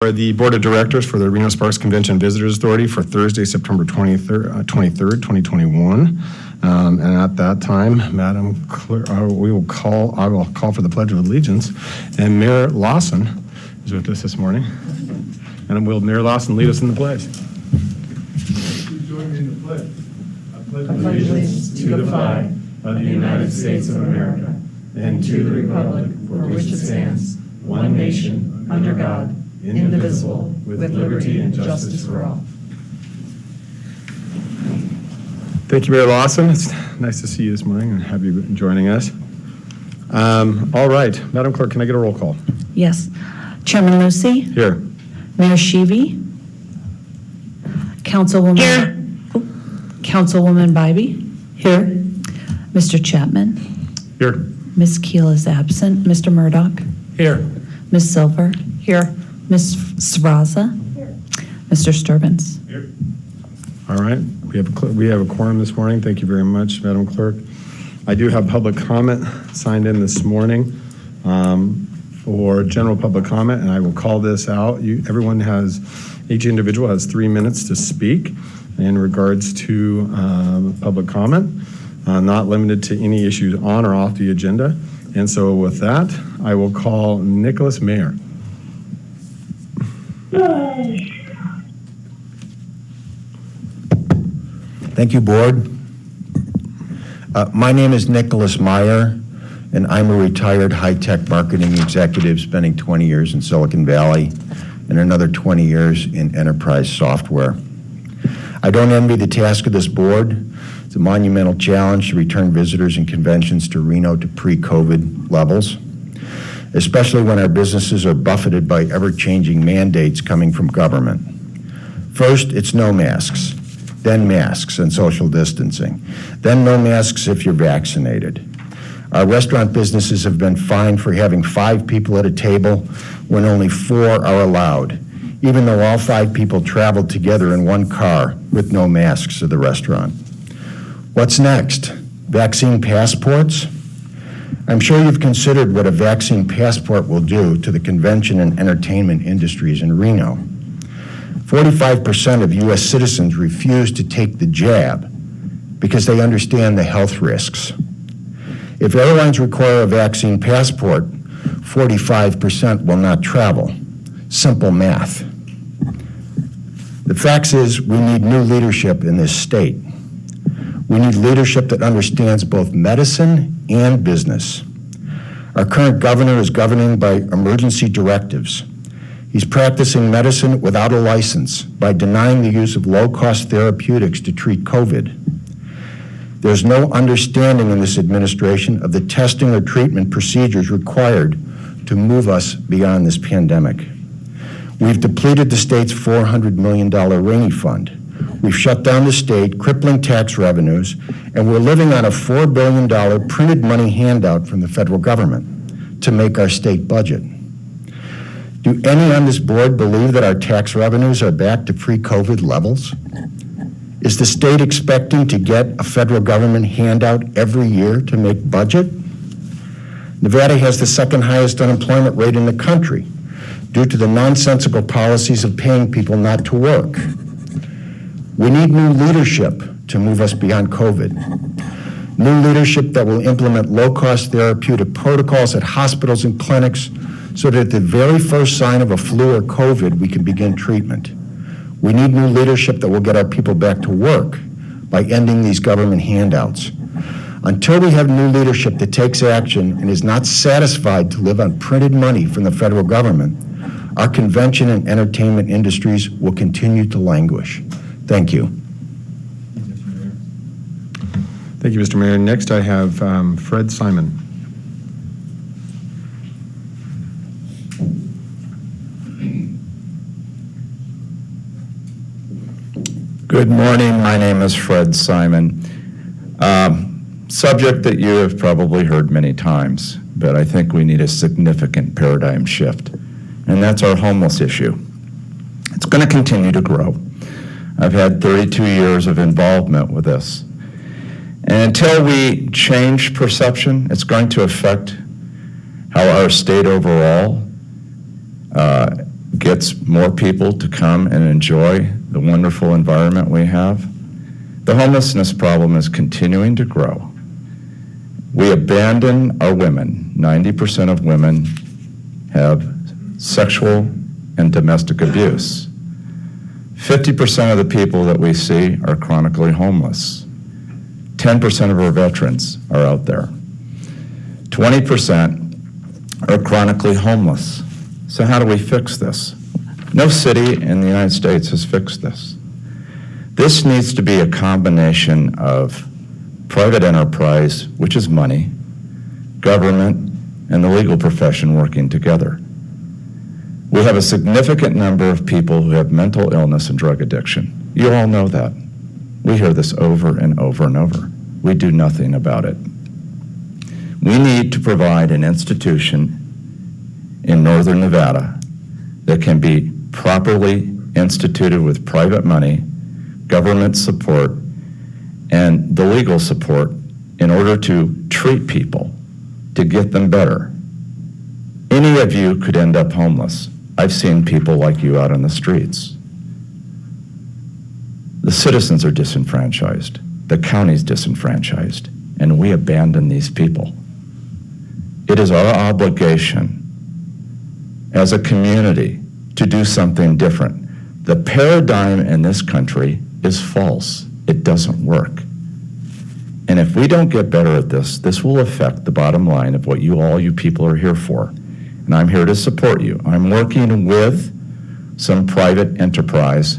for the Board of Directors for the Reno Sparks Convention and Visitors Authority for Thursday, September 23rd, 2021. And at that time, Madam Clerk, I will call for the Pledge of Allegiance. And Mayor Lawson is with us this morning. And will Mayor Lawson lead us in the pledge? Please join me in the pledge. I pledge allegiance to the flag of the United States of America and to the republic for which it stands, one nation, under God, indivisible, with liberty and justice for all. Thank you, Mayor Lawson. It's nice to see you this morning and have you joining us. All right, Madam Clerk, can I get a roll call? Yes. Chairman Lucy? Here. Mayor Sheevy? Councilwoman? Here. Councilwoman Bybee? Here. Mr. Chapman? Here. Ms. Keel is absent. Mr. Murdoch? Here. Ms. Silver? Here. Ms. Sraza? Here. Mr. Sturbins? Here. All right, we have a quorum this morning. Thank you very much, Madam Clerk. I do have public comment signed in this morning for general public comment, and I will call this out. Each individual has 3 minutes to speak in regards to public comment, not limited to any issues on or off the agenda. And so with that, I will call Nicholas Mayer. Thank you, Board. My name is Nicholas Meyer, and I'm a retired high-tech marketing executive spending 20 years in Silicon Valley and another 20 years in enterprise software. I don't envy the task of this board. It's a monumental challenge to return visitors and conventions to Reno to pre-COVID levels, especially when our businesses are buffeted by ever-changing mandates coming from government. First, it's no masks. Then masks and social distancing. Then no masks if you're vaccinated. Our restaurant businesses have been fined for having 5 people at a table when only 4 are allowed, even though all 5 people traveled together in one car with no masks to the restaurant. What's next? Vaccine passports? I'm sure you've considered what a vaccine passport will do to the convention and entertainment industries in Reno. 45% of U.S. citizens refuse to take the jab because they understand the health risks. If airlines require a vaccine passport, 45% will not travel. Simple math. The fact is, we need new leadership in this state. We need leadership that understands both medicine and business. Our current governor is governing by emergency directives. He's practicing medicine without a license by denying the use of low-cost therapeutics to treat COVID. There's no understanding in this administration of the testing or treatment procedures required to move us beyond this pandemic. We've depleted the state's $400 million rainy fund. We've shut down the state, crippling tax revenues, and we're living on a $4 billion printed money handout from the federal government to make our state budget. Do any on this board believe that our tax revenues are back to pre-COVID levels? Is the state expecting to get a federal government handout every year to make budget? Nevada has the second highest unemployment rate in the country due to the nonsensical policies of paying people not to work. We need new leadership to move us beyond COVID. New leadership that will implement low-cost therapeutic protocols at hospitals and clinics so that at the very first sign of a flu or COVID, we can begin treatment. We need new leadership that will get our people back to work by ending these government handouts. Until we have new leadership that takes action and is not satisfied to live on printed money from the federal government, our convention and entertainment industries will continue to languish. Thank you. Thank you, Mr. Mayor. Next, I have Fred Simon. Good morning. My name is Fred Simon. Subject that you have probably heard many times, but I think we need a significant paradigm shift, and that's our homeless issue. It's going to continue to grow. I've had 32 years of involvement with this. And until we change perception, it's going to affect how our state overall gets more people to come and enjoy the wonderful environment we have. The homelessness problem is continuing to grow. We abandon our women. 90% of women have sexual and domestic abuse. 50% of the people that we see are chronically homeless. 10% of our veterans are out there. 20% are chronically homeless. So how do we fix this? No city in the United States has fixed this. This needs to be a combination of private enterprise, which is money, government, and the legal profession working together. We have a significant number of people who have mental illness and drug addiction. You all know that. We hear this over and over and over. We do nothing about it. We need to provide an institution in northern Nevada that can be properly instituted with private money, government support, and the legal support in order to treat people, to get them better. Any of you could end up homeless. I've seen people like you out on the streets. The citizens are disenfranchised. The county's disenfranchised, and we abandon these people. It is our obligation as a community to do something different. The paradigm in this country is false. It doesn't work. And if we don't get better at this, this will affect the bottom line of what you people are here for. And I'm here to support you. I'm working with some private enterprise.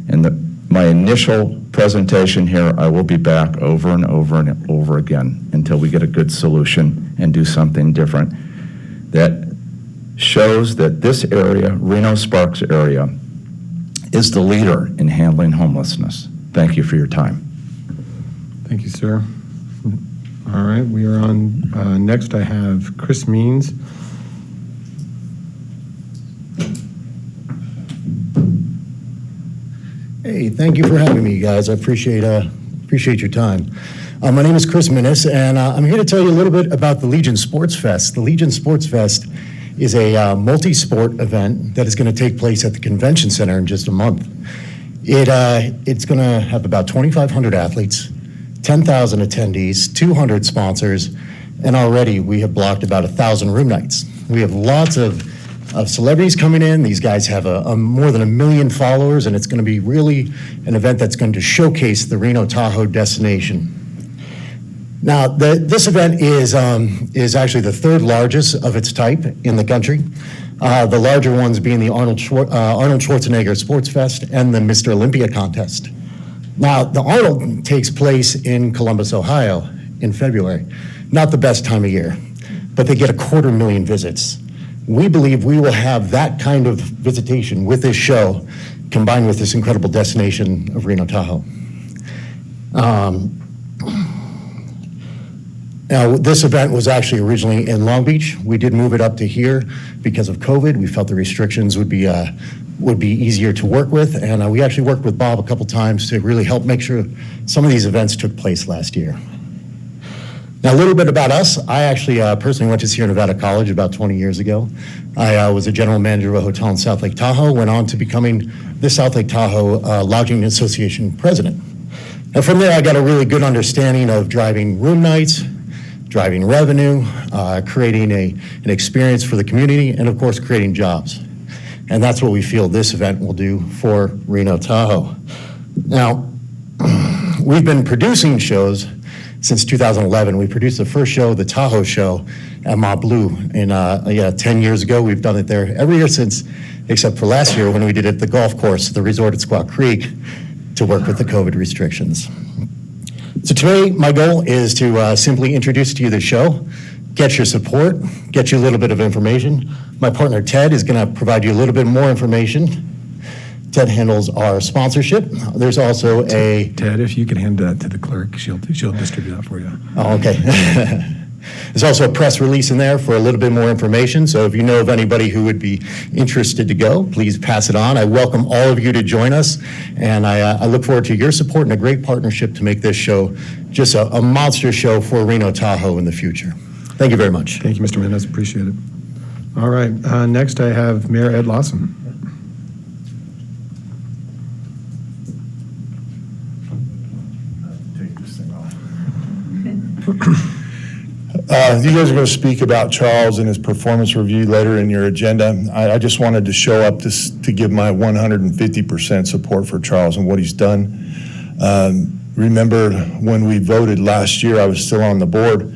In my initial presentation here, I will be back over and over and over again until we get a good solution and do something different that shows that this area, Reno-Sparks area, is the leader in handling homelessness. Thank you for your time. Thank you, sir. All right, we are on, next I have Chris Means. Hey, thank you for having me, guys. I appreciate your time. My name is Chris Minnis, and I'm here to tell you a little bit about the Legion Sports Fest. The Legion Sports Fest is a multi-sport event that is going to take place at the Convention Center in just a month. It's going to have about 2,500 athletes, 10,000 attendees, 200 sponsors, and already we have blocked about 1,000 room nights. We have lots of celebrities coming in. These guys have more than 1 million followers, and it's going to be really an event that's going to showcase the Reno Tahoe destination. Now, this event is actually the third largest of its type in the country. The larger ones being the Arnold Schwarzenegger Sports Fest and the Mr. Olympia contest. Now, the Arnold takes place in Columbus, Ohio in February. Not the best time of year, but they get 250,000 visits. We believe we will have that kind of visitation with this show combined with this incredible destination of Reno Tahoe. Now, this event was actually originally in Long Beach. We did move it up to here because of COVID. We felt the restrictions would be easier to work with, and we actually worked with Bob a couple times to really help make sure some of these events took place last year. Now, a little bit about us. I actually personally went to Sierra Nevada College about 20 years ago. I was a general manager of a hotel in South Lake Tahoe, went on to becoming the South Lake Tahoe Lodging Association president. And from there, I got a really good understanding of driving room nights, driving revenue, creating an experience for the community, and of course, creating jobs. And that's what we feel this event will do for Reno Tahoe. Now, we've been producing shows since 2011. We produced the first show, the Tahoe Show, at Mont Bleu. And 10 years ago, we've done it there every year since, except for last year when we did it at the golf course, the resort at Squaw Creek, to work with the COVID restrictions. So today, my goal is to simply introduce to you the show, get your support, get you a little bit of information. My partner, Ted, is going to provide you a little bit more information. Ted handles our sponsorship. There's also a... Ted, if you could hand that to the clerk, she'll distribute that for you. Oh, okay. There's also a press release in there for a little bit more information, so if you know of anybody who would be interested to go, please pass it on. I welcome all of you to join us, and I look forward to your support and a great partnership to make this show just a monster show for Reno Tahoe in the future. Thank you very much. Thank you, Mr. Mendez. Appreciate it. All right, next I have Mayor Ed Lawson. Take this thing off. You guys are going to speak about Charles and his performance review later in your agenda. I just wanted to show up to give my 150% support for Charles and what he's done. Remember when we voted last year, I was still on the board,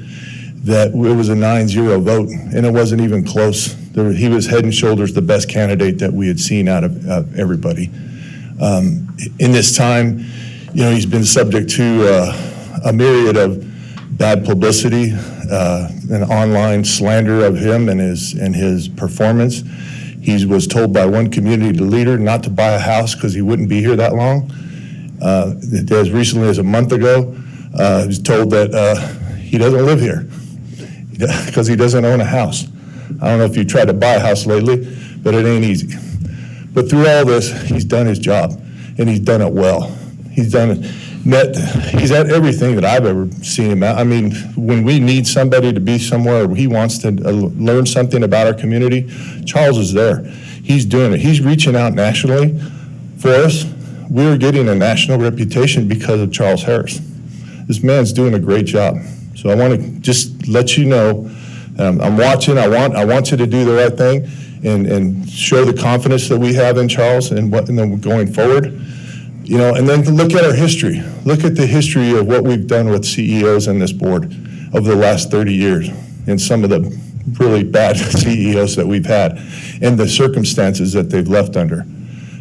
that it was a 9-0 vote, and it wasn't even close. He was head and shoulders the best candidate that we had seen out of everybody. In this time, he's been subject to a myriad of bad publicity, and online slander of him and his performance. He was told by one community leader not to buy a house because he wouldn't be here that long. As recently as a month ago, he was told that he doesn't live here because he doesn't own a house. I don't know if you tried to buy a house lately, but it ain't easy. But through all this, he's done his job, and he's done it well. He's at everything that I've ever seen him at. I mean, when we need somebody to be somewhere, or he wants to learn something about our community, Charles is there. He's doing it. He's reaching out nationally for us. We're getting a national reputation because of Charles Harris. This man's doing a great job. So I want to just let you know, I'm watching. I want you to do the right thing and show the confidence that we have in Charles and then going forward. And then to look at our history. Look at the history of what we've done with CEOs in this board over the last 30 years and some of the really bad CEOs that we've had and the circumstances that they've left under.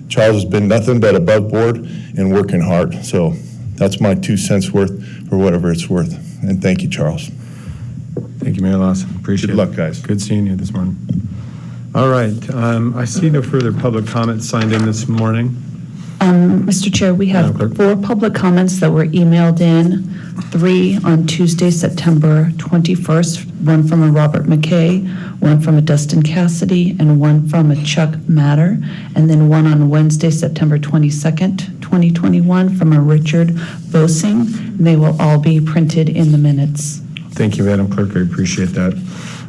Charles has been nothing but above board and working hard. So that's my 2 cents worth for whatever it's worth. And thank you, Charles. Thank you, Mayor Lawson. Appreciate it. Good luck, guys. Good seeing you this morning. All right, I see no further public comments signed in this morning. Mr. Chair, we have Madam Clerk. 4 public comments that were emailed in, 3 on Tuesday, September 21st, 1 from a Robert McKay, 1 from a Dustin Cassidy, and 1 from a Chuck Matter, and then 1 on Wednesday, September 22nd, 2021, from a Richard Bosing. They will all be printed in the minutes. Thank you, Madam Clerk. I appreciate that.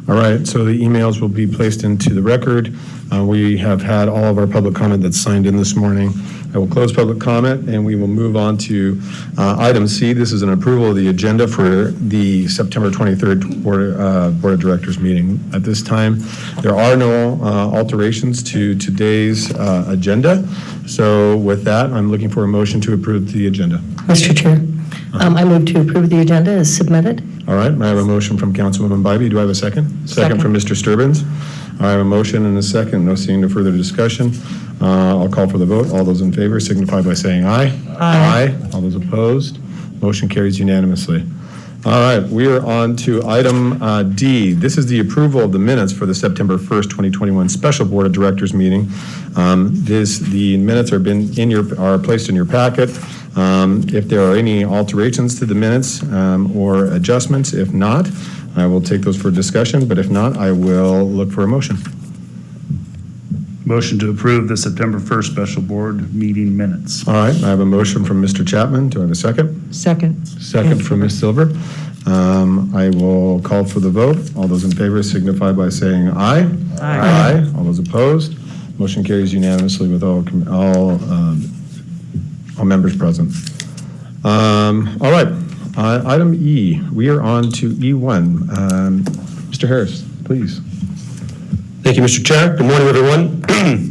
All right, so the emails will be placed into the record. We have had all of our public comment that's signed in this morning. I will close public comment, and we will move on to item C. This is an approval of the agenda for the September 23rd Board of Directors meeting. At this time, there are no alterations to today's agenda. So with that, I'm looking for a motion to approve the agenda. Mr. Chair, I move to approve the agenda as submitted. All right, I have a motion from Councilwoman Bybee. Do I have a second? Second from Mr. Sturbins. I have a motion and a second. Seeing no further discussion. I'll call for the vote. All those in favor signify by saying aye. Aye. All those opposed? Motion carries unanimously. All right, we are on to item D. This is the approval of the minutes for the September 1st, 2021 Special Board of Directors meeting. The minutes are placed in your packet. If there are any alterations to the minutes or adjustments, if not, I will take those for discussion, but if not, I will look for a motion. Motion to approve the September 1st special board meeting minutes. All right, I have a motion from Mr. Chapman. Do I have a second? Second. Second from Ms. Silver. I will call for the vote. All those in favor signify by saying aye. Aye. All those opposed? Motion carries unanimously with all members present. All right, item E. We are on to E1. Mr. Harris, please. Thank you, Mr. Chair. Good morning, everyone. I'm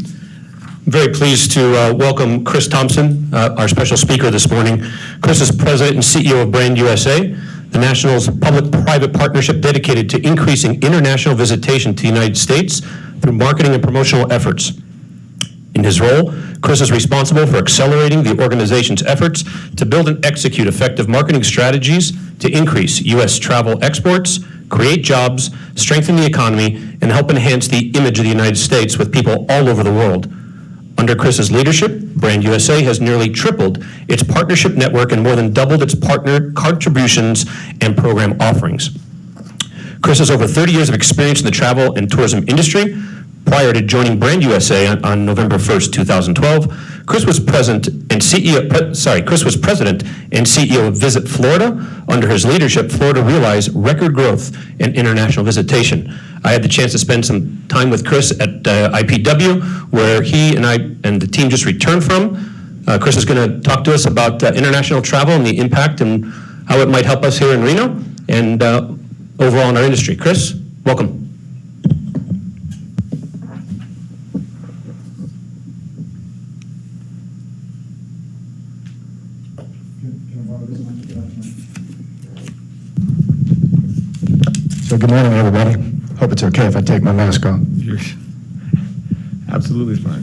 very pleased to welcome Chris Thompson, our special speaker this morning. Chris is president and CEO of Brand USA, the National's public-private partnership dedicated to increasing international visitation to the United States through marketing and promotional efforts. In his role, Chris is responsible for accelerating the organization's efforts to build and execute effective marketing strategies to increase U.S. travel exports, create jobs, strengthen the economy, and help enhance the image of the United States with people all over the world. Under Chris's leadership, Brand USA has nearly tripled its partnership network and more than doubled its partner contributions and program offerings. Chris has over 30 years of experience in the travel and tourism industry, Prior to joining Brand USA on November 1st, 2012, Chris was president and CEO of Visit Florida. Under his leadership, Florida realized record growth in international visitation. I had the chance to spend some time with Chris at IPW, where he and I and the team just returned from. Chris is going to talk to us about international travel and the impact and how it might help us here in Reno and overall in our industry. Chris, welcome. So good morning, everybody. Hope it's okay if I take my mask off. You're absolutely fine.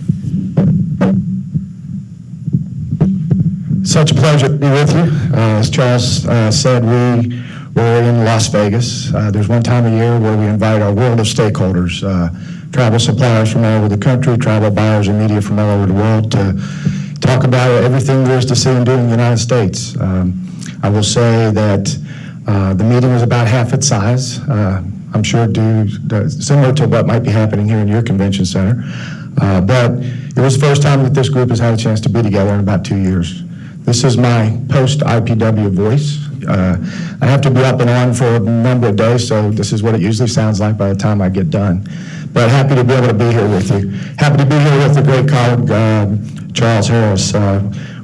Such a pleasure to be with you. As Charles said, we were in Las Vegas. There's one time a year where we invite our world of stakeholders, travel suppliers from all over the country, travel buyers and media from all over the world to talk about everything there is to see and do in the United States. I will say that the meeting was about half its size. I'm sure similar to what might be happening here in your convention center. But it was the first time that this group has had a chance to be together in about 2 years. This is my post-IPW voice. I have to be up and on for a number of days, so this is what it usually sounds like by the time I get done. But happy to be able to be here with you. Happy to be here with the great colleague, Charles Harris.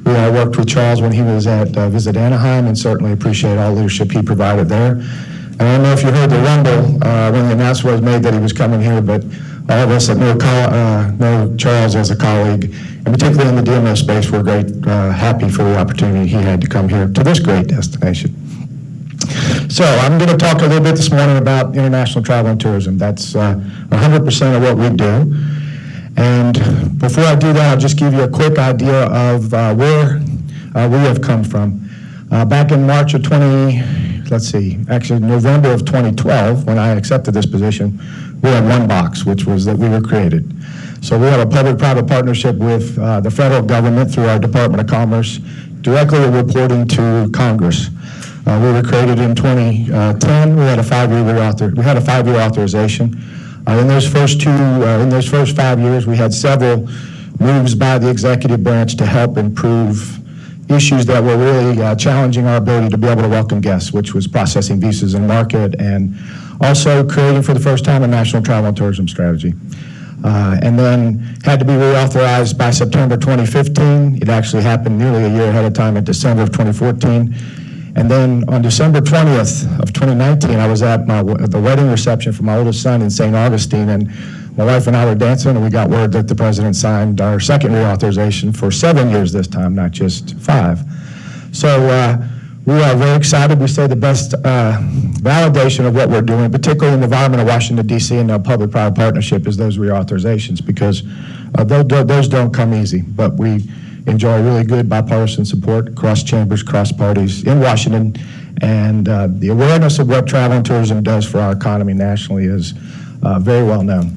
I worked with Charles when he was at Visit Anaheim, and certainly appreciate all the leadership he provided there. And I don't know if you heard the rumble when the announcement was made that he was coming here, but all of us that know Charles as a colleague, and particularly in the DMO space, we're happy for the opportunity he had to come here to this great destination. So I'm going to talk a little bit this morning about international travel and tourism. That's 100% of what we do. And before I do that, I'll just give you a quick idea of where we have come from. Back in March of November of 2012, when I accepted this position, we had one box, which was that we were created. So we have a public-private partnership with the federal government through our Department of Commerce, directly reporting to Congress. We were created in 2010. We had a 5-year authorization. In those first 5 years, we had several moves by the executive branch to help improve issues that were really challenging our ability to be able to welcome guests, which was processing visas in market and also creating for the first time a national travel and tourism strategy. And then had to be reauthorized by September 2015. It actually happened nearly a year ahead of time in December of 2014. And then on December 20th of 2019, I was at the wedding reception for my oldest son in St. Augustine, and my wife and I were dancing, and we got word that the president signed our second reauthorization for 7 years this time, not just 5. So we are very excited. We say the best validation of what we're doing, particularly in the environment of Washington, D.C. and our public-private partnership, is those reauthorizations, because those don't come easy, but we enjoy really good bipartisan support across chambers, across parties in Washington, and the awareness of what travel and tourism does for our economy nationally is very well known.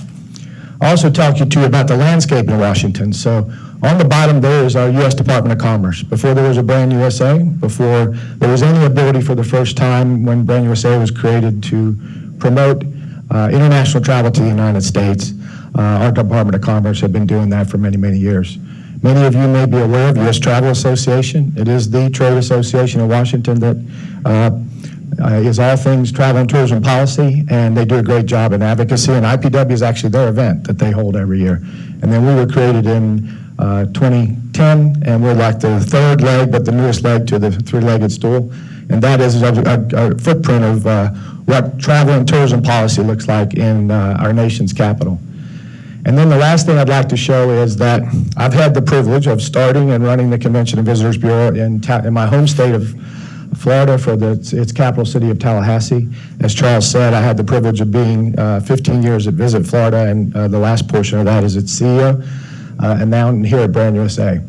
I'll also talk to you about the landscape in Washington. So on the bottom there is our U.S. Department of Commerce. Before there was a Brand USA, before there was any ability for the first time when Brand USA was created to promote international travel to the United States, our Department of Commerce had been doing that for many, many years. Many of you may be aware of U.S. Travel Association. It is the trade association in Washington that is all things travel and tourism policy, and they do a great job in advocacy, and IPW is actually their event that they hold every year. And then we were created in 2010, and we're like the third leg, but the newest leg to the three-legged stool, and that is a footprint of what travel and tourism policy looks like in our nation's capital. And then the last thing I'd like to show is that I've had the privilege of starting and running the Convention and Visitors Bureau in my home state of Florida for its capital city of Tallahassee. As Charles said, I had the privilege of being 15 years at Visit Florida, and the last portion of that is its CEO, and now here at Brand USA.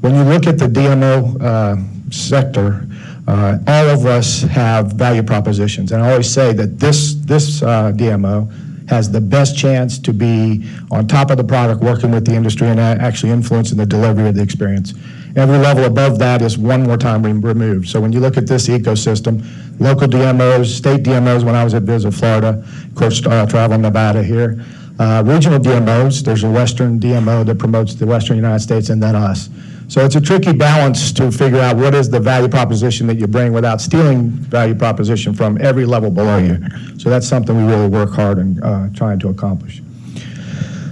When you look at the DMO sector, all of us have value propositions, and I always say that this DMO has the best chance to be on top of the product, working with the industry, and actually influencing the delivery of the experience. Every level above that is one more time removed. So when you look at this ecosystem, local DMOs, state DMOs when I was at Visit Florida, of course Travel Nevada here, regional DMOs. There's a Western DMO that promotes the Western United States, and then us. So it's a tricky balance to figure out what is the value proposition that you bring without stealing value proposition from every level below you. So that's something we really work hard in trying to accomplish.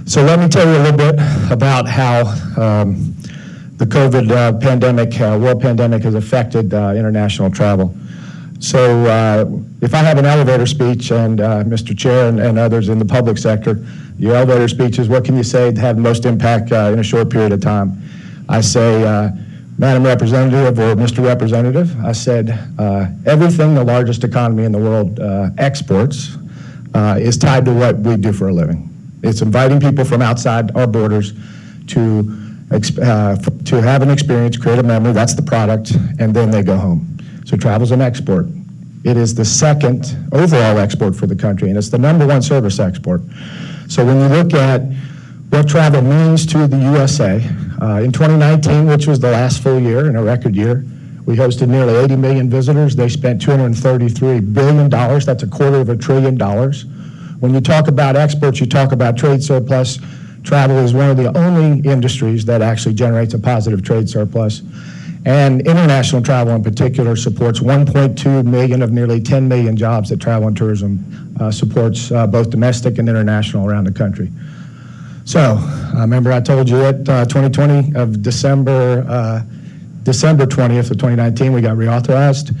So let me tell you a little bit about how the COVID pandemic, world pandemic, has affected international travel. So if I have an elevator speech, and Mr. Chair and others in the public sector, your elevator speech is, what can you say to have the most impact in a short period of time? I say, Madam Representative or Mr. Representative, I said, everything the largest economy in the world exports is tied to what we do for a living. It's inviting people from outside our borders to have an experience, create a memory, that's the product, and then they go home. So travel's an export. It is the second overall export for the country, and it's the #1 service export. So when you look at what travel means to the USA, in 2019, which was the last full year and a record year, we hosted nearly 80 million visitors. They spent $233 billion. That's $250 billion. When you talk about exports, you talk about trade surplus. Travel is one of the only industries that actually generates a positive trade surplus. And international travel in particular supports 1.2 million of nearly 10 million jobs that travel and tourism supports both domestic and international around the country. So, remember I told you at 2020 of December 20th of 2019, we got reauthorized.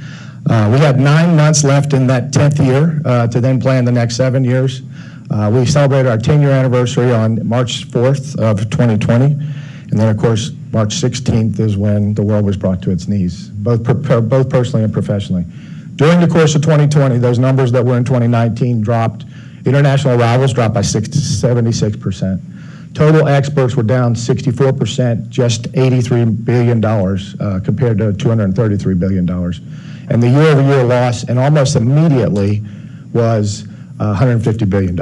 We had 9 months left in that 10th year to then plan the next 7 years. We celebrated our 10-year anniversary on March 4th of 2020. And then, of course, March 16th is when the world was brought to its knees, both personally and professionally. During the course of 2020, those numbers that were in 2019 dropped. International arrivals dropped by 76%. Total exports were down 64%, just $83 billion compared to $233 billion. And the year-over-year loss, and almost immediately, was $150 billion.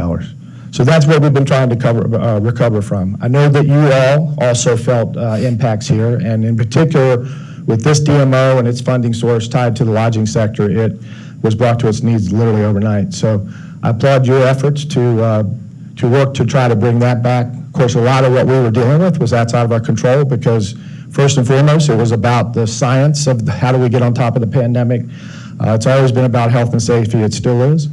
So that's what we've been trying to recover from. I know that you all also felt impacts here, and in particular, with this DMO and its funding source tied to the lodging sector, it was brought to its knees literally overnight. So I applaud your efforts to work to try to bring that back. Of course, a lot of what we were dealing with was outside of our control because, first and foremost, it was about the science of how do we get on top of the pandemic. It's always been about health and safety. It still is.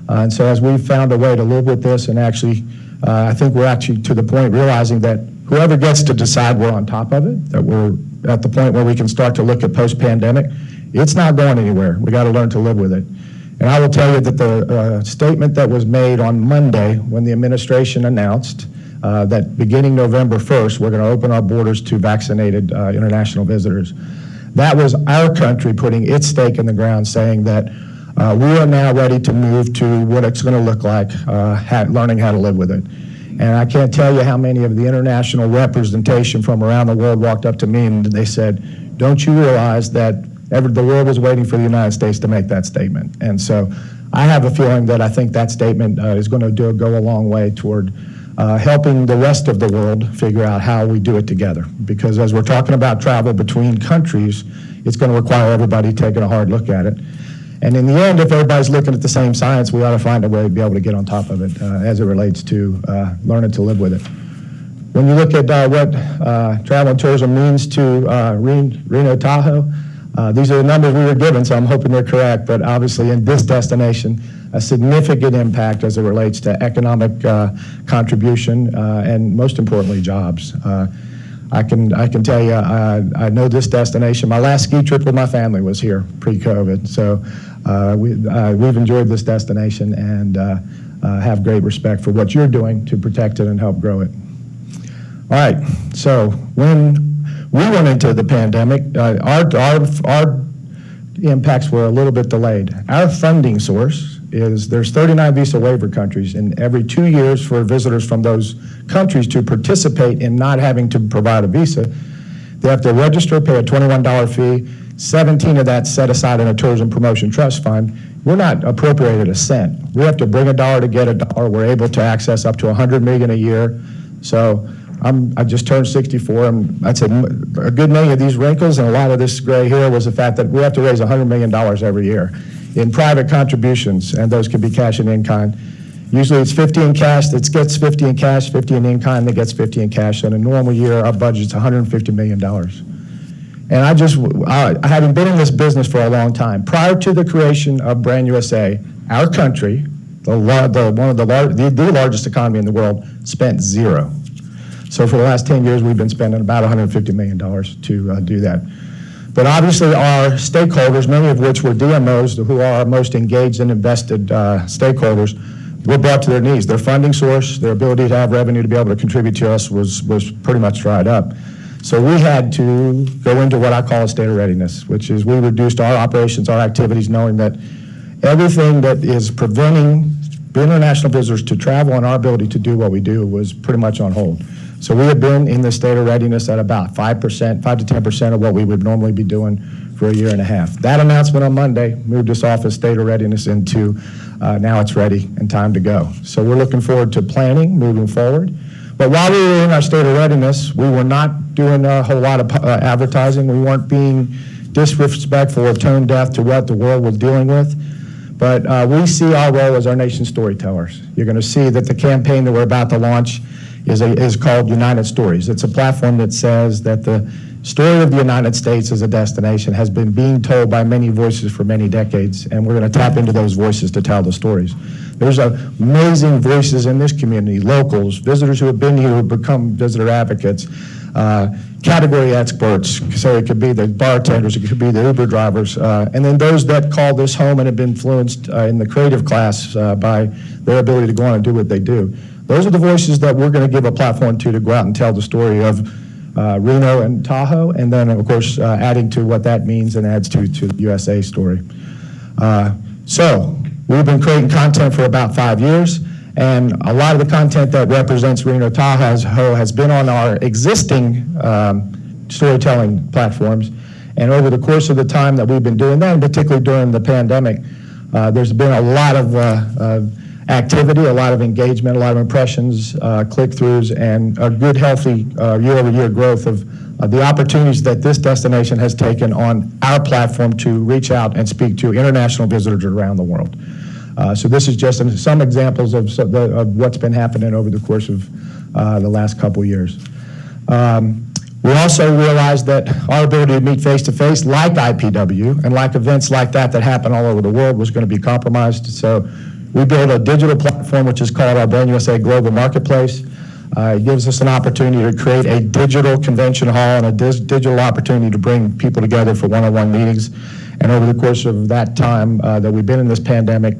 And so as we've found a way to live with this, and actually, I think we're actually to the point realizing that whoever gets to decide we're on top of it, that we're at the point where we can start to look at post-pandemic, it's not going anywhere. We got to learn to live with it. And I will tell you that the statement that was made on Monday when the administration announced that beginning November 1st, we're going to open our borders to vaccinated international visitors. That was our country putting its stake in the ground, saying that we are now ready to move to what it's going to look like, learning how to live with it. And I can't tell you how many of the international representation from around the world walked up to me and they said, don't you realize that the world was waiting for the United States to make that statement? And so I have a feeling that I think that statement is going to go a long way toward helping the rest of the world figure out how we do it together. Because as we're talking about travel between countries, it's going to require everybody taking a hard look at it. And in the end, if everybody's looking at the same science, we ought to find a way to be able to get on top of it as it relates to learning to live with it. When you look at what travel and tourism means to Reno Tahoe, these are the numbers we were given, so I'm hoping they're correct, but obviously in this destination, a significant impact as it relates to economic contribution and most importantly, jobs. I can tell you, I know this destination. My last ski trip with my family was here pre-COVID, so we've enjoyed this destination and have great respect for what you're doing to protect it and help grow it. All right, so when we went into the pandemic, our impacts were a little bit delayed. Our funding source is there's 39 visa waiver countries, and every 2 years for visitors from those countries to participate in not having to provide a visa, they have to register, pay a $21 fee, 17 of that set aside in a tourism promotion trust fund. We're not appropriated a cent. We have to bring $1 to get $1. We're able to access up to $100 million a year. So I just turned 64, and I'd say a good many of these wrinkles and a lot of this gray hair was the fact that we have to raise $100 million every year in private contributions, and those can be cash and in-kind. Usually it's 50 in cash that gets 50 in cash, 50 in in-kind that gets 50 in cash. So in a normal year, our budget's $150 million. And having been in this business for a long time, prior to the creation of Brand USA, our country, the largest economy in the world, spent zero. So for the last 10 years, we've been spending about $150 million to do that. But obviously our stakeholders, many of which were DMOs, who are our most engaged and invested stakeholders, were brought to their knees. Their funding source, their ability to have revenue to be able to contribute to us was pretty much dried up. So we had to go into what I call a state of readiness, which is we reduced our operations, our activities, knowing that everything that is preventing international visitors to travel and our ability to do what we do was pretty much on hold. So we have been in the state of readiness at about 5 to 10% of what we would normally be doing for a year and a half. That announcement on Monday moved us off of state of readiness into now it's ready and time to go. So we're looking forward to planning, moving forward. But while we were in our state of readiness, we were not doing a whole lot of advertising. We weren't being disrespectful or tone deaf to what the world was dealing with. But we see our role as our nation's storytellers. You're going to see that the campaign that we're about to launch is called United Stories. It's a platform that says that the story of the United States as a destination has been being told by many voices for many decades, and we're going to tap into those voices to tell the stories. There's amazing voices in this community, locals, visitors who have been here who have become visitor advocates, category experts, so it could be the bartenders, it could be the Uber drivers, and then those that call this home and have been influenced in the creative class by their ability to go on and do what they do. Those are the voices that we're going to give a platform to go out and tell the story of Reno and Tahoe, and then, of course, adding to what that means and adds to the USA story. So we've been creating content for about 5 years, and a lot of the content that represents Reno Tahoe has been on our existing storytelling platforms. And over the course of the time that we've been doing that, and particularly during the pandemic, there's been a lot of activity, a lot of engagement, a lot of impressions, click-throughs, and a good, healthy year-over-year growth of the opportunities that this destination has taken on our platform to reach out and speak to international visitors around the world. So this is just some examples of what's been happening over the course of the last couple years. We also realized that our ability to meet face-to-face, like IPW, and like events like that happen all over the world, was going to be compromised. So we built a digital platform which is called our Brand USA Global Marketplace. It gives us an opportunity to create a digital convention hall and a digital opportunity to bring people together for one-on-one meetings. And over the course of that time that we've been in this pandemic,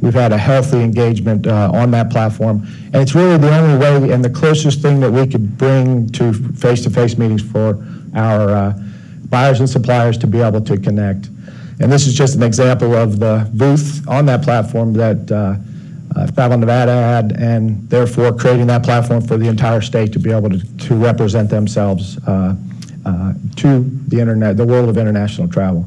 we've had a healthy engagement on that platform. And it's really the only way and the closest thing that we could bring to face-to-face meetings for our buyers and suppliers to be able to connect. And this is just an example of the booth on that platform that Travel Nevada had, and therefore creating that platform for the entire state to be able to represent themselves to the internet, the world of international travel.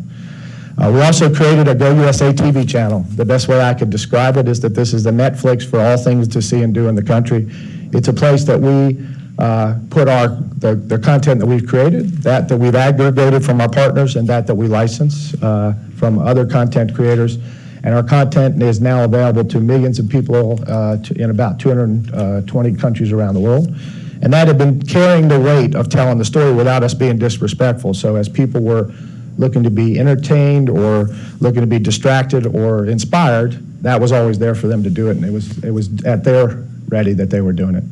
We also created a Wsa TV Channel. The best way I could describe it is that this is the Netflix for all things to see and do in the country. It's a place that we put the content that we've created, that we've aggregated from our partners, and that we license from other content creators. And our content is now available to millions of people in about 220 countries around the world. And that had been carrying the weight of telling the story without us being disrespectful. So as people were looking to be entertained or looking to be distracted or inspired, that was always there for them to do it, and it was at their ready that they were doing it.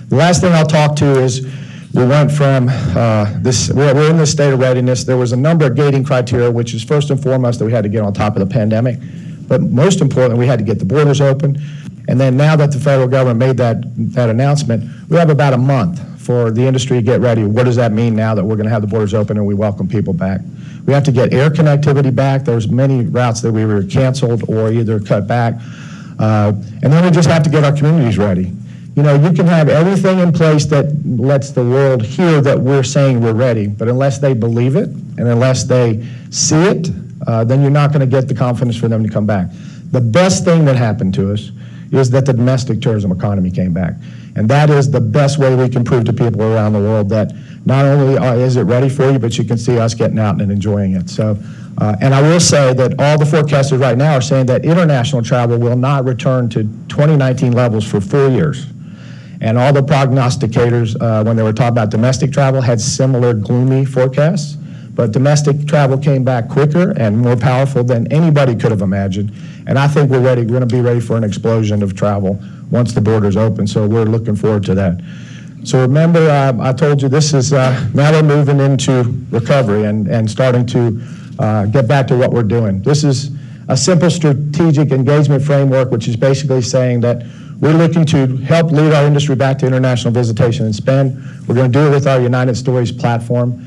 The last thing I'll talk to is we went from we're in this state of readiness. There was a number of gating criteria, which is first and foremost that we had to get on top of the pandemic, but most importantly, we had to get the borders open. And then now that the federal government made that announcement, we have about a month for the industry to get ready. What does that mean now that we're going to have the borders open and we welcome people back? We have to get air connectivity back. There's many routes that we were canceled or either cut back. And then we just have to get our communities ready. You know, you can have everything in place that lets the world hear that we're saying we're ready, but unless they believe it and unless they see it, then you're not going to get the confidence for them to come back. The best thing that happened to us is that the domestic tourism economy came back. And that is the best way we can prove to people around the world that not only is it ready for you, but you can see us getting out and enjoying it. So, and I will say that all the forecasters right now are saying that international travel will not return to 2019 levels for 4 years. And all the prognosticators, when they were talking about domestic travel, had similar gloomy forecasts. But domestic travel came back quicker and more powerful than anybody could have imagined. And I think we're ready. We're going to be ready for an explosion of travel once the borders open. So we're looking forward to that. So remember, I told you this is, now we're moving into recovery and starting to get back to what we're doing. This is a simple strategic engagement framework, which is basically saying that we're looking to help lead our industry back to international visitation and spend. We're going to do it with our United Stories platform.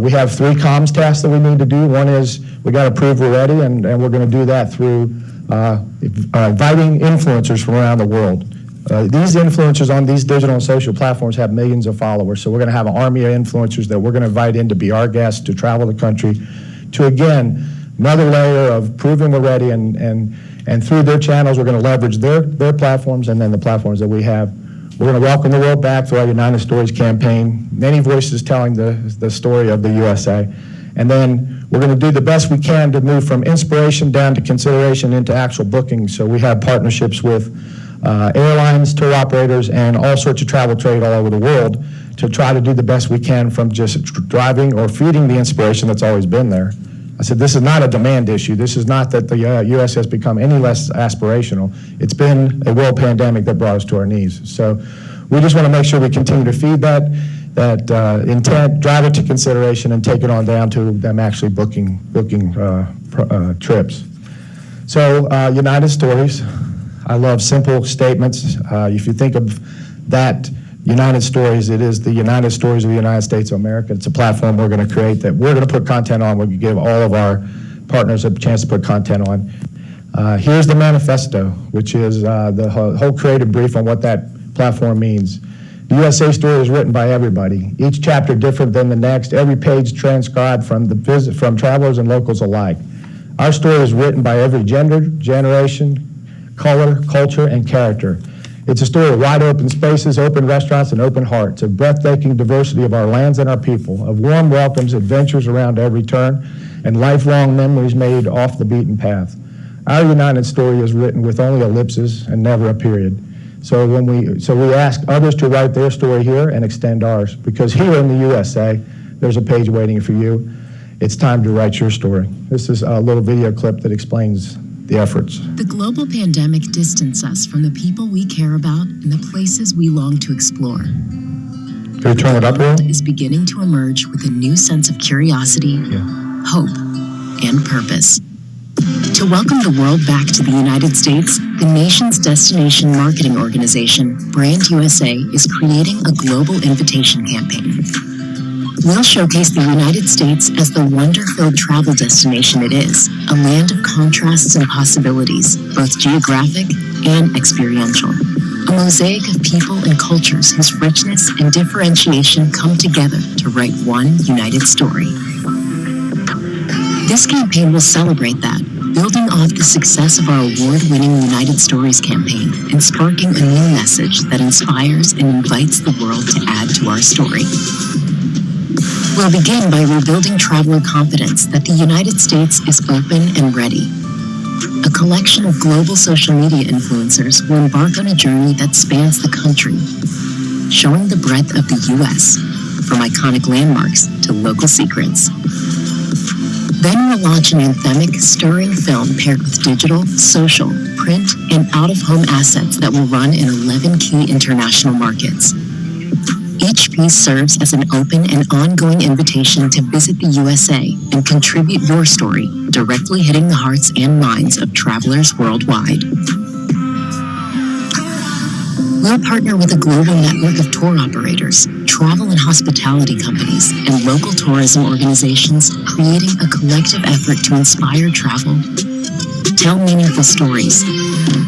We have 3 comms tasks that we need to do. One is we got to prove we're ready, and we're going to do that through inviting influencers from around the world. These influencers on these digital and social platforms have millions of followers, so we're going to have an army of influencers that we're going to invite in to be our guests, to travel the country, to, again, another layer of proving we're ready, and through their channels, we're going to leverage their platforms and then the platforms that we have. We're going to welcome the world back through our United Stories campaign, many voices telling the story of the USA. And then we're going to do the best we can to move from inspiration down to consideration into actual booking. So we have partnerships with airlines, tour operators, and all sorts of travel trade all over the world to try to do the best we can from just driving or feeding the inspiration that's always been there. I said, this is not a demand issue. This is not that the U.S. has become any less aspirational. It's been a world pandemic that brought us to our knees. So we just want to make sure we continue to feed that intent, drive it to consideration, and take it on down to them actually booking trips. So United Stories, I love simple statements. If you think of that United Stories, it is the United Stories of the United States of America. It's a platform we're going to create that we're going to put content on. We're going to give all of our partners a chance to put content on. Here's the manifesto, which is the whole creative brief on what that platform means. The USA story is written by everybody. Each chapter different than the next. Every page transcribed from travelers and locals alike. Our story is written by every gender, generation, color, culture, and character. It's a story of wide open spaces, open restaurants, and open hearts, of breathtaking diversity of our lands and our people, of warm welcomes, adventures around every turn, and lifelong memories made off the beaten path. Our United Story is written with only ellipses and never a period. So we ask others to write their story here and extend ours, because here in the USA, there's a page waiting for you. It's time to write your story. This is a little video clip that explains the efforts. The global pandemic distanced us from the people we care about and the places we long to explore. Can you turn it up here? Is beginning to emerge with a new sense of curiosity, hope, and purpose. To welcome the world back to the United States, the nation's destination marketing organization, Brand USA, is creating a global invitation campaign. We'll showcase the United States as the wonder-filled travel destination it is, a land of contrasts and possibilities, both geographic and experiential. A mosaic of people and cultures whose richness and differentiation come together to write one united story. This campaign will celebrate that, building off the success of our award-winning United Stories campaign and sparking a new message that inspires and invites the world to add to our story. We'll begin by rebuilding traveler confidence that the United States is open and ready. A collection of global social media influencers will embark on a journey that spans the country, showing the breadth of the U.S., from iconic landmarks to local secrets. Then we'll launch an anthemic, stirring film paired with digital, social, print, and out-of-home assets that will run in 11 key international markets. Each piece serves as an open and ongoing invitation to visit the USA and contribute your story, directly hitting the hearts and minds of travelers worldwide. We'll partner with a global network of tour operators, travel and hospitality companies, and local tourism organizations, creating a collective effort to inspire travel, tell meaningful stories,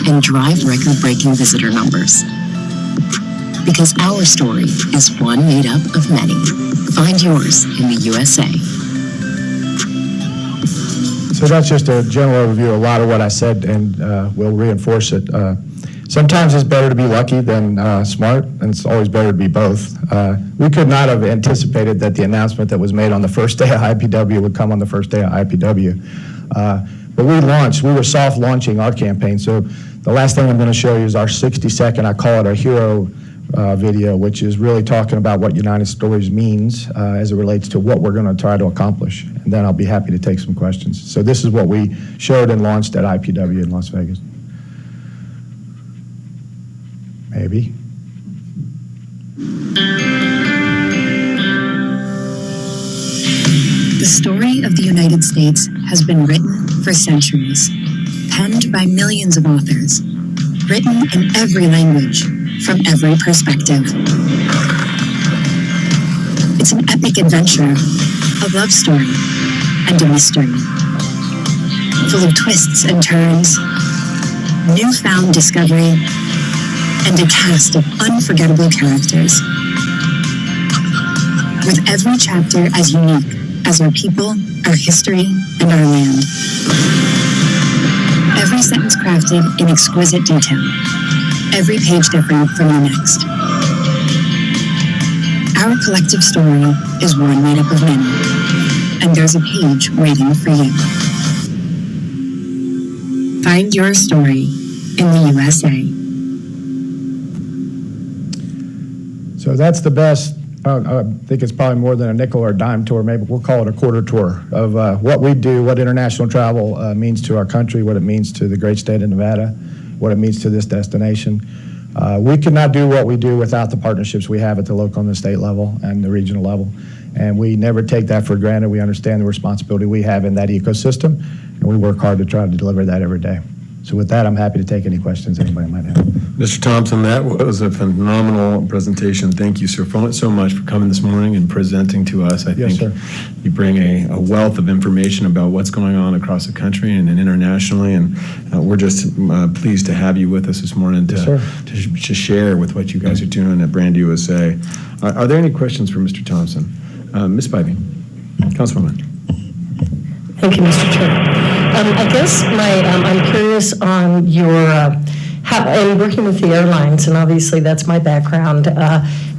and drive record-breaking visitor numbers. Because our story is one made up of many. Find yours in the USA. So that's just a general overview, a lot of what I said, and we'll reinforce it. sometimes it's better to be lucky than smart, and it's always better to be both. We could not have anticipated that the announcement that was made on the first day of IPW would come on the first day of IPW. But we were soft launching our campaign. So the last thing I'm going to show you is our 60-second, I call it our hero video, which is really talking about what United Stories means as it relates to what we're going to try to accomplish. And then I'll be happy to take some questions. So this is what we showed and launched at IPW in Las Vegas. Maybe. The story of the United States has been written for centuries, penned by millions of authors, written in every language, from every perspective. It's an epic adventure, a love story, and a mystery, full of twists and turns, newfound discovery, and a cast of unforgettable characters. With every chapter as unique as our people, our history, and our land. Every sentence crafted in exquisite detail. Every page different from the next. Our collective story is one made up of many, and there's a page waiting for you. Find your story in the USA. So that's the best, I think it's probably more than a nickel or a dime tour, maybe we'll call it a quarter tour of what we do, what international travel means to our country, what it means to the great state of Nevada, what it means to this destination. We could not do what we do without the partnerships we have at the local and the state level and the regional level. And we never take that for granted. We understand the responsibility we have in that ecosystem, and we work hard to try to deliver that every day. So with that, I'm happy to take any questions anybody might have. Mr. Thompson, that was a phenomenal presentation. Thank you so much for coming this morning and presenting to us. I Yes, think sir. you bring a wealth of information about what's going on across the country and internationally, and we're just pleased to have you with us this morning Yes, sir. to share with what you guys are doing at Brand USA. Are there any questions for Mr. Thompson? Ms. Spivey, Councilwoman. Thank you, Mr. Chair. I guess I'm curious on your, and working with the airlines, and obviously that's my background,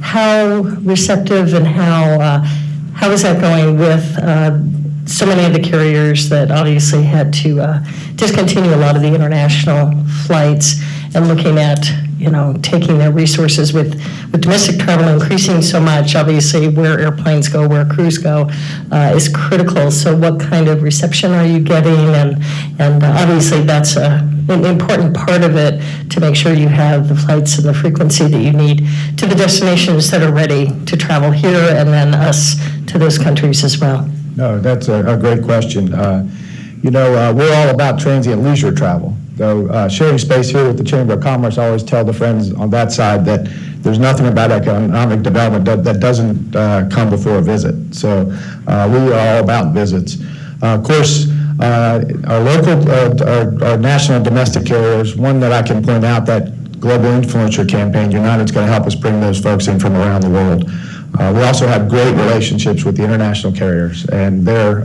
how receptive and how is that going with so many of the carriers that obviously had to discontinue a lot of the international flights and looking at, taking their resources with domestic travel increasing so much, obviously where airplanes go, where crews go is critical. So what kind of reception are you getting? And obviously that's an important part of it to make sure you have the flights and the frequency that you need to the destinations that are ready to travel here and then us to those countries as well. No, that's a great question. We're all about transient leisure travel. Though sharing space here with the Chamber of Commerce, I always tell the friends on that side that there's nothing about economic development that doesn't come before a visit. So we are all about visits. Of course, our local, our national and domestic carriers, one that I can point out, that Global Influencer Campaign, United's going to help us bring those folks in from around the world. We also have great relationships with the international carriers and their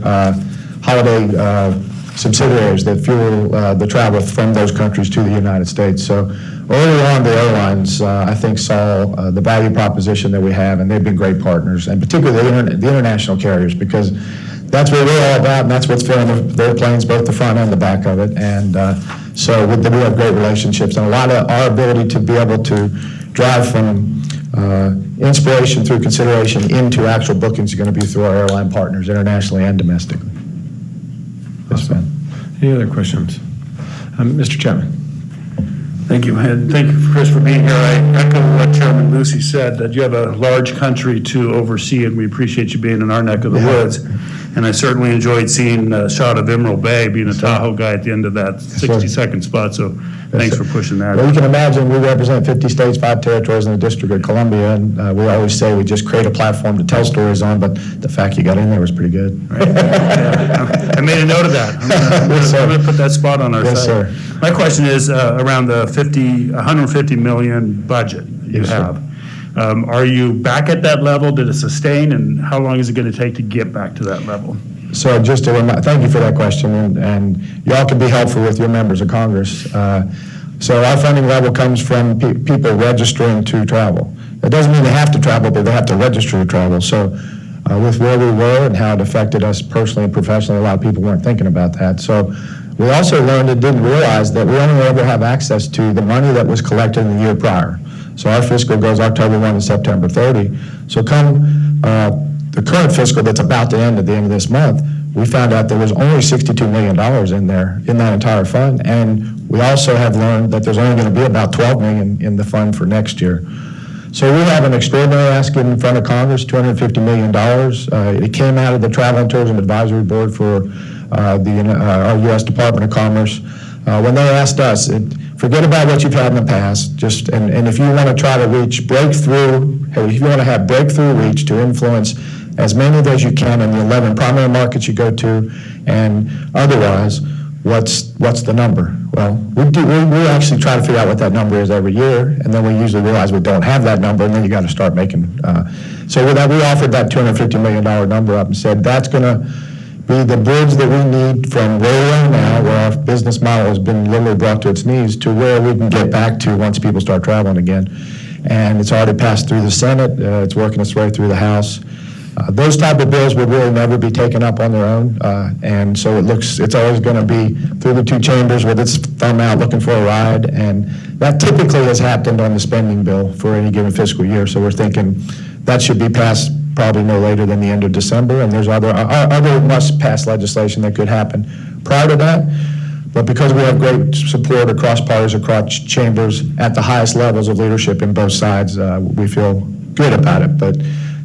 holiday subsidiaries that fuel the travel from those countries to the United States. So early on, the airlines, I think, saw the value proposition that we have, and they've been great partners, and particularly the international carriers, because that's what we're all about, and that's what's filling their planes, both the front and the back of it. And so we have great relationships, and a lot of our ability to be able to drive from inspiration through consideration into actual bookings is going to be through our airline partners, internationally and domestically. Awesome. Any other questions? Mr. Chapman. Thank you, Ed. Thank you, Chris, for being here. I echo what Chairman Lucy said, that you have a large country to oversee, and we appreciate you being in our neck of the woods. And I certainly enjoyed seeing a shot of Emerald Bay, being a Tahoe guy at the end of that 60-second spot, so thanks for pushing that. Well, you can imagine we represent 50 states, 5 territories in the District of Columbia, and we always say we just create a platform to tell stories on, but the fact you got in there was pretty good. Right. Yeah, I made a note of that. I'm going to put that spot on our site. Yes, sir. My question is around the $150 million budget you have. Are you back at that level? Did it sustain? And how long is it going to take to get back to that level? So just to remind, thank you for that question, and y'all can be helpful with your members of Congress. So our funding level comes from people registering to travel. It doesn't mean they have to travel, but they have to register to travel. So with where we were and how it affected us personally and professionally, a lot of people weren't thinking about that. So we also learned and didn't realize that we only ever have access to the money that was collected in the year prior. So our fiscal goes October 1 to September 30. So come the current fiscal that's about to end at the end of this month, we found out there was only $62 million in there, in that entire fund. And we also have learned that there's only going to be about $12 million in the fund for next year. So we have an extraordinary ask in front of Congress, $250 million. It came out of the Travel and Tourism Advisory Board for our U.S. Department of Commerce. When they asked us, forget about what you've had in the past, and if you want to try to reach breakthrough, if you want to have breakthrough reach to influence as many of those you can in the 11 primary markets you go to, and otherwise, what's the number? Well, we actually try to figure out what that number is every year, and then we usually realize we don't have that number, and then you got to start making. So with that, we offered that $250 million number up and said that's going to be the bridge that we need from where we are now, where our business model has been literally brought to its knees, to where we can get back to once people start traveling again. And it's already passed through the Senate. It's working its way through the House. Those type of bills would really never be taken up on their own, and so it's always going to be through the two chambers with its thumb out looking for a ride, and that typically has happened on the spending bill for any given fiscal year. So we're thinking that should be passed probably no later than the end of December, and there's other must-pass legislation that could happen prior to that. But because we have great support across parties, across chambers, at the highest levels of leadership in both sides, we feel good about it, but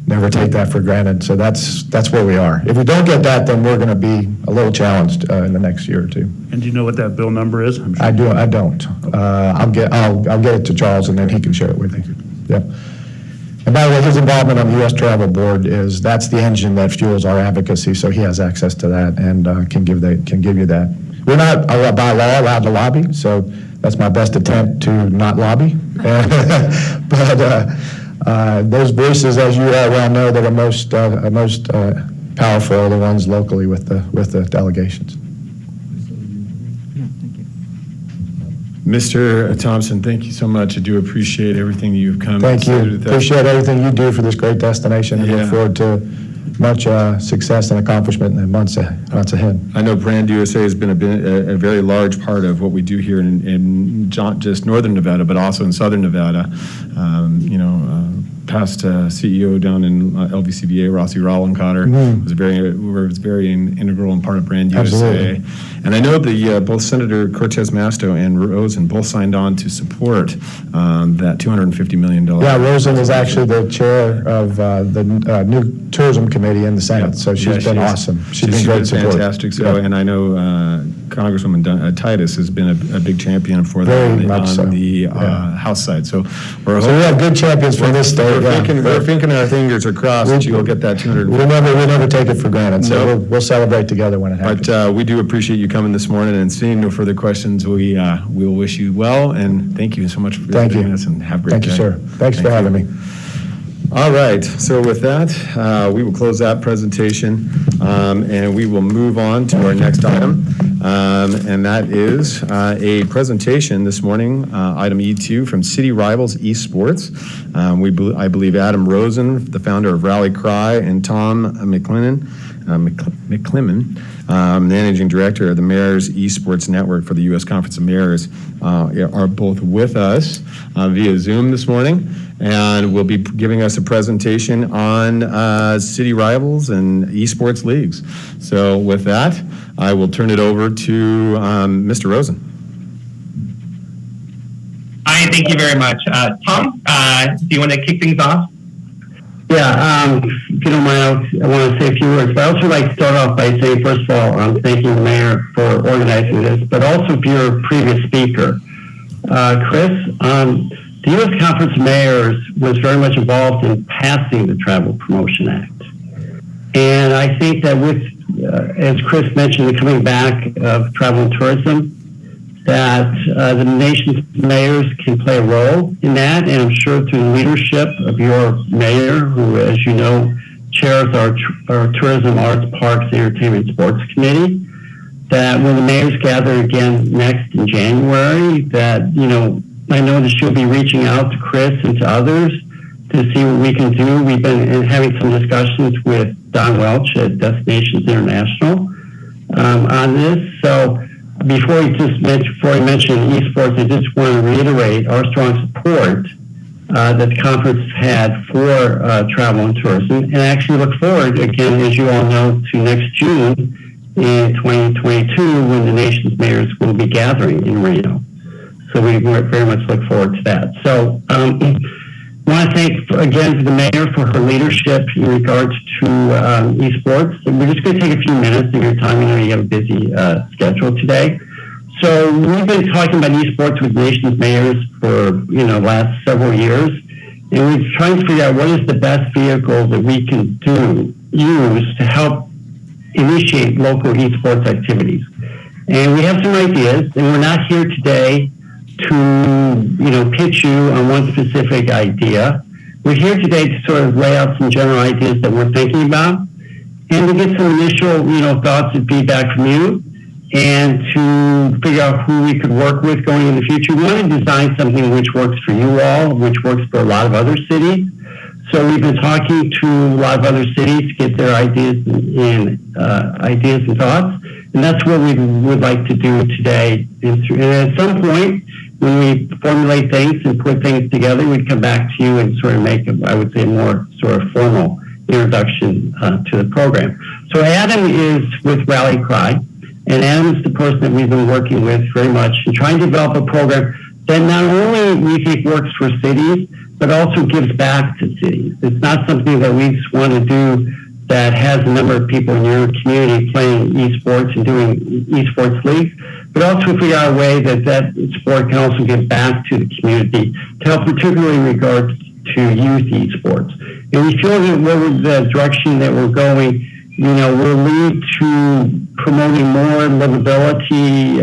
never take that for granted. So that's where we are. If we don't get that, then we're going to be a little challenged in the next year or two. And do you know what that bill number is? I'm sure. I don't. I'll get it to Charles, and then he can share it with you. Yeah. And by the way, his involvement on the U.S. Travel Board that's the engine that fuels our advocacy. So he has access to that and can give you that. We're not by law allowed to lobby, so that's my best attempt to not lobby. But those voices, as you all well know, that are most powerful are the ones locally with the delegations. Mr. Thompson, thank you so much. I do appreciate everything you've come. Thank you. Appreciate everything you do for this great destination, and look forward to much success and accomplishment in the months ahead. I know Brand USA has been a very large part of what we do here in not just Northern Nevada, but also in Southern Nevada. Past CEO down in LVCVA, Rossi Rollencotter, was very integral and part of Brand USA. Absolutely. And I know both Senator Cortez Masto and Rosen both signed on to support that $250 million. Yeah, Rosen is actually the chair of the new tourism committee in the Senate, so she's been awesome. She's been great support. Fantastic. So, and I know Congresswoman Titus has been a big champion for that on the House side. So we have good champions from this state. We're thinking our fingers are crossed that you'll get that $250 million. We'll never take it for granted. So we'll celebrate together when it happens. But we do appreciate you coming this morning, and seeing no further questions, we will wish you well, and thank you so much for joining us, and have a great day. Thank you, sir. Thanks for having me. All right, so with that, we will close that presentation, and we will move on to our next item, and that is a presentation this morning, item E2 from City Rivals Esports. I believe Adam Rosen, the founder of Rally Cry, and Tom McClellan, managing director of the Mayor's Esports Network for the U.S. Conference of Mayors, are both with us via Zoom this morning, and will be giving us a presentation on City Rivals and esports leagues. So with that, I will turn it over to Mr. Rosen. Hi, thank you very much. Tom, do you want to kick things off? Yeah, if you don't mind, I want to say a few words. But I also like to start off by saying, first of all, thanking the mayor for organizing this, but also for your previous speaker. Chris, the U.S. Conference of Mayors was very much involved in passing the Travel Promotion Act. And I think that with, as Chris mentioned, the coming back of travel and tourism, that the nation's mayors can play a role in that, and I'm sure through the leadership of your mayor, who, as you know, chairs our Tourism, Arts, Parks, Entertainment, Sports Committee, that when the mayors gather again next in January, that, I know that she'll be reaching out to Chris and to others to see what we can do. We've been having some discussions with Don Welch at Destinations International on this. So before I mention esports, I just want to reiterate our strong support that the conference had for travel and tourism, and actually look forward, again, as you all know, to next June in 2022 when the nation's mayors will be gathering in Rio. So we very much look forward to that. So I want to thank again the mayor for her leadership in regards to esports. And we're just going to take a few minutes of your time. I know you have a busy schedule today. So we've been talking about esports with nation's mayors for last several years, and we're trying to figure out what is the best vehicle that we can use to help initiate local esports activities. And we have some ideas, and we're not here today to pitch you on one specific idea. We're here today to sort of lay out some general ideas that we're thinking about, and to get some initial thoughts and feedback from you, and to figure out who we could work with going in the future. We want to design something which works for you all, which works for a lot of other cities. So we've been talking to a lot of other cities to get their ideas and thoughts, and that's what we would like to do today. And at some point, when we formulate things and put things together, we'd come back to you and sort of make, I would say, more sort of formal introduction to the program. So Adam is with Rally Cry. And Adam is the person that we've been working with very much and trying to develop a program that not only we think works for cities, but also gives back to cities. It's not something that we just want to do that has a number of people in your community playing esports and doing esports leagues, but also figure out a way that sport can also give back to the community to help, particularly in regards to youth esports. And we feel that the direction that we're going will lead to promoting more livability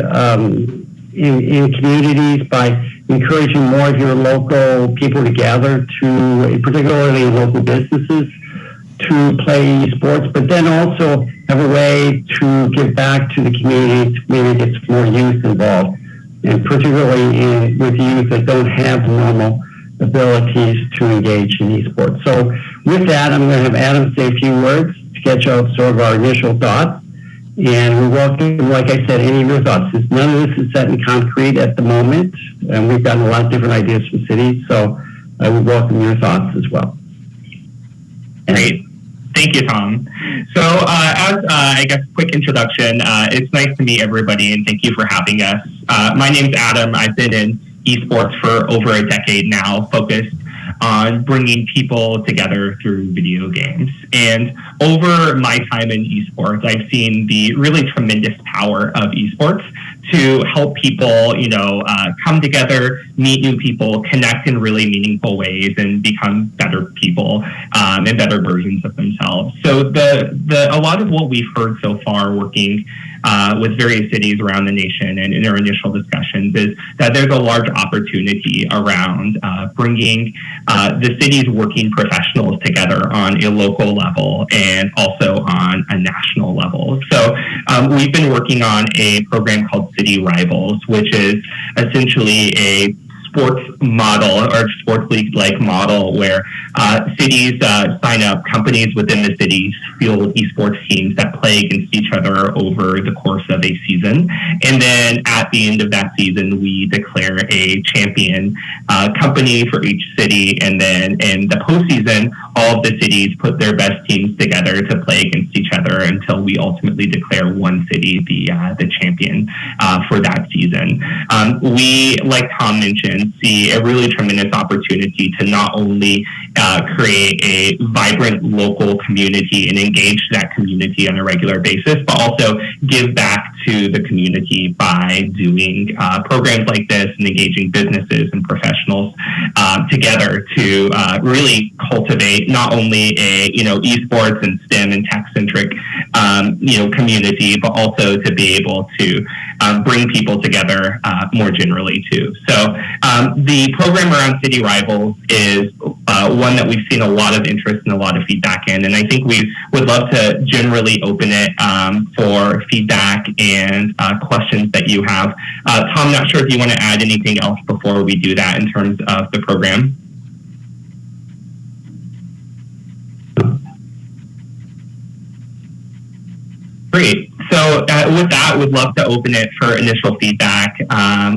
in communities by encouraging more of your local people to gather, particularly in local businesses, to play esports, but then also have a way to give back to the community to maybe get some more youth involved, and particularly with youth that don't have the normal abilities to engage in esports. So with that, I'm going to have Adam say a few words, sketch out sort of our initial thoughts, and we welcome, like I said, any of your thoughts. None of this is set in concrete at the moment, and we've gotten a lot of different ideas from cities, so I would welcome your thoughts as well. Great. Thank you, Tom. So as I guess quick introduction, it's nice to meet everybody, and thank you for having us. My name's Adam. I've been in esports for over a decade now, focused on bringing people together through video games. And over my time in esports, I've seen the really tremendous power of esports to help people, come together, meet new people, connect in really meaningful ways, and become better people and better versions of themselves. So a lot of what we've heard so far working with various cities around the nation and in our initial discussions is that there's a large opportunity around bringing the city's working professionals together on a local level and also on a national level. So we've been working on a program called City Rivals, which is essentially a sports model or sports league-like model where cities sign up, companies within the cities field esports teams that play against each other over the course of a season. And then at the end of that season, we declare a champion company for each city. And then in the postseason, all of the cities put their best teams together to play against each other until we ultimately declare one city the champion for that season. We, like Tom mentioned, see a really tremendous opportunity to not only create a vibrant local community and engage that community on a regular basis, but also give back to the community by doing programs like this and engaging businesses and professionals together to really cultivate not only a esports and STEM and tech-centric community, but also to be able to bring people together more generally too. So the program around City Rivals is one that we've seen a lot of interest and a lot of feedback in, and I think we would love to generally open it for feedback and questions that you have. Tom, not sure if you want to add anything else before we do that in terms of the program. Great. So with that, we'd love to open it for initial feedback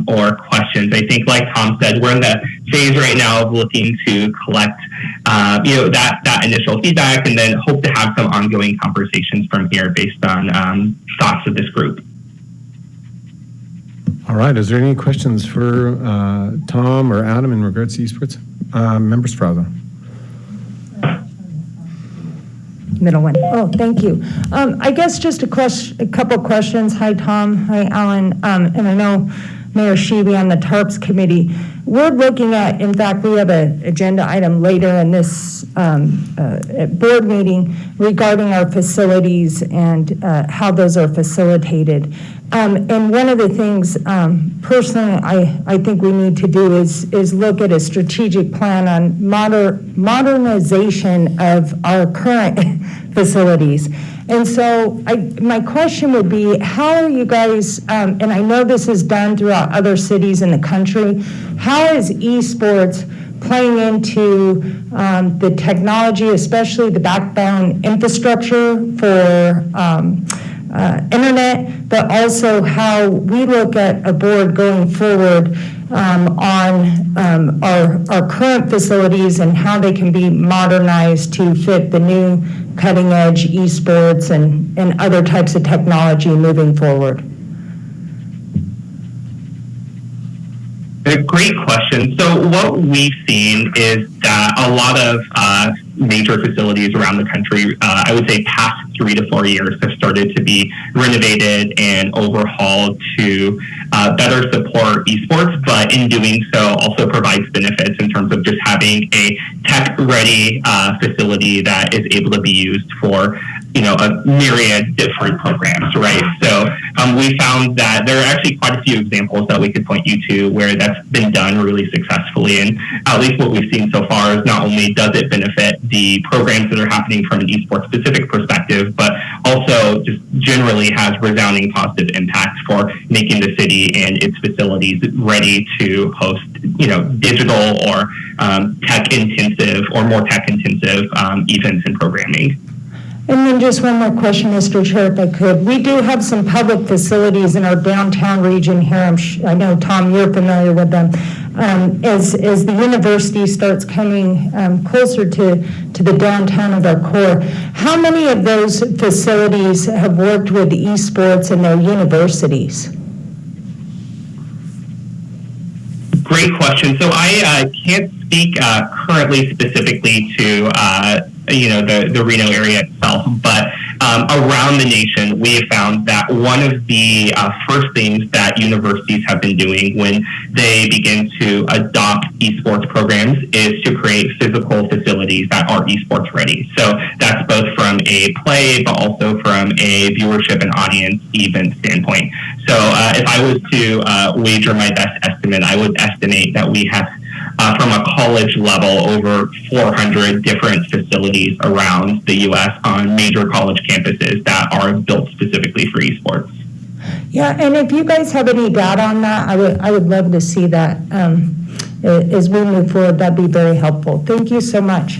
or questions. I think, like Tom said, we're in the phase right now of looking to collect, that initial feedback, and then hope to have some ongoing conversations from here based on thoughts of this group. All right. Is there any questions for Tom or Adam in regards to esports? Members Frauza. Middle one. Oh, thank you. I guess just a couple questions. Hi, Tom. Hi, Alan. And I know Mayor Sheeby on the TARPS committee. We're looking at, in fact, we have an agenda item later in this board meeting regarding our facilities and how those are facilitated. And one of the things, personally, I think we need to do is look at a strategic plan on modernization of our current facilities. And so my question would be, how are you guys, and I know this is done throughout other cities in the country, how is esports playing into the technology, especially the backbone infrastructure for internet, but also how we look at a board going forward on our current facilities and how they can be modernized to fit the new cutting edge esports and other types of technology moving forward. A great question. So what we've seen is that a lot of major facilities around the country, I would say past 3 to 4 years, have started to be renovated and overhauled to better support esports, but in doing so also provides benefits in terms of just having a tech-ready facility that is able to be used for a myriad different programs, right? So we found that there are actually quite a few examples that we could point you to where that's been done really successfully. And at least what we've seen so far is not only does it benefit the programs that are happening from an esports specific perspective, but also just generally has resounding positive impacts for making the city and its facilities ready to host, digital or tech-intensive or more tech-intensive events and programming. And then just one more question, Mr. Chair, if I could. We do have some public facilities in our downtown region here. I know, Tom, you're familiar with them. As the university starts coming closer to the downtown of our core, how many of those facilities have worked with esports in their universities? Great question. So I can't speak currently specifically to the Reno area itself, but around the nation, we have found that one of the first things that universities have been doing when they begin to adopt esports programs is to create physical facilities that are esports ready. So that's both from a play, but also from a viewership and audience event standpoint. So if I was to wager my best estimate, I would estimate that we have from a college level, over 400 different facilities around the U.S. on major college campuses that are built specifically for esports. Yeah, and if you guys have any data on that, I would love to see that as we move forward. That'd be very helpful. Thank you so much.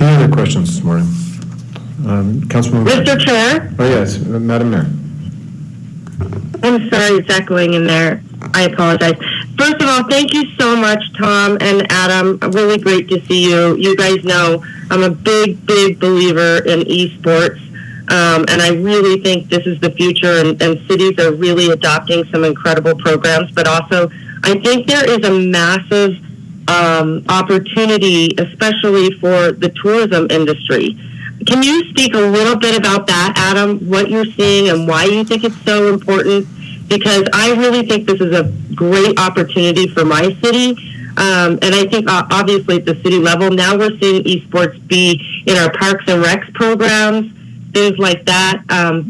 Any other questions this morning? Councilman. Mr. Chair? Oh, yes, Madam Mayor. I'm sorry, it's echoing in there. I apologize. First of all, thank you so much, Tom and Adam. Really great to see you. You guys know I'm a big, big believer in esports, and I really think this is the future, and cities are really adopting some incredible programs, but also I think there is a massive opportunity, especially for the tourism industry. Can you speak a little bit about that, Adam, what you're seeing and why you think it's so important? Because I really think this is a great opportunity for my city. And I think obviously at the city level, now we're seeing esports be in our parks and recs programs, things like that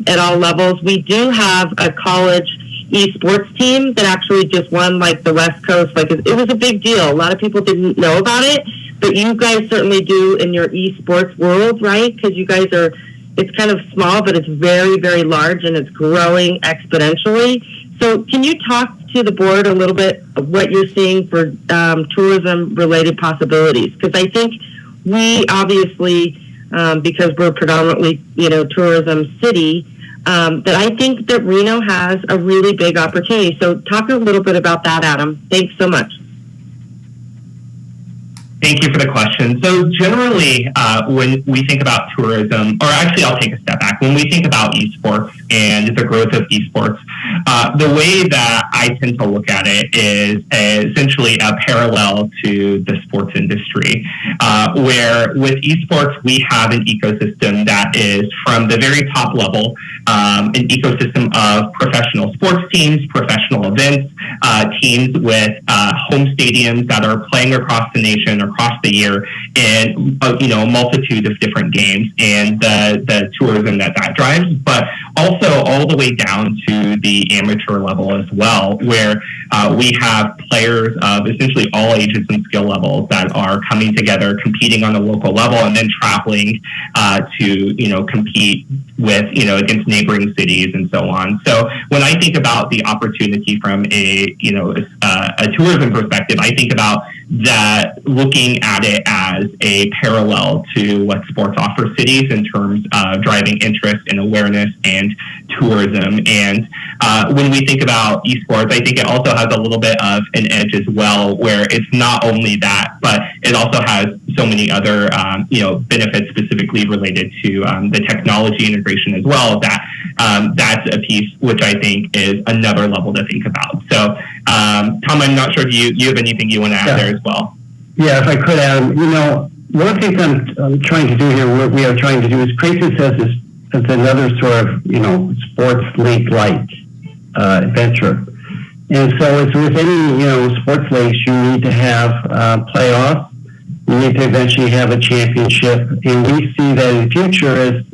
at all levels. We do have a college esports team that actually just won like the West Coast. Like it was a big deal. A lot of people didn't know about it, but you guys certainly do in your esports world, right? Because you guys are, it's kind of small, but it's very, very large and it's growing exponentially. So can you talk to the board a little bit of what you're seeing for tourism-related possibilities? Because I think we obviously, because we're predominantly, tourism city, that I think that Reno has a really big opportunity. So talk a little bit about that, Adam. Thanks so much. Thank you for the question. So generally, when we think about tourism, or actually I'll take a step back, when we think about esports and the growth of esports, the way that I tend to look at it is essentially a parallel to the sports industry, where with esports, we have an ecosystem that is from the very top level, an ecosystem of professional sports teams, professional events, teams with home stadiums that are playing across the nation, across the year, in a multitude of different games, and the tourism that drives, but also all the way down to the amateur level as well, where we have players of essentially all ages and skill levels that are coming together, competing on a local level, and then traveling to compete with against neighboring cities and so on. So when I think about the opportunity from a tourism perspective, I think about that, looking at it as a parallel to what sports offers cities in terms of driving interest and awareness and tourism. And when we think about esports, I think it also has a little bit of an edge as well, where it's not only that, but it also has so many other benefits specifically related to the technology integration as well. That's a piece which I think is another level to think about. So Tom, I'm not sure if you have anything you want to add there as well. Yeah, if I could, Adam, one of the things I'm trying to do here, what we are trying to do is create this as another sort of, sports league-like venture. And so it's with any, sports leagues, you need to have playoffs. You need to eventually have a championship. And we see that in the future as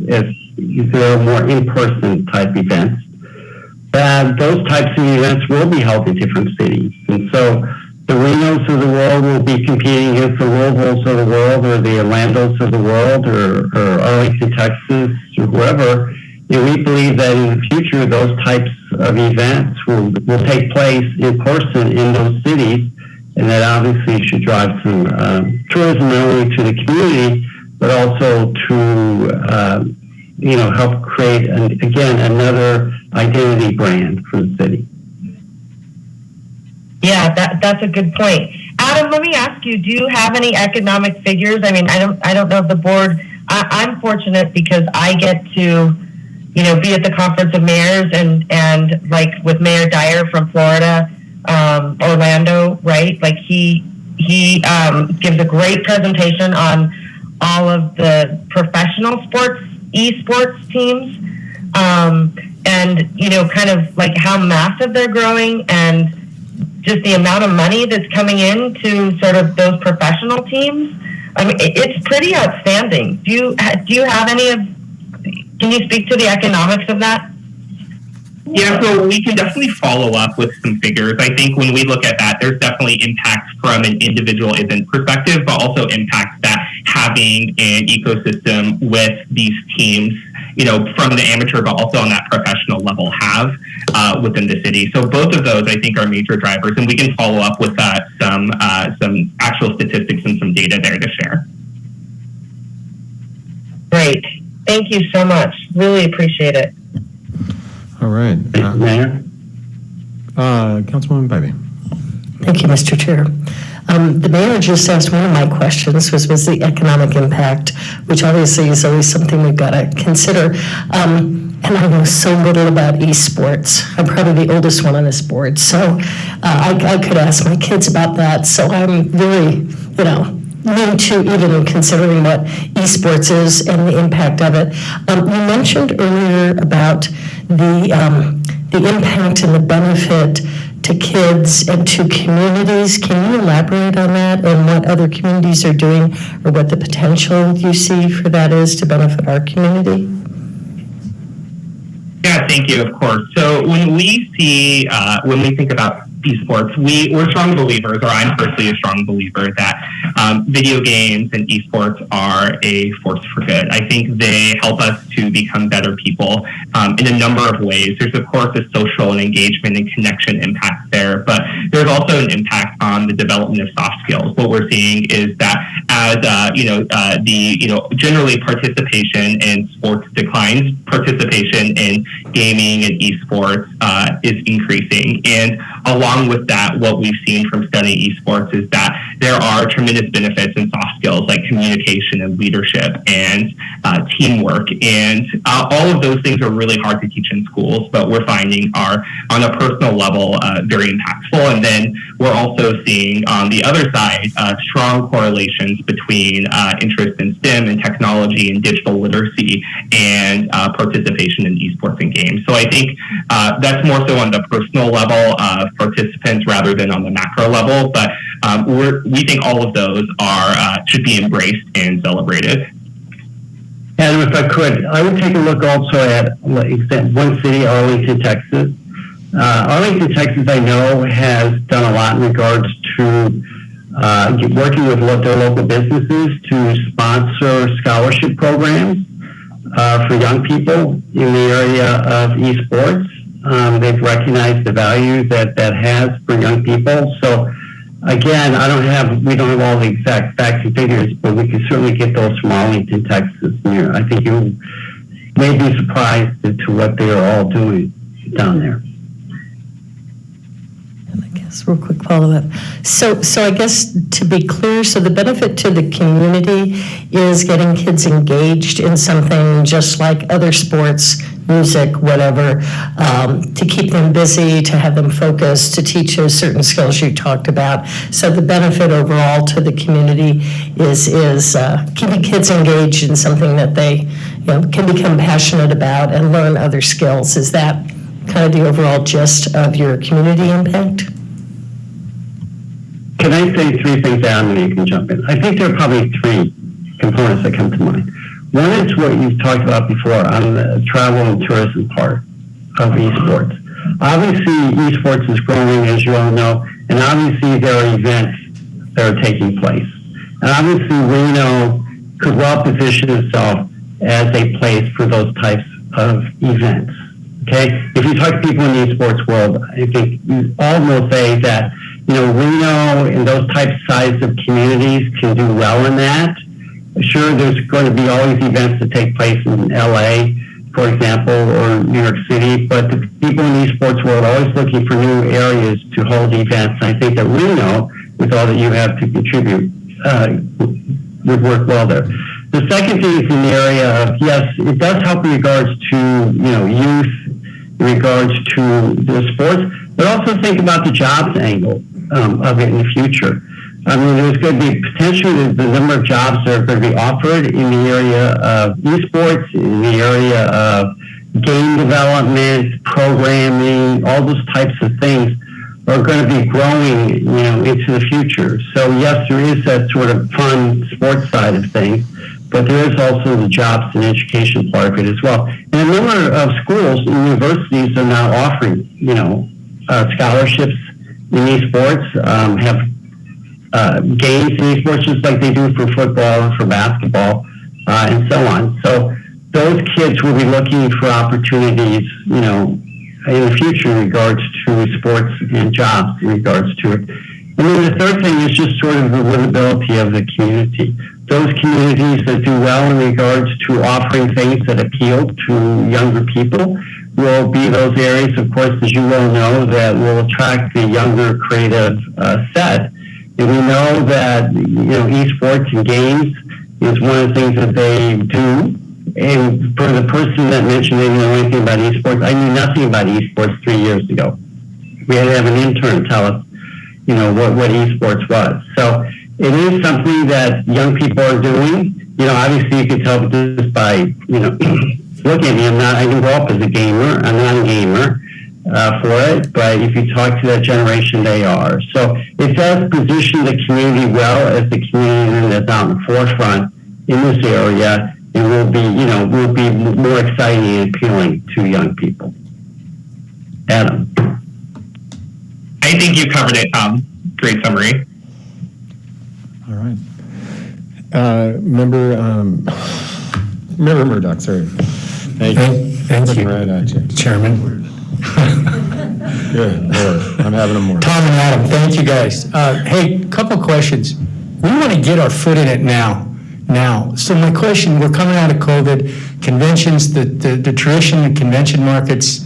there are more in-person type events, that those types of events will be held in different cities. And so the Renos of the world will be competing against the Louisvilles of the world, or the Orlandos of the world, or Arlington, Texas, or whoever. And we believe that in the future, those types of events will take place in person in those cities, and that obviously should drive some tourism not only to the community, but also to help create another identity brand for the city. Yeah, that's a good point. Adam, let me ask you, do you have any economic figures? I mean, I don't know if the board, I'm fortunate because I get to, be at the Conference of Mayors and like with Mayor Dyer from Florida, Orlando, right? Like he gives a great presentation on all of the professional esports teams, and, kind of like how massive they're growing, and just the amount of money that's coming in to sort of those professional teams. I mean, it's pretty outstanding. Do you have can you speak to the economics of that? Yeah, so we can definitely follow up with some figures. I think when we look at that, there's definitely impacts from an individual event perspective, but also impacts that having an ecosystem with these teams, from the amateur, but also on that professional level have within the city. So both of those, I think, are major drivers, and we can follow up with some actual statistics and some data there to share. Great. Thank you so much. Really appreciate it. All right. Mayor? Councilwoman Bybee. Thank you, Mr. Chair. The mayor just asked one of my questions, was the economic impact, which obviously is always something we've got to consider. And I know so little about esports. I'm probably the oldest one on this board, so I could ask my kids about that. So I'm really, new to even considering what esports is and the impact of it. You mentioned earlier about the impact and the benefit to kids and to communities. Can you elaborate on that and what other communities are doing, or what the potential you see for that is to benefit our community? Yeah, thank you, of course. So when we think about esports, we're strong believers, or I'm personally a strong believer, that video games and esports are a force for good. I think they help us to become better people in a number of ways. There's, of course, a social and engagement and connection impact there, but there's also an impact on the development of soft skills. What we're seeing is that as generally participation in sports declines, participation in gaming and esports is increasing. And along with that, what we've seen from studying esports is that there are tremendous benefits in soft skills like communication and leadership and teamwork. And all of those things are really hard to teach in schools, but we're finding are on a personal level very impactful. And then we're also seeing on the other side strong correlations between interest in STEM and technology and digital literacy and participation in esports and games. So I think that's more so on the personal level of participants rather than on the macro level. But we think all of those should be embraced and celebrated. And if I could, I would take a look also at one city, Arlington, Texas. Arlington, Texas, I know, has done a lot in regards to working with their local businesses to sponsor scholarship programs for young people in the area of esports. They've recognized the value that has for young people. So again, we don't have all the exact facts and figures, but we can certainly get those from Arlington, Texas. I think you may be surprised to what they are all doing down there. Real quick follow-up. So I guess to be clear, so the benefit to the community is getting kids engaged in something just like other sports, music, whatever, to keep them busy, to have them focused, to teach those certain skills you talked about. So the benefit overall to the community is keeping kids engaged in something that they can become passionate about and learn other skills. Is that kind of the overall gist of your community impact? Can I say three things, Adam, and you can jump in? I think there are probably three components that come to mind. One is what you've talked about before on the travel and tourism part of esports. Obviously, esports is growing, as you all know, and obviously there are events that are taking place. And obviously, Reno could well position itself as a place for those types of events. Okay? If you talk to people in the esports world, I think you all will say that Reno and those types size of communities can do well in that. Sure, there's going to be always events that take place in LA, for example, or New York City, but the people in the esports world are always looking for new areas to hold events. I think that Reno, with all that you have to contribute, would work well there. The second thing is in the area of, yes, it does help in regards to, youth, in regards to the sports, but also think about the jobs angle of it in the future. I mean, there's going to be potentially the number of jobs that are going to be offered in the area of esports, in the area of game development, programming, all those types of things are going to be growing, into the future. So yes, there is that sort of fun sports side of things, but there is also the jobs and education part of it as well. And a number of schools and universities are now offering, scholarships in esports, have games in esports just like they do for football and for basketball, and so on. So those kids will be looking for opportunities, in the future in regards to sports and jobs in regards to it. And then the third thing is just sort of the livability of the community. Those communities that do well in regards to offering things that appeal to younger people will be those areas, of course, as you well know, that will attract the younger creative set. And we know that, esports and games is one of the things that they do. And for the person that mentioned they didn't know anything about esports, I knew nothing about esports 3 years ago. We had to have an intern tell us, what esports was. So it is something that young people are doing. Obviously you can tell just by, look at me, I didn't grow up as a gamer. I'm not a gamer for it, but if you talk to that generation, they are. So it does position the community well as the community that's out in the forefront in this area. it will be more exciting and appealing to young people. Adam. I think you covered it, Tom. Great summary. All right. Member Murdoch, sorry. Thank you. Looking right at you. Chairman. Good Lord, I'm having a more. Tom and Adam, thank you guys. Hey, couple questions. We want to get our foot in it now. So my question, we're coming out of COVID, conventions, the tradition and convention markets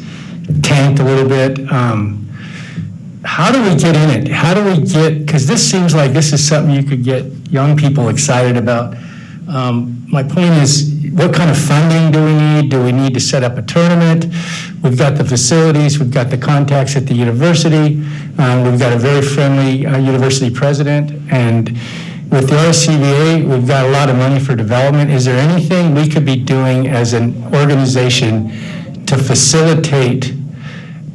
tanked a little bit. How do we get in it? How do we get, because this seems like this is something you could get young people excited about. My point is, what kind of funding do we need? Do we need to set up a tournament? We've got the facilities, we've got the contacts at the university, we've got a very friendly university president, and with the RCVA, we've got a lot of money for development. Is there anything we could be doing as an organization to facilitate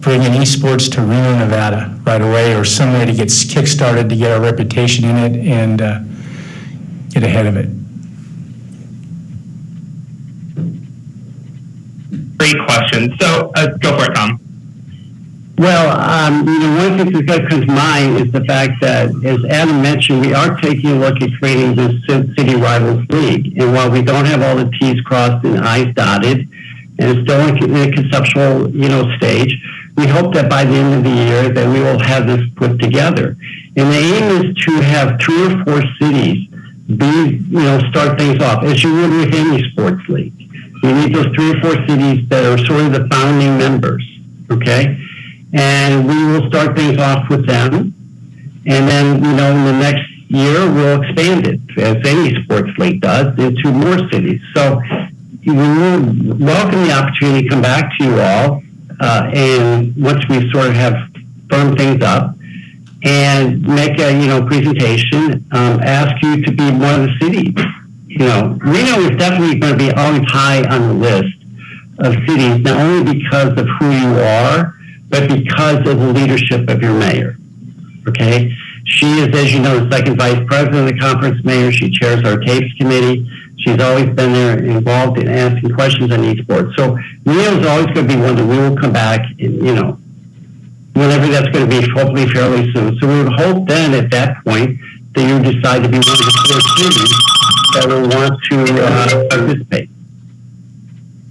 bringing esports to Reno, Nevada right away, or some way to get kick-started to get our reputation in it and get ahead of it? Great question. So go for it, Tom. Well, one of the things that comes to mind is the fact that, as Adam mentioned, we are taking a look at creating this City Rivals League. And while we don't have all the T's crossed and I's dotted, and it's still in a conceptual, stage, we hope that by the end of the year that we will have this put together. And the aim is to have 3 or 4 cities start things off, as you would with any sports league. You need those 3 or 4 cities that are sort of the founding members, okay? And we will start things off with them. And then, in the next year, we'll expand it, as any sports league does, into more cities. So we will welcome the opportunity to come back to you all, and once we sort of have firmed things up, and make a, presentation, ask you to be one of the cities. Reno is definitely going to be always high on the list of cities, not only because of who you are, but because of the leadership of your mayor, okay? She is, as you know, the second vice president of the conference mayor. She chairs our tapes committee. She's always been there involved in asking questions on esports. So Reno is always going to be one that we will come back, and, whenever that's going to be, hopefully fairly soon. So we would hope then at that point that you decide to be one of the 4 cities that will want to participate.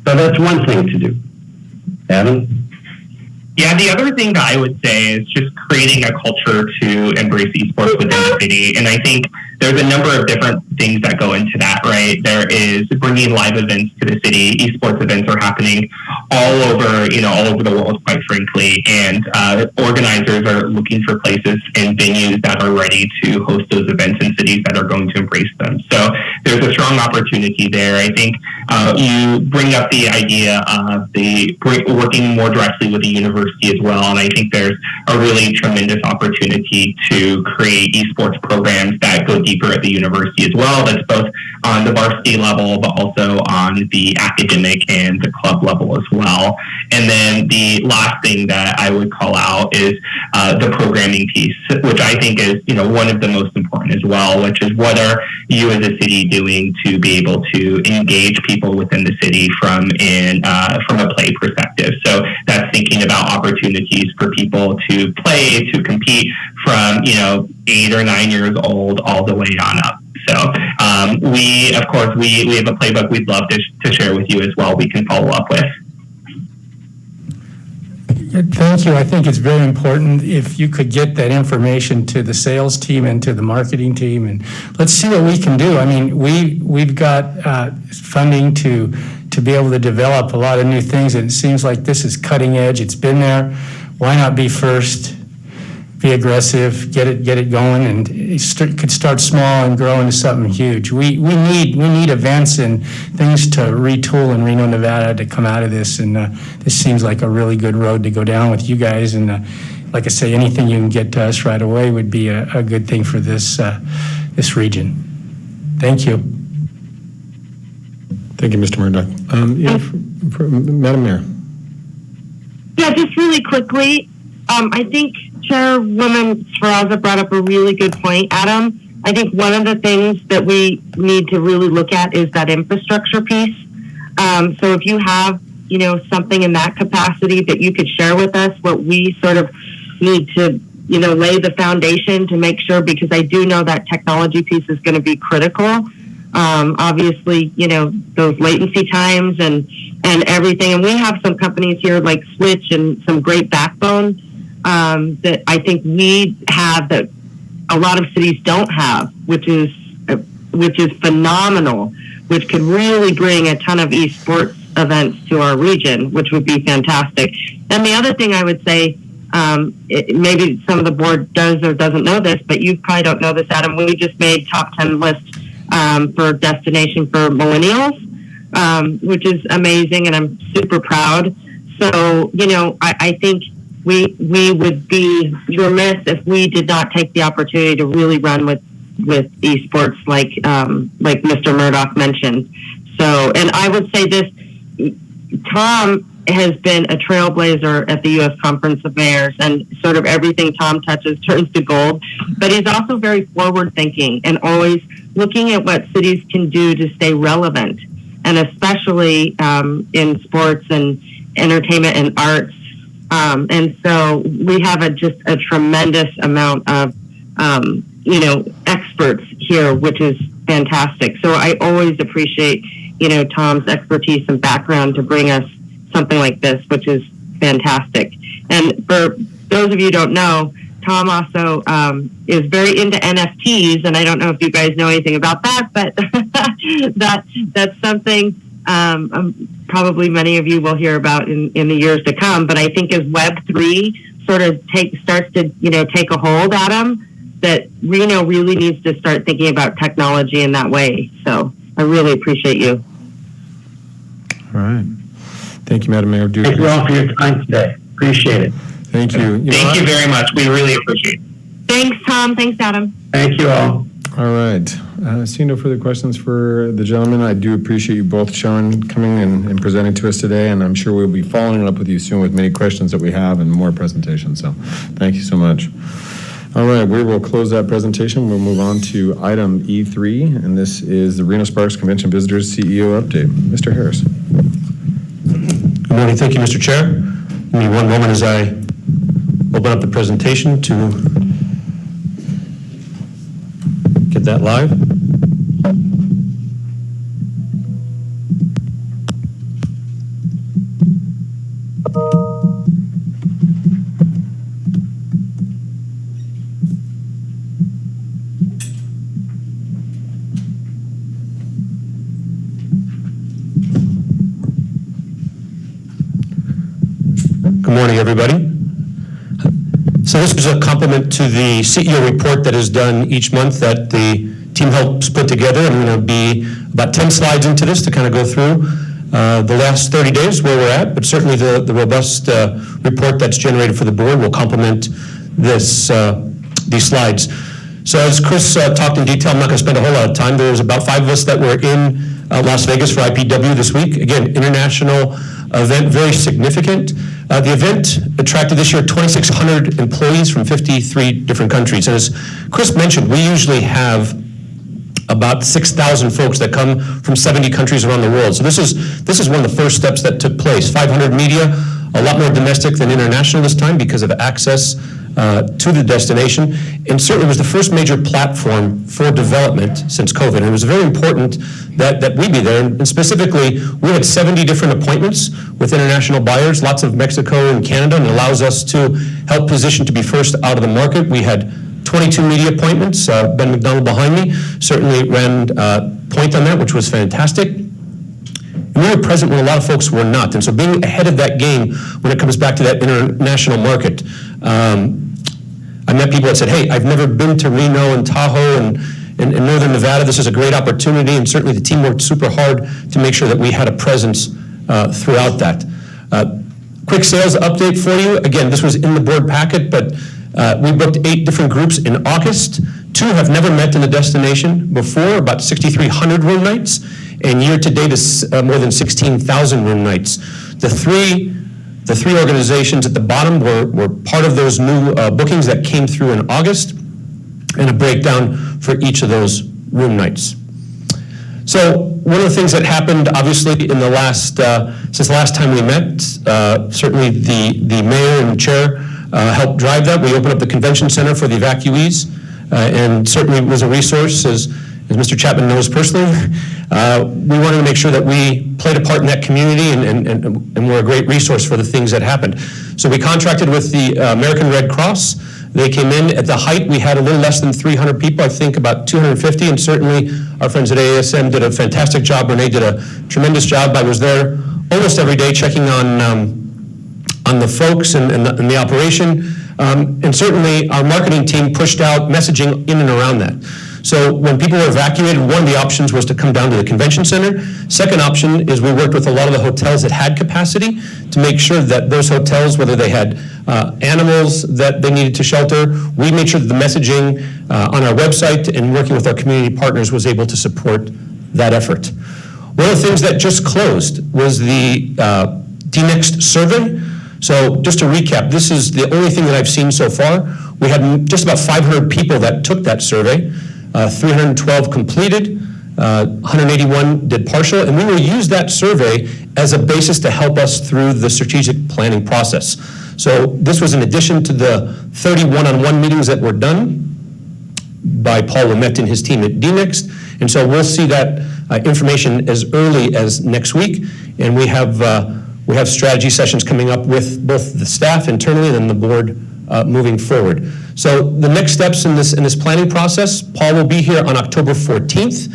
So that's one thing to do. Adam? Yeah, the other thing that I would say is just creating a culture to embrace esports within the city. And I think there's a number of different things that go into that, right? There is bringing live events to the city. Esports events are happening all over the world, quite frankly. And organizers are looking for places and venues that are ready to host those events in cities that are going to embrace them. So there's a strong opportunity there. I think you bring up the idea of working more directly with the university as well. And I think there's a really tremendous opportunity to create esports programs that go deeper at the university as well. That's both on the varsity level, but also on the academic and the club level as well. And then the last thing that I would call out is the programming piece, which I think is, one of the most important as well, which is what are you as a city doing to be able to engage people within the city from a play perspective. So that's thinking about opportunities for people to play, to compete from, 8 or 9 years old all the way on up. So we have a playbook we'd love to share with you as well. We can follow up with. Thank you. I think it's very important if you could get that information to the sales team and to the marketing team, and let's see what we can do. I mean, we've got funding to be able to develop a lot of new things, and it seems like this is cutting edge. It's been there. Why not be first? Be aggressive, get it going, and it could start small and grow into something huge. We need events and things to retool in Reno, Nevada to come out of this, and this seems like a really good road to go down with you guys. And like I say, anything you can get to us right away would be a good thing for this region. Thank you. Thank you, Mr. Murdoch. Madam Mayor. Yeah, just really quickly, I think Chairwoman Sferraza brought up a really good point, Adam. I think one of the things that we need to really look at is that infrastructure piece. So if you have, something in that capacity that you could share with us, what we sort of need to, lay the foundation to make sure, because I do know that technology piece is going to be critical. Obviously, those latency times and everything. And we have some companies here like Switch and some great backbone that I think we have that a lot of cities don't have, which is phenomenal, which could really bring a ton of esports events to our region, which would be fantastic. And the other thing I would say, maybe some of the board does or doesn't know this, but you probably don't know this, Adam. We just made top 10 list for destination for millennials, which is amazing, and I'm super proud. So, I think we would be remiss if we did not take the opportunity to really run with esports like Mr. Murdoch mentioned. So, and I would say this, Tom has been a trailblazer at the U.S. Conference of Mayors, and sort of everything Tom touches turns to gold. But he's also very forward-thinking and always looking at what cities can do to stay relevant, and especially in sports and entertainment and arts. And so we have just a tremendous amount of, experts here, which is fantastic. So I always appreciate, Tom's expertise and background to bring us something like this, which is fantastic. And for those of you who don't know, Tom also is very into NFTs, and I don't know if you guys know anything about that, but that's something probably many of you will hear about in the years to come. But I think as Web3 sort of starts to take a hold, Adam, that Reno really needs to start thinking about technology in that way. So I really appreciate you. All right. Thank you, Madam Mayor. Thank you all for your time today. Appreciate it. Thank you. Thank you very much. We really appreciate it. Thanks, Tom. Thanks, Adam. Thank you all. All right. Seeing no further questions for the gentleman, I do appreciate you both, Sharon, coming and presenting to us today, and I'm sure we'll be following up with you soon with many questions that we have and more presentations. So thank you so much. All right, we will close that presentation. We'll move on to item E3, and this is the Reno Sparks Convention Visitors CEO update. Mr. Harris. Good morning. Thank you, Mr. Chair. Give me one moment as I open up the presentation to get that live. Good morning, everybody. So this is a complement to the CEO report that is done each month that the team helps put together. I'm going to be about 10 slides into this to kind of go through the last 30 days where we're at, but certainly the robust report that's generated for the board will complement these slides. So as Chris talked in detail, I'm not going to spend a whole lot of time. There was about 5 of us that were in Las Vegas for IPW this week. Again, international event, very significant. The event attracted this year 2,600 employees from 53 different countries. And as Chris mentioned, we usually have about 6,000 folks that come from 70 countries around the world. So this is one of the first steps that took place. 500 media, a lot more domestic than international this time because of access to the destination, and certainly was the first major platform for development since COVID. And it was very important that we be there, and specifically, we had 70 different appointments with international buyers, lots of Mexico and Canada, and it allows us to help position to be first out of the market. We had 22 media appointments. Ben McDonald behind me certainly ran point on that, which was fantastic. And we were present when a lot of folks were not. And so being ahead of that game when it comes back to that international market, I met people that said, hey, I've never been to Reno and Tahoe and Northern Nevada. This is a great opportunity. And certainly the team worked super hard to make sure that we had a presence throughout that. Quick sales update for you. Again, this was in the board packet, but we booked 8 different groups in August. 2 have never met in the destination before, about 6,300 room nights. And year to date is more than 16,000 room nights. The three organizations at the bottom were part of those new bookings that came through in August. and a breakdown for each of those room nights. So one of the things that happened, obviously, in the last, since the last time we met, certainly the mayor and chair helped drive that. We opened up the convention center for the evacuees, and certainly was a resource, as Mr. Chapman knows personally. We wanted to make sure that we played a part in that community and were a great resource for the things that happened. So we contracted with the American Red Cross. They came in at the height. We had a little less than 300 people, I think about 250, and certainly our friends at AASM did a fantastic job. Renee did a tremendous job. I was there almost every day checking on the folks and the operation. And certainly our marketing team pushed out messaging in and around that. So when people were evacuated, one of the options was to come down to the convention center. Second option is we worked with a lot of the hotels that had capacity to make sure that those hotels, whether they had animals that they needed to shelter, we made sure that the messaging on our website and working with our community partners was able to support that effort. One of the things that just closed was the DNext survey. So just to recap, this is the only thing that I've seen so far. We had just about 500 people that took that survey. 312 completed, 181 did partial, and we will use that survey as a basis to help us through the strategic planning process. So this was in addition to the 30 one-on-one meetings that were done by Paul Lamette and his team at DNext, and so we'll see that information as early as next week, and we have strategy sessions coming up with both the staff internally and then the board moving forward. So the next steps in this planning process, Paul will be here on October 14th.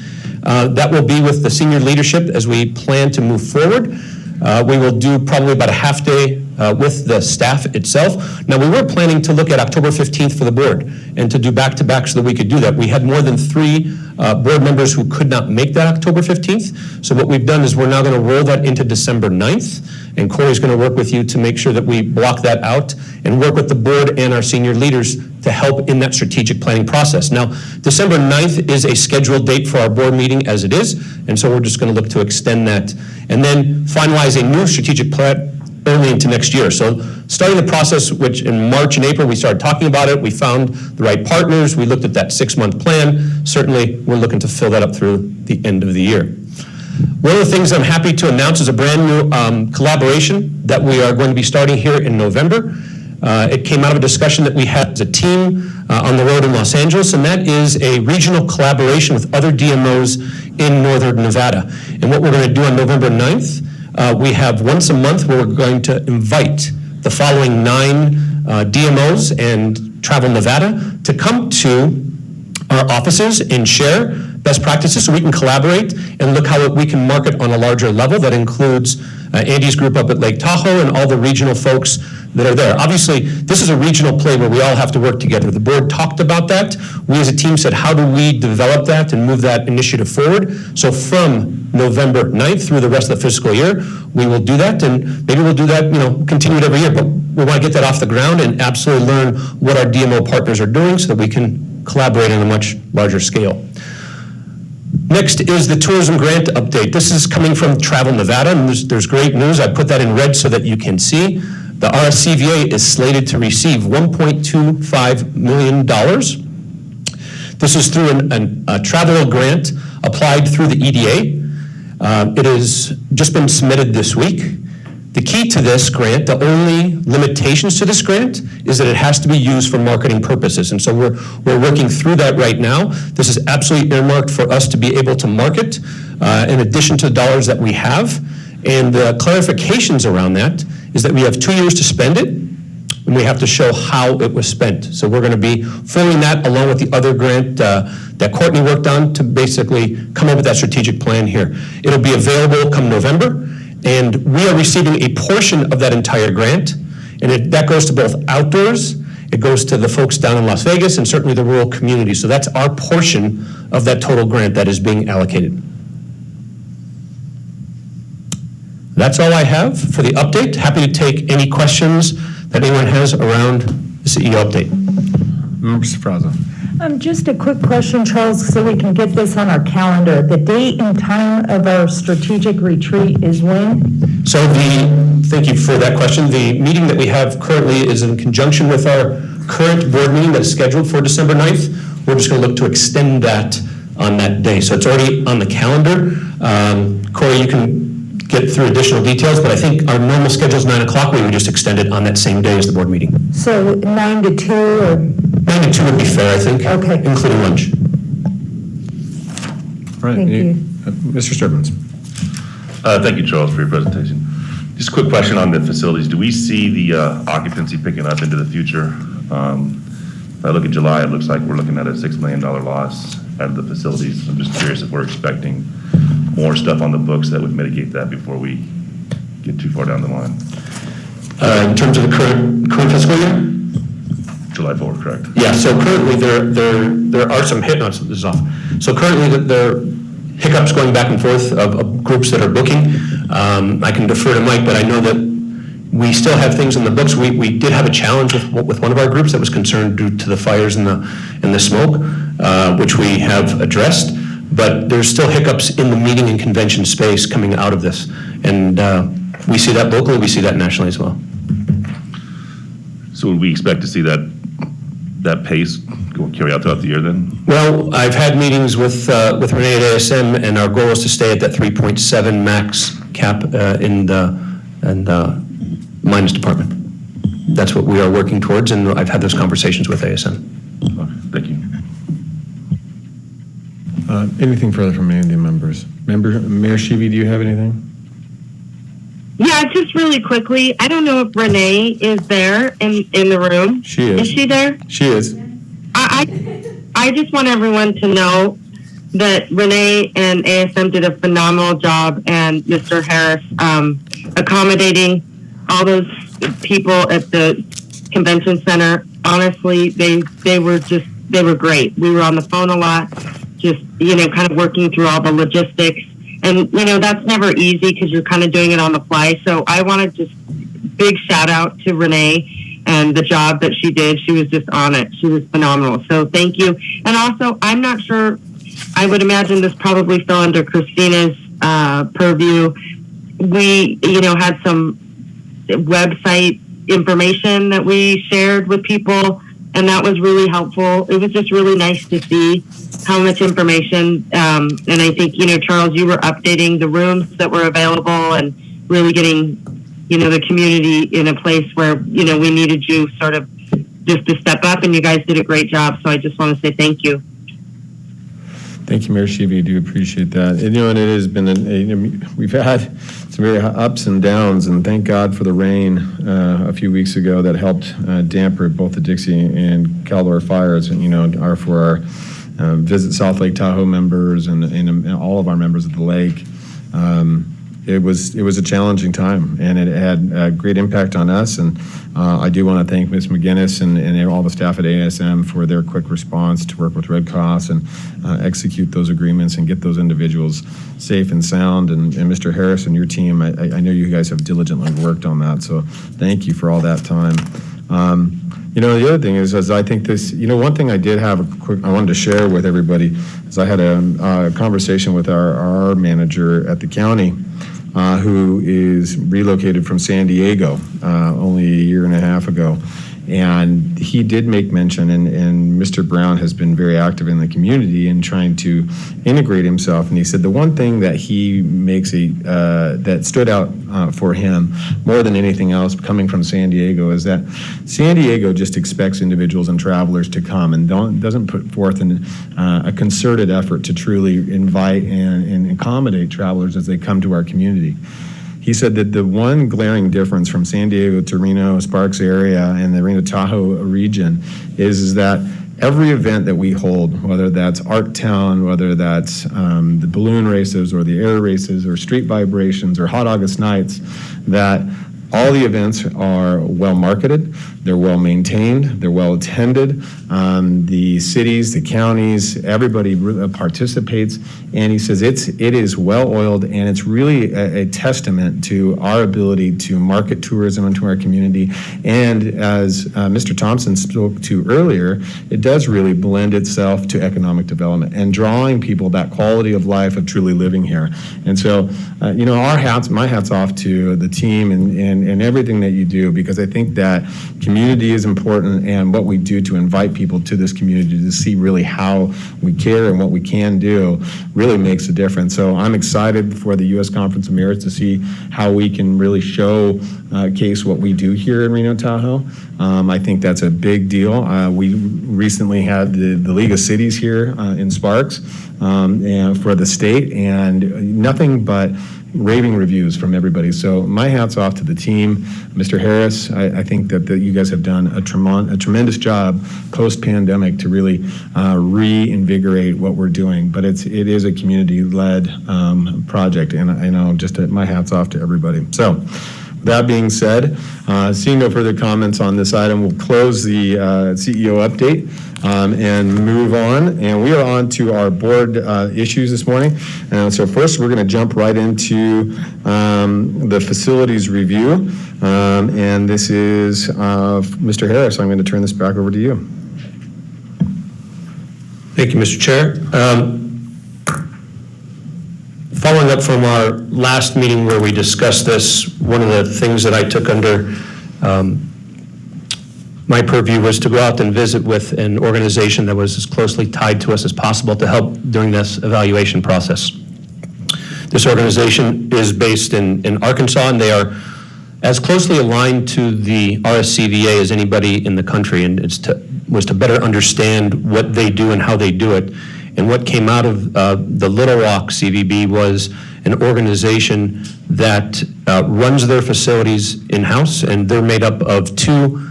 That will be with the senior leadership as we plan to move forward. We will do probably about a half day with the staff itself. Now, we were planning to look at October 15th for the board and to do back-to-back so that we could do that. We had more than 3 board members who could not make that October 15th. So what we've done is we're now going to roll that into December 9th. And Corey's going to work with you to make sure that we block that out and work with the board and our senior leaders to help in that strategic planning process. Now, December 9th is a scheduled date for our board meeting as it is, and so we're just going to look to extend that and then finalize a new strategic plan early into next year. So starting the process, which in March and April we started talking about it, we found the right partners, we looked at that 6-month plan. Certainly, we're looking to fill that up through the end of the year. One of the things I'm happy to announce is a brand new collaboration that we are going to be starting here in November. It came out of a discussion that we had as a team on the road in Los Angeles, and that is a regional collaboration with other DMOs in Northern Nevada. And what we're going to do on November 9th, we have once a month where we're going to invite the following 9 DMOs and Travel Nevada to come to our offices and share best practices so we can collaborate and look how we can market on a larger level. That includes Andy's group up at Lake Tahoe and all the regional folks that are there. Obviously, this is a regional play where we all have to work together. The board talked about that. We as a team said, how do we develop that and move that initiative forward? So from November 9th through the rest of the fiscal year, we will do that, and maybe we'll do that, continue it every year, but we want to get that off the ground and absolutely learn what our DMO partners are doing so that we can collaborate on a much larger scale. Next is the tourism grant update. This is coming from Travel Nevada, and there's great news. I put that in red so that you can see. The RSCVA is slated to receive $1.25 million. This is through a travel grant applied through the EDA. It has just been submitted this week. The key to this grant, the only limitations to this grant, is that it has to be used for marketing purposes. And so we're working through that right now. This is absolutely earmarked for us to be able to market in addition to the dollars that we have. And the clarifications around that is that we have 2 years to spend it, and we have to show how it was spent. So we're going to be following that along with the other grant that Courtney worked on to basically come up with that strategic plan here. It'll be available come November. And we are receiving a portion of that entire grant, and that goes to both outdoors, it goes to the folks down in Las Vegas, and certainly the rural community. So that's our portion of that total grant that is being allocated. That's all I have for the update. Happy to take any questions that anyone has around the CEO update. Mr. Fraza. Just a quick question, Charles, so we can get this on our calendar. The date and time of our strategic retreat is when? So thank you for that question. The meeting that we have currently is in conjunction with our current board meeting that is scheduled for December 9th. we're just going to look to extend that on that day. So it's already on the calendar. Corey, you can get through additional details, but I think our normal schedule is 9 o'clock. We would just extend it on that same day as the board meeting. So 9 to 2 or? 9 to 2 would be fair, I think, Okay. including lunch. Right. Thank you. Mr. Sturbins. Thank you, Charles, for your presentation. Just a quick question on the facilities. Do we see the occupancy picking up into the future? If I look at July, it looks like we're looking at a $6 million loss out of the facilities. I'm just curious if we're expecting more stuff on the books that would mitigate that before we get too far down the line. In terms of the current fiscal year? July 4th, correct? Yeah, so currently there are some this is off. So currently there are hiccups going back and forth of groups that are booking. I can defer to Mike, but I know that we still have things in the books. We did have a challenge with one of our groups that was concerned due to the fires and the smoke, which we have addressed. But there's still hiccups in the meeting and convention space coming out of this. And we see that locally, we see that nationally as well. So would we expect to see that pace carry out throughout the year then? Well, I've had meetings with Renee at ASM, and our goal is to stay at that 3.7 max cap in the minus department. That's what we are working towards, and I've had those conversations with ASM. Okay, thank you. Anything further from any of the members? Mayor Shivi, do you have anything? Yeah, just really quickly, I don't know if Renee is there in the room. She is. Is she there? She is. I just want everyone to know that Renee and ASM did a phenomenal job, and Mr. Harris accommodating all those people at the convention center. Honestly, they were great. We were on the phone a lot, just kind of working through all the logistics. And, that's never easy because you're kind of doing it on the fly. So I want to just big shout out to Renee and the job that she did. She was just on it. She was phenomenal. So thank you. And also, I'm not sure, I would imagine this probably fell under Christina's purview. We, had some website information that we shared with people, and that was really helpful. It was just really nice to see how much information, and I think, Charles, you were updating the rooms that were available and really getting, the community in a place where, we needed you sort of just to step up, and you guys did a great job. So I just want to say thank you. Thank you, Mayor Shivi. I do appreciate that. And, and it has been, we've had some very ups and downs, and thank God for the rain a few weeks ago that helped damper both the Dixie and Caldor fires, and, for our Visit South Lake Tahoe members and all of our members of the lake. It was a challenging time, and it had a great impact on us. And I do want to thank Ms. McGinnis and all the staff at ASM for their quick response to work with Red Cross and execute those agreements and get those individuals safe and sound. And Mr. Harris and your team, I know you guys have diligently worked on that, so thank you for all that time. The other thing is I think this, one thing I did have I wanted to share with everybody is I had a conversation with our manager at the county who is relocated from San Diego only a year and a half ago. And he did make mention, and Mr. Brown has been very active in the community in trying to integrate himself. And he said the one thing that he makes that stood out for him more than anything else coming from San Diego is that San Diego just expects individuals and travelers to come and doesn't put forth a concerted effort to truly invite and accommodate travelers as they come to our community. He said that the one glaring difference from San Diego to Reno, Sparks area, and the Reno Tahoe region is that every event that we hold, whether that's Art Town, whether that's the balloon races or the air races or street vibrations or Hot August Nights, that all the events are well marketed, they're well maintained, they're well attended. The cities, the counties, everybody participates, and he says it is well oiled, and it's really a testament to our ability to market tourism into our community. And as Mr. Thompson spoke to earlier, it does really blend itself to economic development and drawing people that quality of life of truly living here. And so, my hat's off to the team and and everything that you do, because I think that community is important, and what we do to invite people to this community to see really how we care and what we can do really makes a difference. So I'm excited for the U.S. Conference of Mayors to see how we can really showcase what we do here in Reno Tahoe. I think that's a big deal. We recently had the League of Cities here in Sparks and for the state, and nothing but raving reviews from everybody. So my hat's off to the team. Mr. Harris, I think that you guys have done a tremendous job post-pandemic to really reinvigorate what we're doing. But it is a community-led project, and I know just my hat's off to everybody. So that being said, seeing no further comments on this item, we'll close the CEO update and move on. And we are on to our board issues this morning. So first, we're going to jump right into the facilities review. And this is Mr. Harris. I'm going to turn this back over to you. Thank you, Mr. Chair. Following up from our last meeting where we discussed this, one of the things that I took under my purview was to go out and visit with an organization that was as closely tied to us as possible to help during this evaluation process. This organization is based in Arkansas, and they are as closely aligned to the RSCVA as anybody in the country, and was to better understand what they do and how they do it. And what came out of the Little Rock CVB was an organization that runs their facilities in-house, and they're made up of 2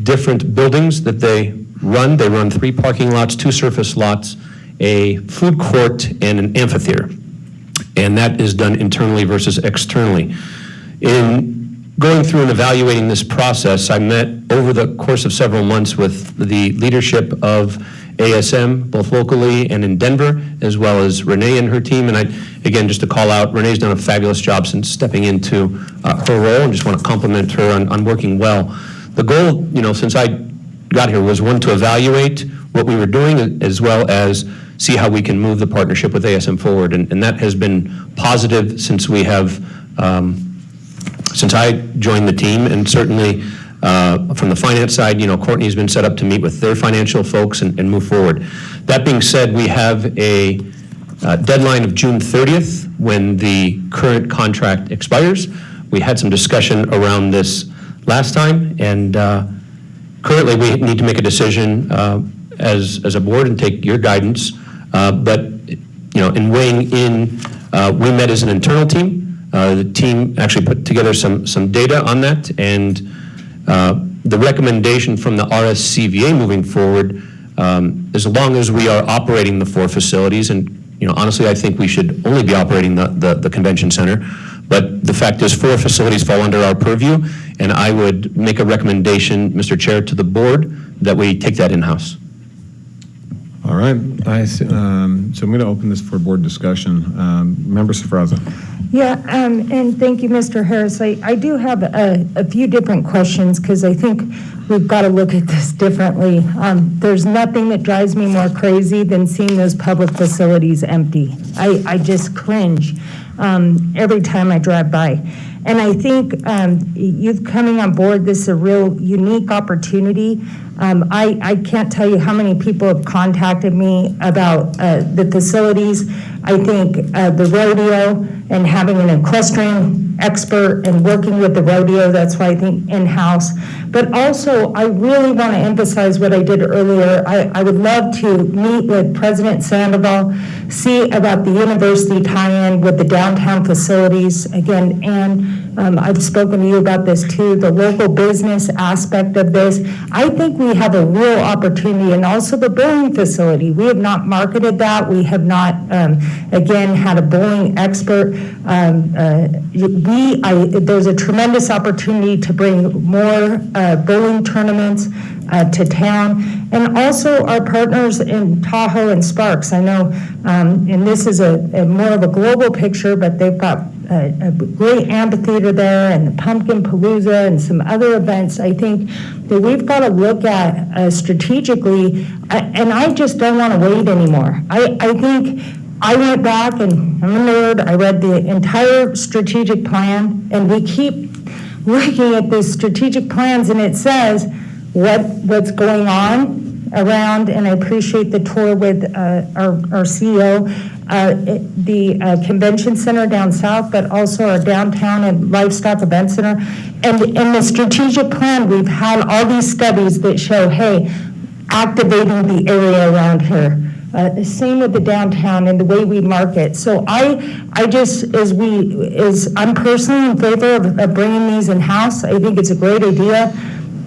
different buildings that they run. They run 3 parking lots, 2 surface lots, a food court, and an amphitheater. And that is done internally versus externally. In going through and evaluating this process, I met over the course of several months with the leadership of ASM, both locally and in Denver, as well as Renee and her team. And again, just to call out, Renee's done a fabulous job since stepping into her role, and just want to compliment her on working well. The goal, since I got here, was one, to evaluate what we were doing, as well as see how we can move the partnership with ASM forward. And that has been positive since we have, since I joined the team, and certainly from the finance side, Courtney's been set up to meet with their financial folks and move forward. That being said, we have a deadline of June 30th when the current contract expires. We had some discussion around this last time, and currently we need to make a decision as a board and take your guidance. But in weighing in, we met as an internal team. The team actually put together some data on that, and the recommendation from the RSCVA moving forward, as long as we are operating the 4 facilities, and honestly, I think we should only be operating the convention center, but the fact is 4 facilities fall under our purview, and I would make a recommendation, Mr. Chair, to the board that we take that in-house. All right. So I'm going to open this for board discussion. Member Safraza. Yeah, and thank you, Mr. Harris. I do have a few different questions, because I think we've got to look at this differently. There's nothing that drives me more crazy than seeing those public facilities empty. I just cringe every time I drive by. And I think you coming on board, this is a real unique opportunity. I can't tell you how many people have contacted me about the facilities. I think the rodeo and having an equestrian expert and working with the rodeo, that's why I think in-house. But also, I really want to emphasize what I did earlier. I would love to meet with President Sandoval, see about the university tie-in with the downtown facilities. Again, and I've spoken to you about this too, the local business aspect of this. I think we have a real opportunity, and also the bowling facility. We have not marketed that. We have not, again, had a bowling expert. There's a tremendous opportunity to bring more bowling tournaments to town, and also our partners in Tahoe and Sparks. I know, and this is a more of a global picture, but they've got a great amphitheater there, and the Pumpkin Palooza and some other events. I think that we've got to look at strategically, and I just don't want to wait anymore. I think I went back, and I'm a nerd, I read the entire strategic plan, and we keep looking at these strategic plans, and it says what's going on around, and I appreciate the tour with our CEO, the convention center down south, but also our downtown and livestock event center. And in the strategic plan, we've had all these studies that show, hey, activating the area around here. Same with the downtown and the way we market. So I just, I'm personally in favor of bringing these in-house. I think it's a great idea.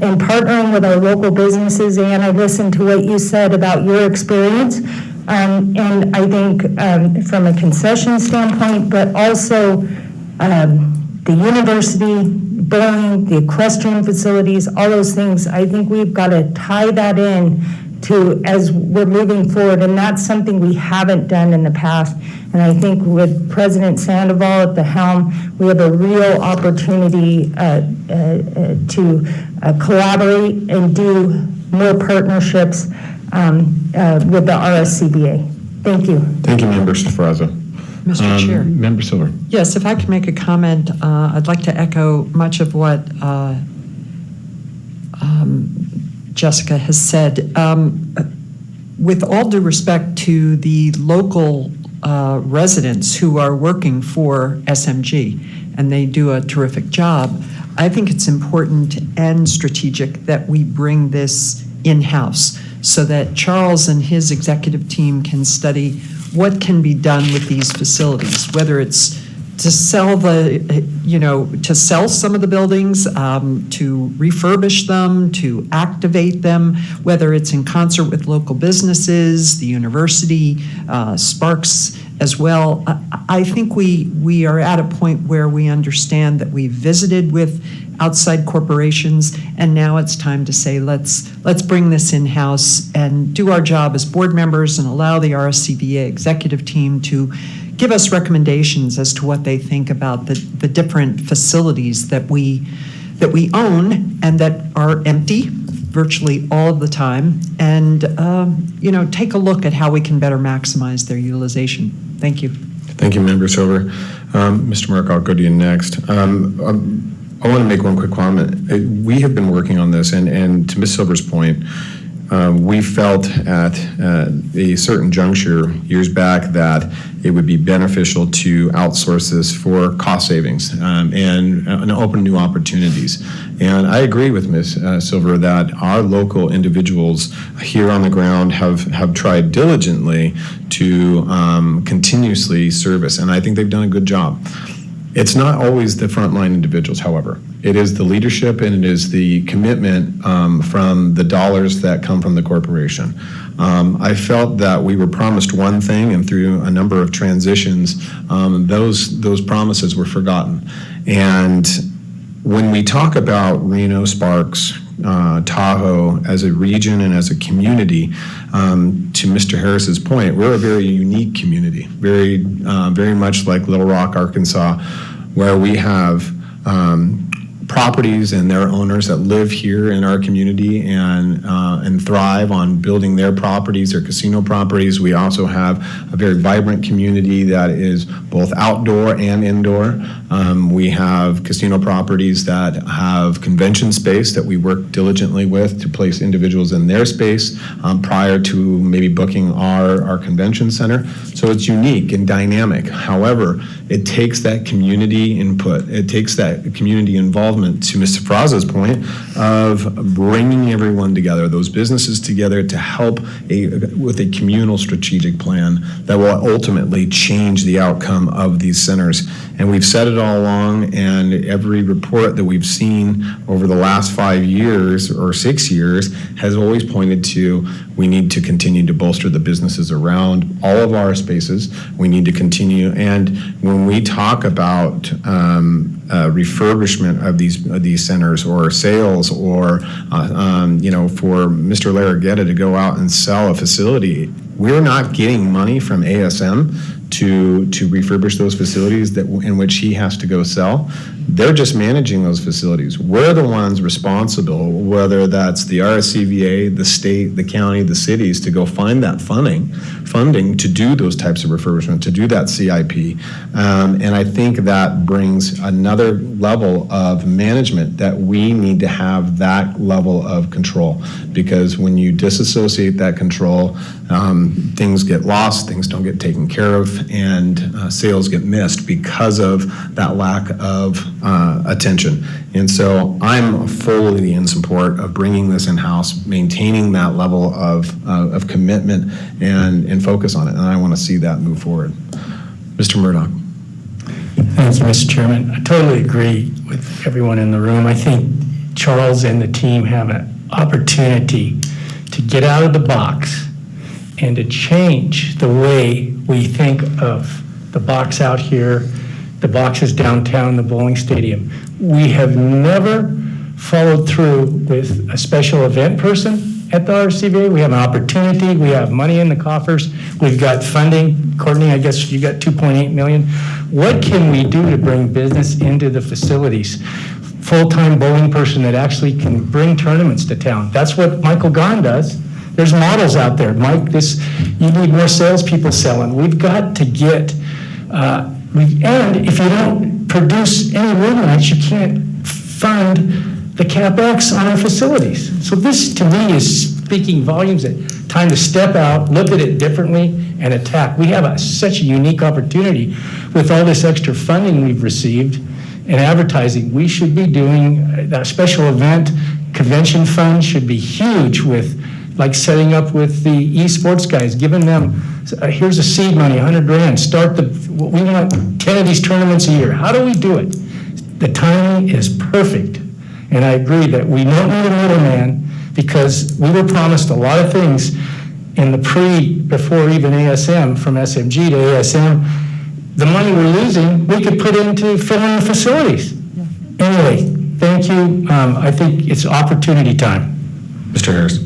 And partnering with our local businesses, and I listened to what you said about your experience. And I think from a concession standpoint, but also the university, bowling, the equestrian facilities, all those things, I think we've got to tie that in to as we're moving forward, and that's something we haven't done in the past. And I think with President Sandoval at the helm, we have a real opportunity to collaborate and do more partnerships with the RSCBA. Thank you. Thank you, Member Safraza. Mr. Chair. Member Silver. Yes, if I could make a comment, I'd like to echo much of what Jessica has said. With all due respect to the local residents who are working for SMG, and they do a terrific job, I think it's important and strategic that we bring this in-house so that Charles and his executive team can study what can be done with these facilities, whether it's to sell to sell some of the buildings, to refurbish them, to activate them, whether it's in concert with local businesses, the university, Sparks as well. I think we are at a point where we understand that we've visited with outside corporations, and now it's time to say, let's bring this in-house and do our job as board members and allow the RSCBA executive team to give us recommendations as to what they think about the different facilities that we own and that are empty virtually all of the time, and take a look at how we can better maximize their utilization. Thank you. Thank you, Member Silver. Mr. Mark, I'll go to you next. I want to make one quick comment. We have been working on this, and to Ms. Silver's point, we felt at a certain juncture years back that it would be beneficial to outsource this for cost savings and open new opportunities. And I agree with Ms. Silver that our local individuals here on the ground have tried diligently to continuously service, and I think they've done a good job. It's not always the frontline individuals, however. It is the leadership and it is the commitment from the dollars that come from the corporation. I felt that we were promised one thing, and through a number of transitions, those promises were forgotten. And when we talk about Reno, Sparks, Tahoe as a region and as a community, to Mr. Harris's point, we're a very unique community, very much like Little Rock, Arkansas, where we have properties and their owners that live here in our community and thrive on building their properties, their casino properties. We also have a very vibrant community that is both outdoor and indoor. We have casino properties that have convention space that we work diligently with to place individuals in their space prior to maybe booking our convention center. So it's unique and dynamic. However, it takes that community input. It takes that community involvement, to Mr. Fraza's point, of bringing everyone together, those businesses together to help with a communal strategic plan that will ultimately change the outcome of these centers. And we've said it all along, and every report that we've seen over the last 5 years or 6 years has always pointed to we need to continue to bolster the businesses around all of our spaces. We need to continue, and when we talk about refurbishment of these centers or sales or for Mr. Larraguetta to go out and sell a facility, we're not getting money from ASM to refurbish those facilities in which he has to go sell. They're just managing those facilities. We're the ones responsible, whether that's the RSCVA, the state, the county, the cities, to go find that funding to do those types of refurbishment, to do that CIP. And I think that brings another level of management that we need to have that level of control, because when you disassociate that control, things get lost, things don't get taken care of, and sales get missed because of that lack of attention. And so I'm fully in support of bringing this in-house, maintaining that level of commitment and focus on it, and I want to see that move forward. Mr. Murdoch. Thank you, Mr. Chairman. I totally agree with everyone in the room. I think Charles and the team have an opportunity to get out of the box and to change the way we think of the box out here, the boxes downtown, the bowling stadium. We have never followed through with a special event person at the RCVA. We have an opportunity. We have money in the coffers. We've got funding. Courtney, I guess you got 2.8 million. What can we do to bring business into the facilities? Full-time bowling person that actually can bring tournaments to town. That's what Michael Garn does. There's models out there. Mike, you need more salespeople selling. We've got to get, and if you don't produce any room nights, you can't fund the CapEx on our facilities. So this, to me, is speaking volumes. That time to step out, look at it differently, and attack. We have such a unique opportunity with all this extra funding we've received and advertising. We should be doing that special event. Convention fund should be huge with, like, setting up with the Esports guys, giving them, here's a seed money, 100 grand, we want 10 of these tournaments a year. How do we do it? The timing is perfect. And I agree that we don't need a middleman, because we were promised a lot of things in the before even ASM, from SMG to ASM. The money we're losing, we could put into filling the facilities. Anyway, thank you. I think it's opportunity time. Mr. Harris.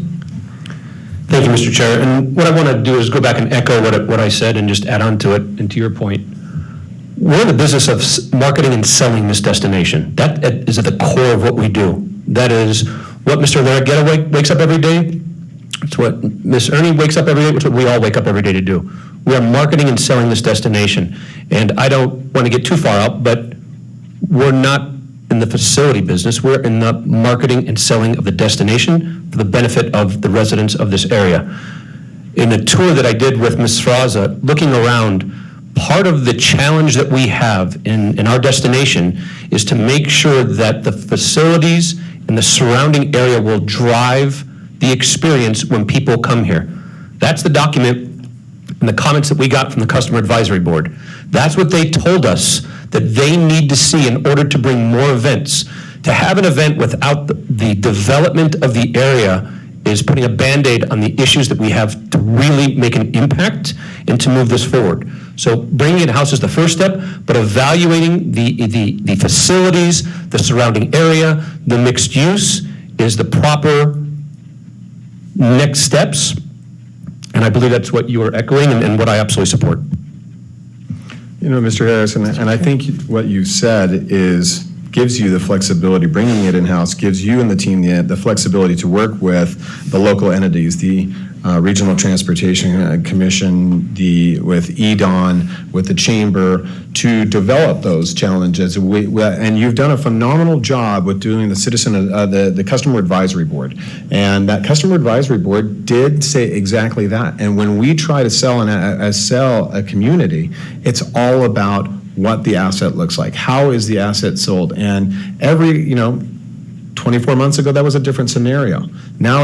Thank you, Mr. Chair. And what I want to do is go back and echo what I said and just add on to it and to your point. We're in the business of marketing and selling this destination. That is at the core of what we do. That is what Mr. Larry Getaway wakes up every day. It's what Miss Ernie wakes up every day. It's what we all wake up every day to do. We are marketing and selling this destination. And I don't want to get too far out, but we're not in the facility business. We're in the marketing and selling of the destination for the benefit of the residents of this area. In the tour that I did with Ms. Fraza, looking around, part of the challenge that we have in our destination is to make sure that the facilities and the surrounding area will drive the experience when people come here. That's the document and the comments that we got from the Customer Advisory Board. That's what they told us that they need to see in order to bring more events. To have an event without the development of the area is putting a Band-Aid on the issues that we have to really make an impact and to move this forward. So bringing it in-house is the first step, but evaluating the facilities, the surrounding area, the mixed use is the proper next steps. And I believe that's what you are echoing and what I absolutely support. You know, Mr. Harris, and I think what you said gives you the flexibility. Bringing it in-house gives you and the team the flexibility to work with the local entities, the Regional Transportation Commission, with EDON, with the Chamber, to develop those challenges. And you've done a phenomenal job with doing the Customer Advisory Board. And that Customer Advisory Board did say exactly that. And when we try to sell a community, it's all about what the asset looks like. How is the asset sold? And 24 months ago, that was a different scenario. Now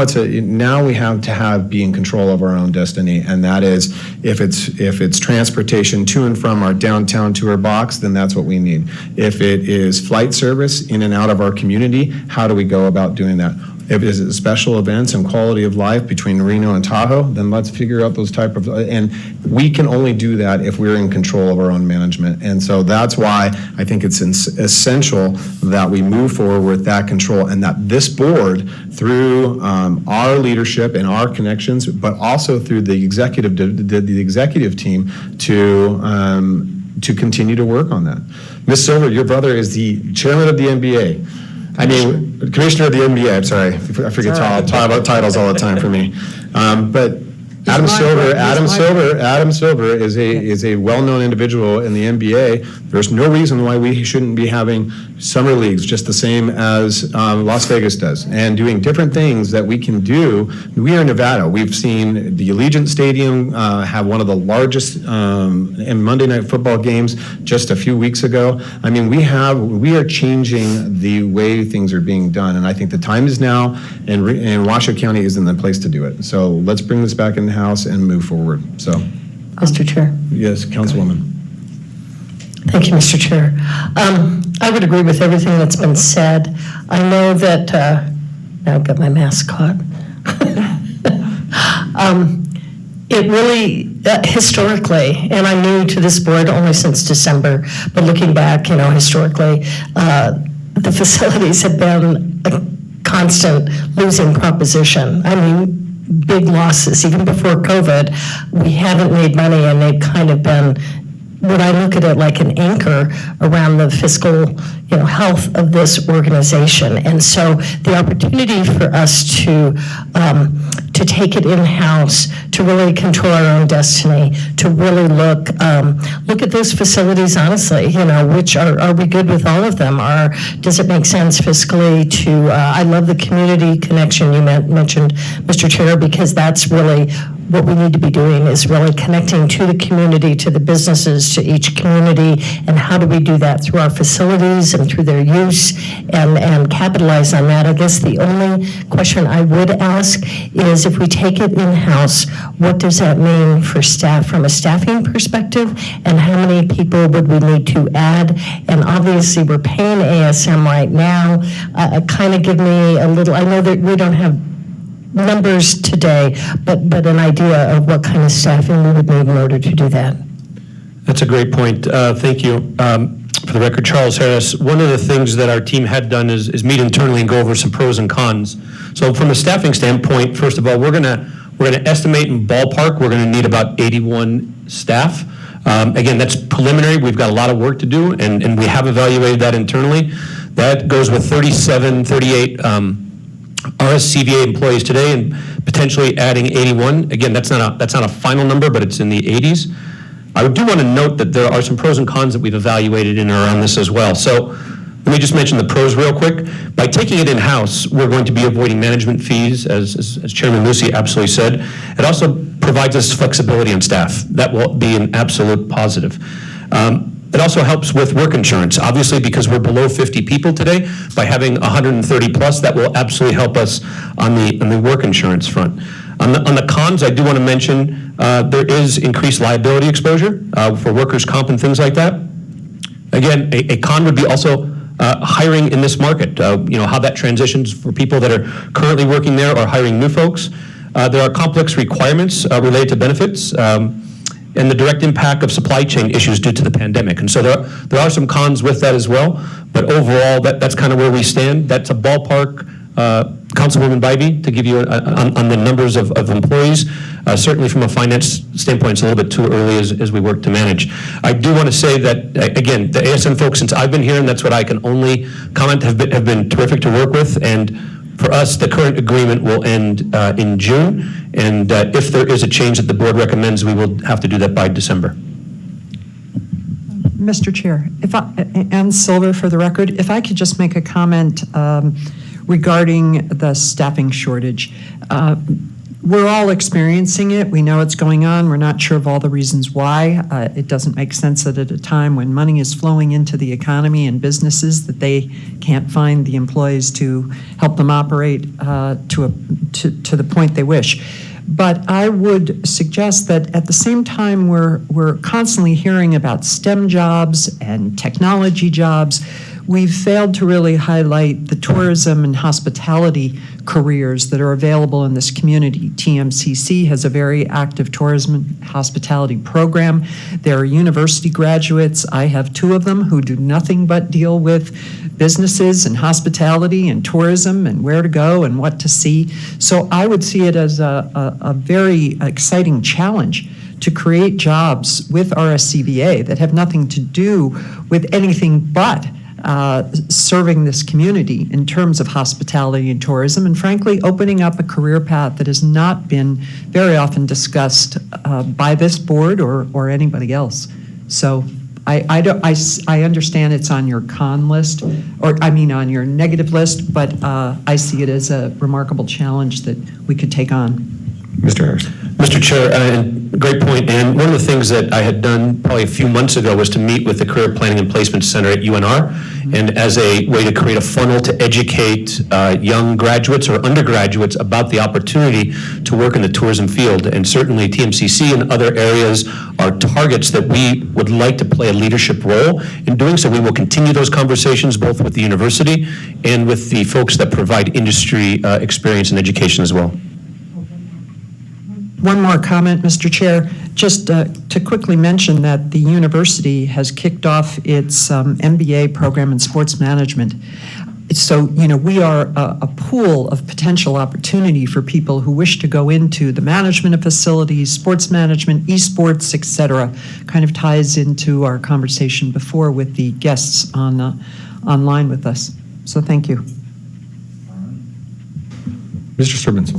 we have to be in control of our own destiny, and that is if it's transportation to and from our downtown tour box, then that's what we need. If it is flight service in and out of our community, how do we go about doing that? If it's special events and quality of life between Reno and Tahoe, then let's figure out those type of, and we can only do that if we're in control of our own management. And so that's why I think it's essential that we move forward with that control, and that this board, through our leadership and our connections, but also through the executive team, to continue to work on that. Ms. Silver, your brother is the chairman of the NBA. Commissioner of the NBA, I'm sorry. I forget titles all the time for me. But Adam Silver is a well-known individual in the NBA. There's no reason why we shouldn't be having summer leagues just the same as Las Vegas does, and doing different things that we can do. We are in Nevada. We've seen the Allegiant Stadium have one of the largest in Monday Night Football games just a few weeks ago. I mean, we are changing the way things are being done, and I think the time is now, and Washoe County is in the place to do it. So let's bring this back in the House and move forward. So, Mr. Chair. Yes, Councilwoman. Thank you, Mr. Chair. I would agree with everything that's been said. I know that, now I've got my mask caught. It really, historically, and I'm new to this board only since December, but looking back, historically, the facilities have been a constant losing proposition. I mean, big losses. Even before COVID, we haven't made money, and they've kind of been, when I look at it, like an anchor around the fiscal, health of this organization. And so the opportunity for us to take it in-house, to really control our own destiny, to really look at those facilities honestly, which are we good with all of them? Does it make sense fiscally to, I love the community connection you mentioned, Mr. Chair, because that's really what we need to be doing, is really connecting to the community, to the businesses, to each community, and how do we do that through our facilities and through their use and capitalize on that. I guess the only question I would ask is, if we take it in-house, what does that mean for staff from a staffing perspective, and how many people would we need to add? And obviously we're paying ASM right now. Kind of give me a little, I know that we don't have numbers today, but an idea of what kind of staffing we would need in order to do that. That's a great point. Thank you. For the record, Charles Harris, one of the things that our team had done is meet internally and go over some pros and cons. So from a staffing standpoint, first of all, we're gonna estimate in ballpark, we're gonna need about 81 staff. Again, that's preliminary. We've got a lot of work to do, and we have evaluated that internally. That goes with 38 RSCVA employees today, and potentially adding 81. Again, that's not a final number, but it's in the 80s. I do want to note that there are some pros and cons that we've evaluated in and around this as well. So let me just mention the pros real quick. By taking it in-house, we're going to be avoiding management fees, as Chairman Lucy absolutely said. It also provides us flexibility on staff. That will be an absolute positive. It also helps with work insurance, obviously, because we're below 50 people today. By having 130 plus, that will absolutely help us on the work insurance front. On the cons, I do want to mention there is increased liability exposure for workers' comp and things like that. Again, a con would be also hiring in this market, how that transitions for people that are currently working there or hiring new folks. There are complex requirements related to benefits, and the direct impact of supply chain issues due to the pandemic. And so there are some cons with that as well, but overall, that's kind of where we stand. That's a ballpark, Councilwoman Bybee, to give you on the numbers of employees. Certainly from a finance standpoint, it's a little bit too early as we work to manage. I do want to say that, again, the ASM folks, since I've been here, and that's what I can only comment, have been terrific to work with. And for us, the current agreement will end in June, and if there is a change that the board recommends, we will have to do that by December. Mr. Chair, Ann Silver for the record, if I could just make a comment regarding the staffing shortage. We're all experiencing it. We know it's going on. We're not sure of all the reasons why. It doesn't make sense that at a time when money is flowing into the economy and businesses that they can't find the employees to help them operate to the point they wish. But I would suggest that at the same time we're constantly hearing about STEM jobs and technology jobs, we've failed to really highlight the tourism and hospitality careers that are available in this community. TMCC has a very active tourism and hospitality program. There are university graduates. I have two of them who do nothing but deal with businesses and hospitality and tourism and where to go and what to see. So I would see it as a very exciting challenge to create jobs with RSCVA that have nothing to do with anything but serving this community in terms of hospitality and tourism, and frankly, opening up a career path that has not been very often discussed by this board or anybody else. So I understand it's on your con list, or I mean on your negative list, but I see it as a remarkable challenge that we could take on. Mr. Harris. Mr. Chair, great point. And one of the things that I had done probably a few months ago was to meet with the Career Planning and Placement Center at UNR, and as a way to create a funnel to educate young graduates or undergraduates about the opportunity to work in the tourism field. And certainly TMCC and other areas are targets that we would like to play a leadership role in doing so. We will continue those conversations both with the university and with the folks that provide industry experience and education as well. One more comment, Mr. Chair, just to quickly mention that the university has kicked off its MBA program in sports management. So, we are a pool of potential opportunity for people who wish to go into the management of facilities, sports management, esports, et cetera. Kind of ties into our conversation before with the guests online with us. So thank you. Mr. Sturbins.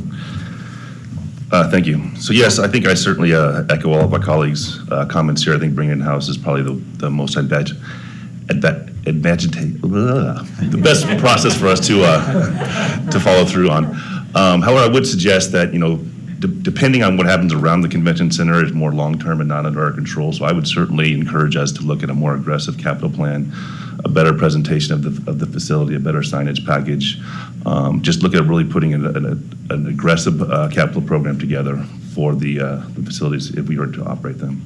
Thank you. So yes, I think I certainly echo all of my colleagues' comments here. I think bringing in-house is probably the most the best process for us to follow through on. However, I would suggest that, depending on what happens around the convention center, is more long-term and not under our control. So I would certainly encourage us to look at a more aggressive capital plan, a better presentation of the facility, a better signage package. Just look at really putting an aggressive capital program together for the facilities if we were to operate them.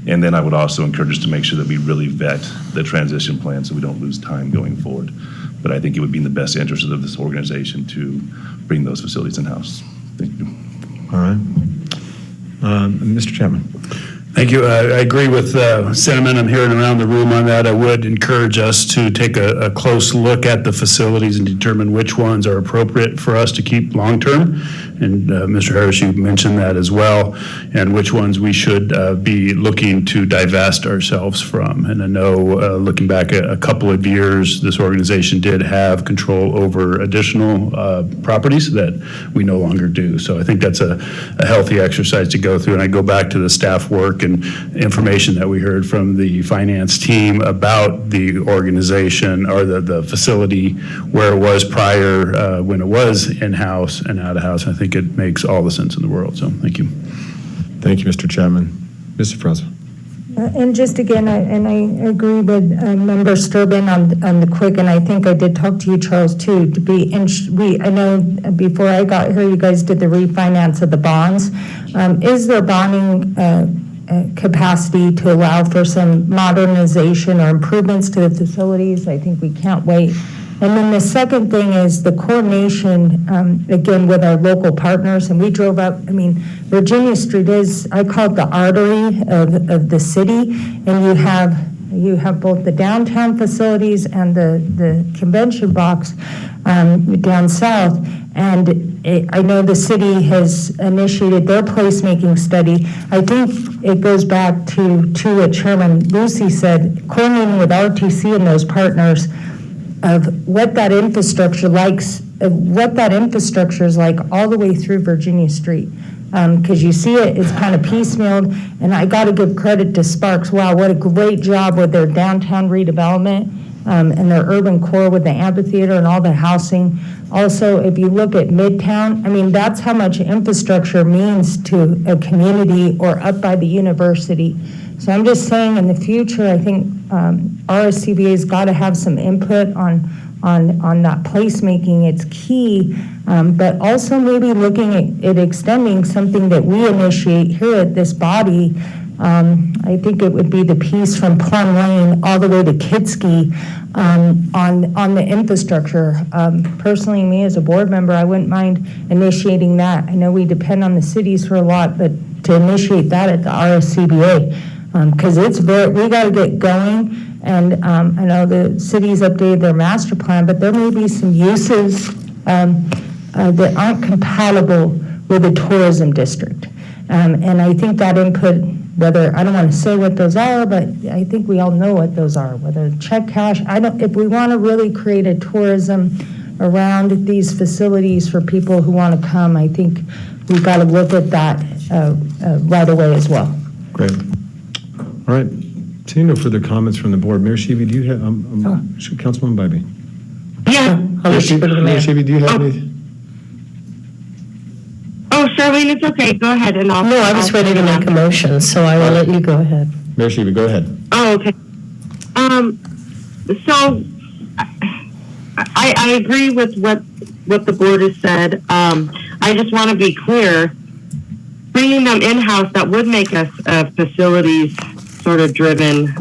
And then I would also encourage us to make sure that we really vet the transition plan so we don't lose time going forward. But I think it would be in the best interest of this organization to bring those facilities in-house. Thank you. All right. Mr. Chapman. Thank you. I agree with sentiment I'm hearing around the room on that. I would encourage us to take a close look at the facilities and determine which ones are appropriate for us to keep long-term. And Mr. Harris, you mentioned that as well, and which ones we should be looking to divest ourselves from. And I know looking back a couple of years, this organization did have control over additional properties that we no longer do. So I think that's a healthy exercise to go through. And I go back to the staff work and information that we heard from the finance team about the organization or the facility where it was prior when it was in-house and out-of-house. I think it makes all the sense in the world. So thank you. Thank you, Mr. Chapman. Mr. Fraser. And just again, I agree with Member Sturbin on the quick, and I think I did talk to you, Charles, too, I know before I got here, you guys did the refinance of the bonds. Is there bonding capacity to allow for some modernization or improvements to the facilities? I think we can't wait. And then the second thing is the coordination, again, with our local partners. And we drove up, Virginia Street is, I call it the artery of the city. And you have both the downtown facilities and the convention box down south. And I know the city has initiated their placemaking study. I think it goes back to what Chairman Lucy said, coordinating with RTC and those partners of what that infrastructure is like all the way through Virginia Street. Because you see it's kind of piecemealed, and I got to give credit to Sparks. Wow, what a great job with their downtown redevelopment and their urban core with the amphitheater and all the housing. Also, if you look at Midtown, that's how much infrastructure means to a community or up by the university. So I'm just saying in the future, I think RSCVA's got to have some input on that placemaking. It's key, but also maybe looking at extending something that we initiate here at this body I think it would be the piece from Plum Lane all the way to Kitski on the infrastructure. Personally, me as a board member, I wouldn't mind initiating that. I know we depend on the cities for a lot, but to initiate that at the RSCBA, because we got to get going. And I know the cities updated their master plan, but there may be some uses that aren't compatible with a tourism district. And I think that input, whether, I don't want to say what those are, but I think we all know what those are, whether check cash, if we want to really create a tourism around these facilities for people who want to come, I think we've got to look at that right away as well. Great. All right. Seeing no further comments from the board, Mayor Sheevy, do you have, Councilman Bybee? Yeah. Mayor Sheevy, do you have any? Oh, Charlene, it's okay. Go ahead. And I'll. No, I was ready to make a motion, so I will let you go ahead. Mayor Sheevy, go ahead. Oh, okay. So I agree with what the board has said. I just want to be clear. Bringing them in-house, that would make us a facilities sort of driven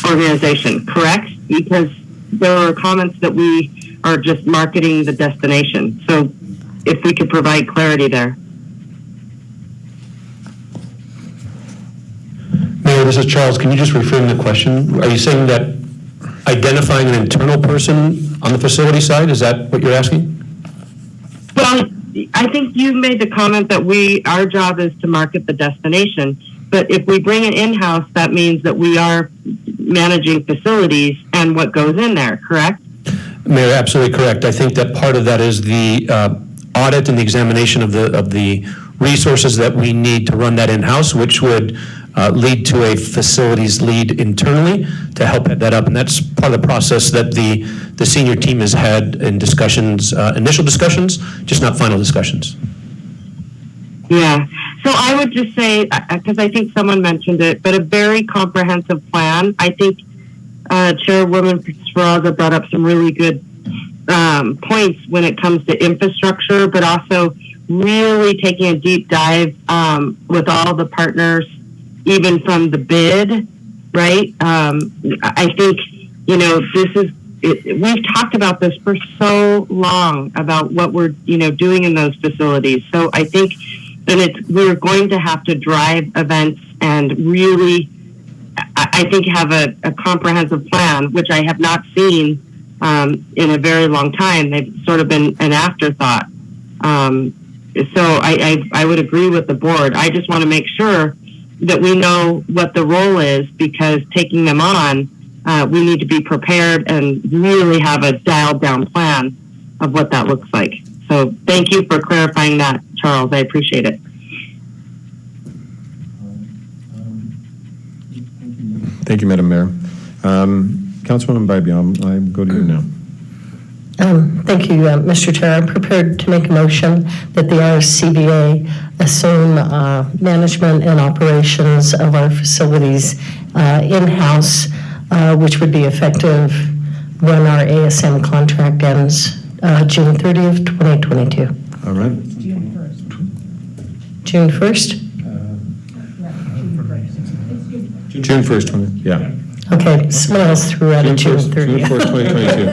organization, correct? Because there were comments that we are just marketing the destination. So if we could provide clarity there. Mayor, this is Charles. Can you just reframe the question? Are you saying that identifying an internal person on the facility side, is that what you're asking? Well, I think you made the comment that our job is to market the destination. But if we bring it in-house, that means that we are managing facilities and what goes in there, correct? Mayor, absolutely correct. I think that part of that is the audit and the examination of the resources that we need to run that in-house, which would lead to a facilities lead internally to help head that up. And that's part of the process that the senior team has had in discussions, initial discussions, just not final discussions. Yeah. So I would just say, because I think someone mentioned it, but a very comprehensive plan. I think Chairwoman Speraza brought up some really good points when it comes to infrastructure, but also really taking a deep dive with all the partners, even from the bid, right? I think, we've talked about this for so long about what we're, doing in those facilities. So I think that we're going to have to drive events and really, I think, have a comprehensive plan, which I have not seen in a very long time. They've sort of been an afterthought. So I would agree with the board. I just want to make sure that we know what the role is, because taking them on, we need to be prepared and really have a dialed down plan of what that looks like. So thank you for clarifying that, Charles. I appreciate it. Thank you, Madam Mayor. Councilwoman Bybee, I go to you now. Thank you, Mr. Chair. I'm prepared to make a motion that the RSCBA assume management and operations of our facilities in-house, which would be effective when our ASM contract ends June 30th, 2022. All right. June 1st? June 1st, 20, yeah. Okay, someone else threw out a June 30th. June 1st, 2022.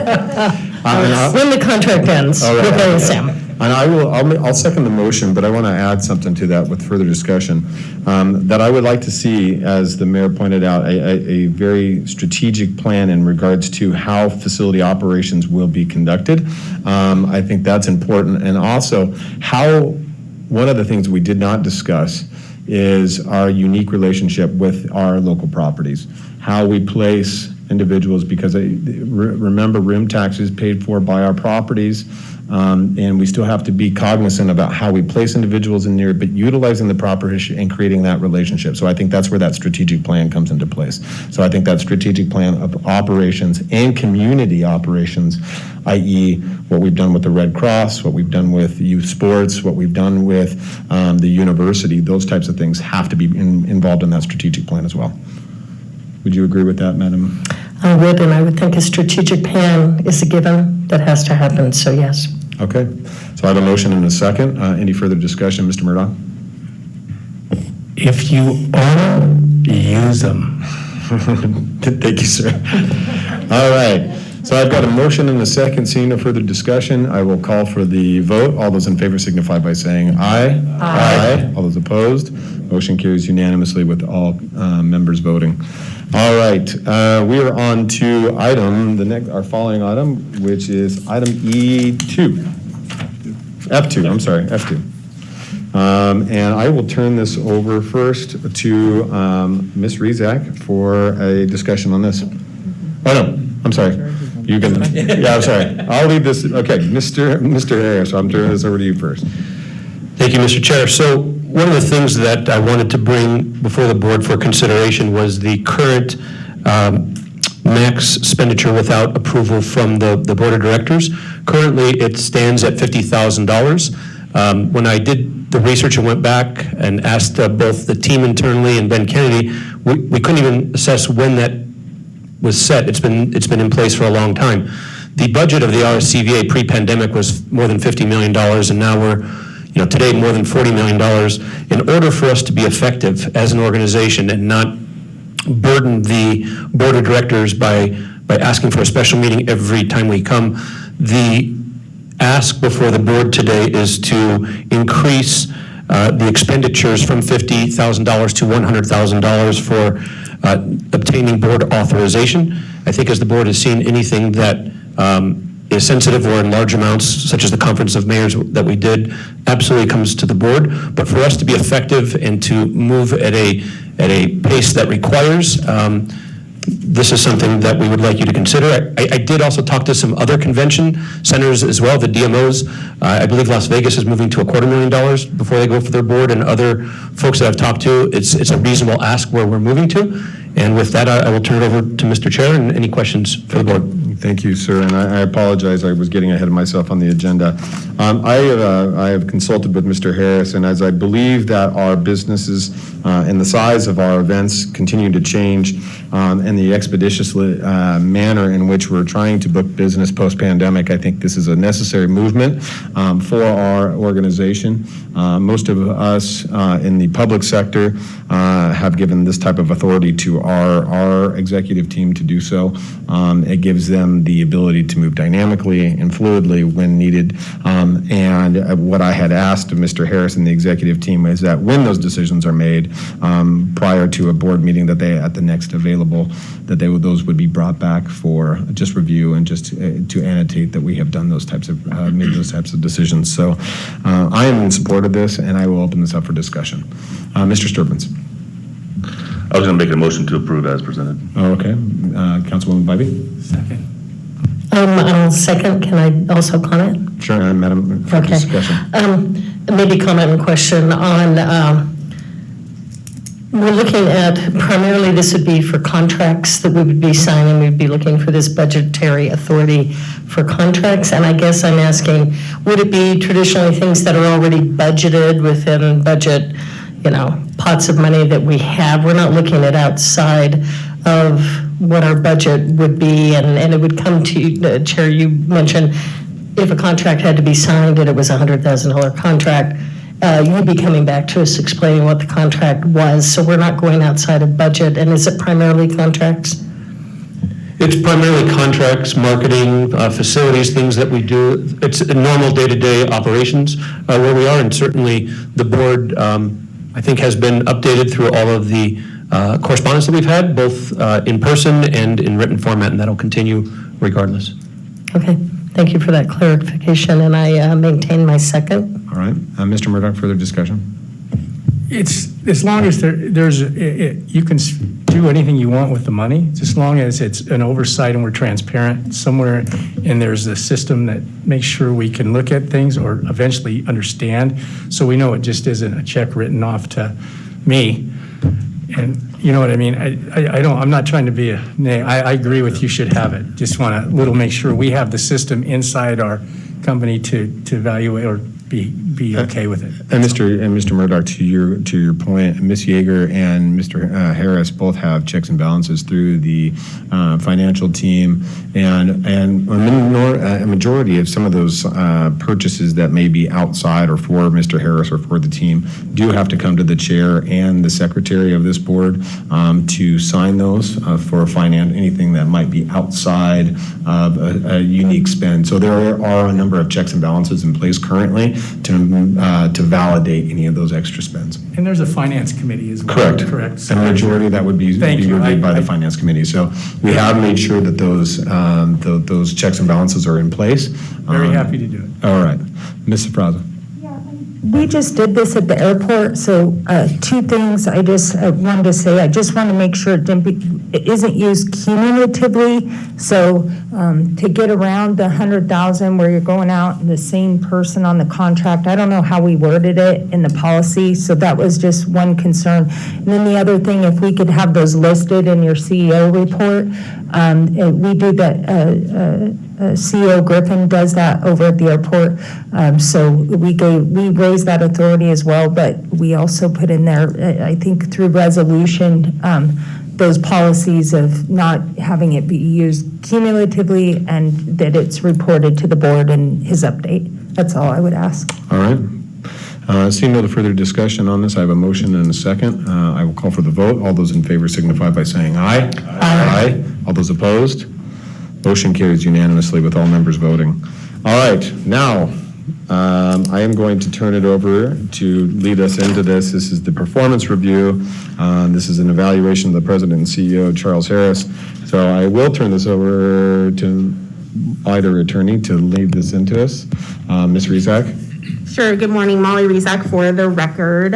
When the contract ends with ASM. And I'll second the motion, but I want to add something to that with further discussion. That I would like to see, as the mayor pointed out, a very strategic plan in regards to how facility operations will be conducted. I think that's important. And also, one of the things we did not discuss is our unique relationship with our local properties, how we place individuals, because remember, room tax is paid for by our properties, and we still have to be cognizant about how we place individuals in there, but utilizing the proper issue and creating that relationship. So I think that's where that strategic plan comes into place. So I think that strategic plan of operations and community operations, i.e. what we've done with the Red Cross, what we've done with youth sports, what we've done with the university, those types of things have to be involved in that strategic plan as well. Would you agree with that, Madam? I would, and I would think a strategic plan is a given that has to happen, so yes. Okay, so I have a motion and a second. Any further discussion, Mr. Murdoch? If you own them, use them. Thank you, sir. All right. So I've got a motion and a second. Seeing no further discussion, I will call for the vote. All those in favor signify by saying aye. Aye. All those opposed? Motion carries unanimously with all members voting. All right. We are on to our following item, which is item E2. F2, I'm sorry, F2. And I will turn this over first to Ms. Rezak for a discussion on this. Oh, no, I'm sorry. You can, yeah, I'm sorry. I'll leave this, okay, Mr. Harris, I'm turning this over to you first. Thank you, Mr. Chair. So one of the things that I wanted to bring before the board for consideration was the current max expenditure without approval from the board of directors. Currently, it stands at $50,000. When I did the research and went back and asked both the team internally and Ben Kennedy, we couldn't even assess when that was set. It's been in place for a long time. The budget of the RSCVA pre-pandemic was more than $50 million, and now we're, today more than $40 million. In order for us to be effective as an organization and not burden the board of directors by asking for a special meeting every time we come, the ask before the board today is to increase the expenditures from $50,000 to $100,000 for obtaining board authorization. I think as the board has seen, anything that is sensitive or in large amounts, such as the Conference of Mayors that we did, absolutely comes to the board. But for us to be effective and to move at a pace that requires, this is something that we would like you to consider. I did also talk to some other convention centers as well, the DMOs. I believe Las Vegas is moving to $250,000 before they go for their board, and other folks that I've talked to, it's a reasonable ask where we're moving to. And with that, I will turn it over to Mr. Chair and any questions for the board. Thank you, sir, and I apologize, I was getting ahead of myself on the agenda. I have consulted with Mr. Harris, and as I believe that our businesses and the size of our events continue to change, and the expeditious manner in which we're trying to book business post-pandemic, I think this is a necessary movement for our organization. Most of us in the public sector have given this type of authority to our executive team to do so. It gives them the ability to move dynamically and fluidly when needed. And what I had asked of Mr. Harris and the executive team is that when those decisions are made prior to a board meeting that they at the next available, that those would be brought back for just review and just to annotate that we have done those types of made those types of decisions. So I am in support of this, and I will open this up for discussion. Mr. Sturbins. I was going to make a motion to approve as presented. Oh, okay. Councilwoman Bybee? Second. I'll second. Can I also comment? Sure, Madam. For Okay. discussion. Maybe comment and question on, we're looking at, primarily this would be for contracts that we would be signing. We'd be looking for this budgetary authority for contracts. And I guess I'm asking, would it be traditionally things that are already budgeted within budget, pots of money that we have? We're not looking at outside of what our budget would be, and it would come to, Chair, you mentioned if a contract had to be signed and it was a $100,000 contract, you'd be coming back to us explaining what the contract was. So we're not going outside of budget. And is it primarily contracts? It's primarily contracts, marketing, facilities, things that we do. It's a normal day-to-day operations where we are, and certainly the board, I think, has been updated through all of the correspondence that we've had, both in person and in written format, and that'll continue regardless. Okay, thank you for that clarification, and I maintain my second. All right. Mr. Murdoch, further discussion? It's, as long as you can do anything you want with the money, as long as it's an oversight and we're transparent somewhere, and there's a system that makes sure we can look at things or eventually understand, so we know it just isn't a check written off to me. And you know what I mean? I'm not trying to be a nay. I agree with you should have it. Just want to make sure we have the system inside our company to evaluate or be okay with it. And Mr. Murdoch, to your point, Ms. Yeager and Mr. Harris both have checks and balances through the financial team, and majority of some of those purchases that may be outside or for Mr. Harris or for the team do have to come to the chair and the secretary of this board to sign those for anything that might be outside of a unique spend. So there are a number of checks and balances in place currently to validate any of those extra spends. And there's a finance committee as well. Correct. And the majority of that would be reviewed by the finance committee. So we have made sure that those checks and balances are in place. Very happy to do it. All right. Ms. Safraza. We just did this at the airport, so two things I just wanted to say. I just want to make sure it isn't used cumulatively. So to get around the 100,000 where you're going out and the same person on the contract, I don't know how we worded it in the policy. So that was just one concern. And then the other thing, if we could have those listed in your CEO report, we do that. CEO Griffin does that over at the airport. So we raised that authority as well, but we also put in there, I think through resolution, those policies of not having it be used cumulatively and that it's reported to the board in his update. That's all I would ask. All right. Seeing no further discussion on this, I have a motion and a second. I will call for the vote. All those in favor signify by saying aye. Aye. All those opposed? Motion carries unanimously with all members voting. All right, now I am going to turn it over to lead us into this. This is the performance review. This is an evaluation of the president and CEO, Charles Harris. So I will turn this over to either attorney to lead this into us. Ms. Rezac? Sure. Good morning. Molly Rezac for the record.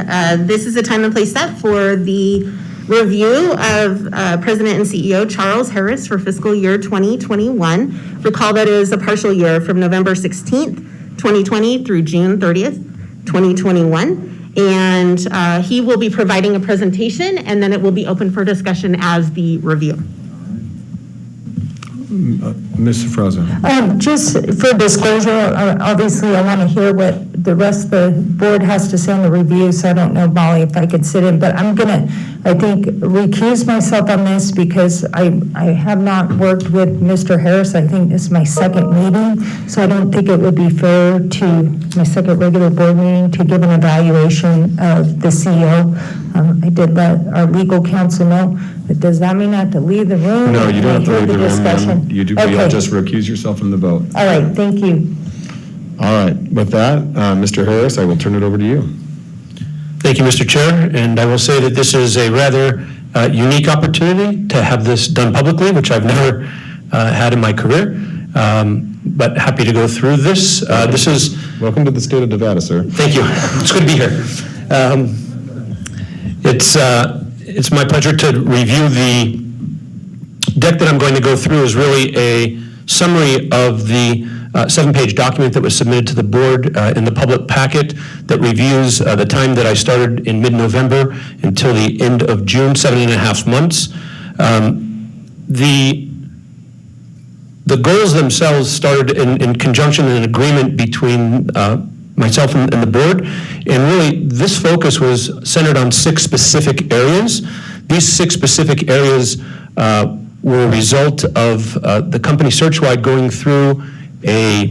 This is a time and place set for the review of President and CEO Charles Harris for fiscal year 2021. Recall that is a partial year from November 16th, 2020 through June 30th, 2021. And he will be providing a presentation and then it will be open for discussion as the review. Ms. Safraza. Just for disclosure, obviously I want to hear what the rest of the board has to say on the review, so I don't know, Molly, if I could sit in, but I'm going to, I think, recuse myself on this because I have not worked with Mr. Harris. I think this is my second meeting, so I don't think it would be fair to my second regular board meeting to give an evaluation of the CEO. I did let our legal counsel know, but does that mean I have to leave the room? No, you don't have to leave the room. Discussion? You do. Okay. You'll just recuse yourself from the vote. All right, thank you. All right. With that, Mr. Harris, I will turn it over to you. Thank you, Mr. Chair, and I will say that this is a rather unique opportunity to have this done publicly, which I've never had in my career, but happy to go through this. This is... Welcome to the state of Nevada, sir. Thank you. It's good to be here. It's my pleasure to review the deck that I'm going to go through is really a summary of the 7-page document that was submitted to the board in the public packet that reviews the time that I started in mid-November until the end of June, 7.5 months. The goals themselves started in conjunction and agreement between myself and the board, and really this focus was centered on 6 specific areas. These 6 specific areas were a result of the company search-wide going through a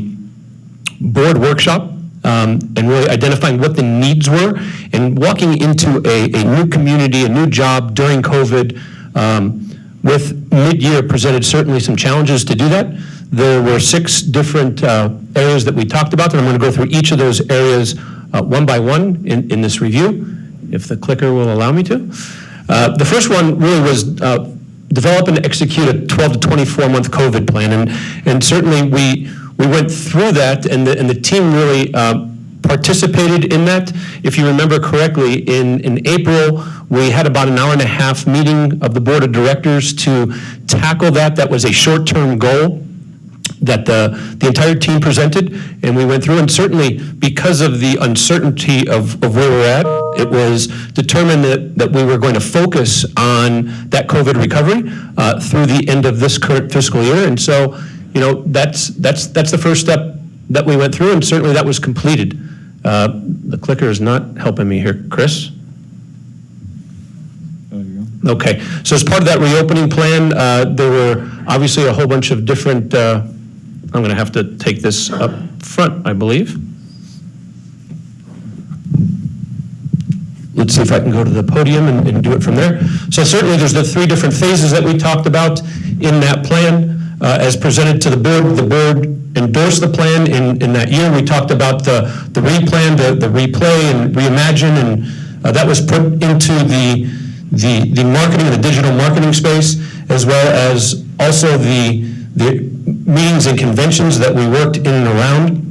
board workshop and really identifying what the needs were and walking into a new community, a new job during COVID with mid-year presented certainly some challenges to do that. There were 6 different areas that we talked about, and I'm going to go through each of those areas one by one in this review, if the clicker will allow me to. The first one really was develop and execute a 12 to 24-month COVID plan, and certainly we went through that, and the team really participated in that. If you remember correctly, in April, we had about an hour-and-a-half meeting of the board of directors to tackle that. That was a short-term goal that the entire team presented, and we went through, and certainly because of the uncertainty of where we're at, it was determined that we were going to focus on that COVID recovery through the end of this current fiscal year, and so, that's the first step that we went through, and certainly that was completed. The clicker is not helping me here, Chris. Okay, so as part of that reopening plan, there were obviously a whole bunch of different I'm going to have to take this up front, I believe. Let's see if I can go to the podium and do it from there. So certainly there's the 3 different phases that we talked about in that plan. As presented to the board endorsed the plan in that year. We talked about the replan, the replay and reimagine, and that was put into the marketing, the digital marketing space, as well as also the meetings and conventions that we worked in and around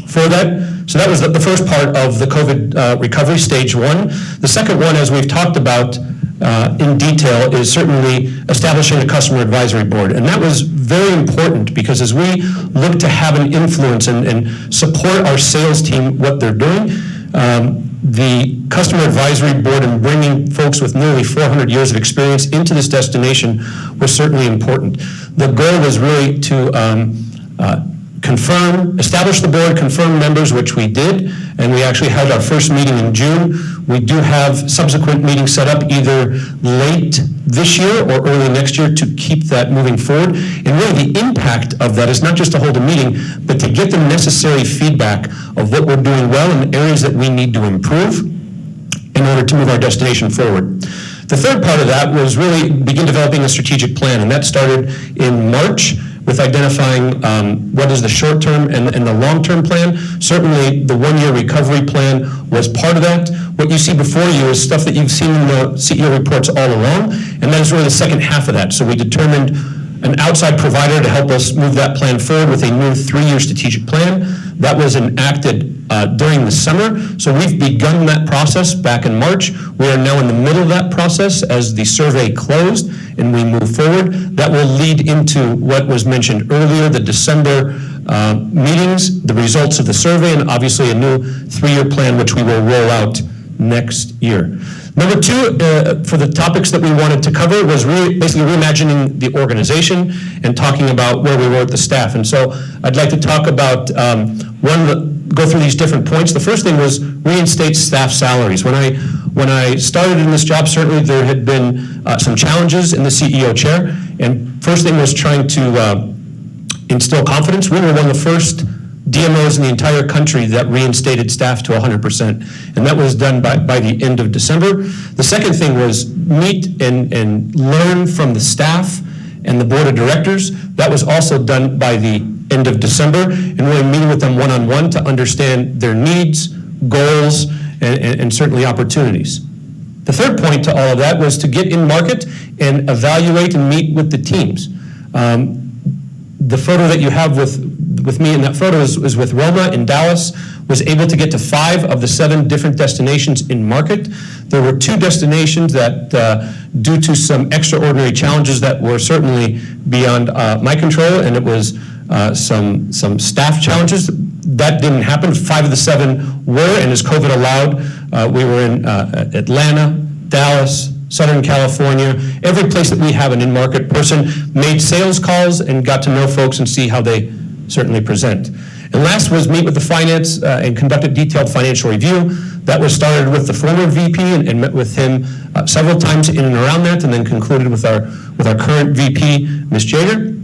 for that. So that was the first part of the COVID recovery, stage 1. The second one, as we've talked about in detail, is certainly establishing a customer advisory board. And that was very important because as we look to have an influence and support our sales team, what they're doing, the customer advisory board and bringing folks with nearly 400 years of experience into this destination was certainly important. The goal was really to establish the board, confirm members, which we did, and we actually held our first meeting in June. We do have subsequent meetings set up either late this year or early next year to keep that moving forward. And really the impact of that is not just to hold a meeting, but to get the necessary feedback of what we're doing well and areas that we need to improve in order to move our destination forward. The third part of that was really begin developing a strategic plan, and that started in March with identifying what is the short-term and the long-term plan. Certainly, the one-year recovery plan was part of that. What you see before you is stuff that you've seen in the CEO reports all along, and that is really the second half of that. So we determined an outside provider to help us move that plan forward with a new 3-year strategic plan. That was enacted during the summer. So we've begun that process back in March. We are now in the middle of that process as the survey closed and we move forward. That will lead into what was mentioned earlier, the December meetings, the results of the survey, and obviously a new 3-year plan, which we will roll out next year. Number 2, for the topics that we wanted to cover was basically reimagining the organization and talking about where we were with the staff. And so I'd like to talk about go through these different points. The first thing was reinstate staff salaries. When I started in this job, certainly there had been some challenges in the CEO chair. And first thing was trying to instill confidence. We were one of the first DMOs in the entire country that reinstated staff to 100%, and that was done by the end of December. The second thing was meet and learn from the staff and the board of directors. That was also done by the end of December, and really meeting with them one-on-one to understand their needs, goals, and certainly opportunities. The third point to all of that was to get in market and evaluate and meet with the teams. The photo that you have with me in that photo is with Roma in Dallas, was able to get to 5 of the 7 different destinations in market. There were 2 destinations that, due to some extraordinary challenges that were certainly beyond my control, and it was some staff challenges, that didn't happen. 5 of the 7 were, and as COVID allowed, we were in Atlanta, Dallas, Southern California, every place that we have an in-market person, made sales calls and got to know folks and see how they certainly present. And last was meet with the finance and conduct a detailed financial review. That was started with the former VP and met with him several times in and around that, and then concluded with our current VP, Ms. Jager.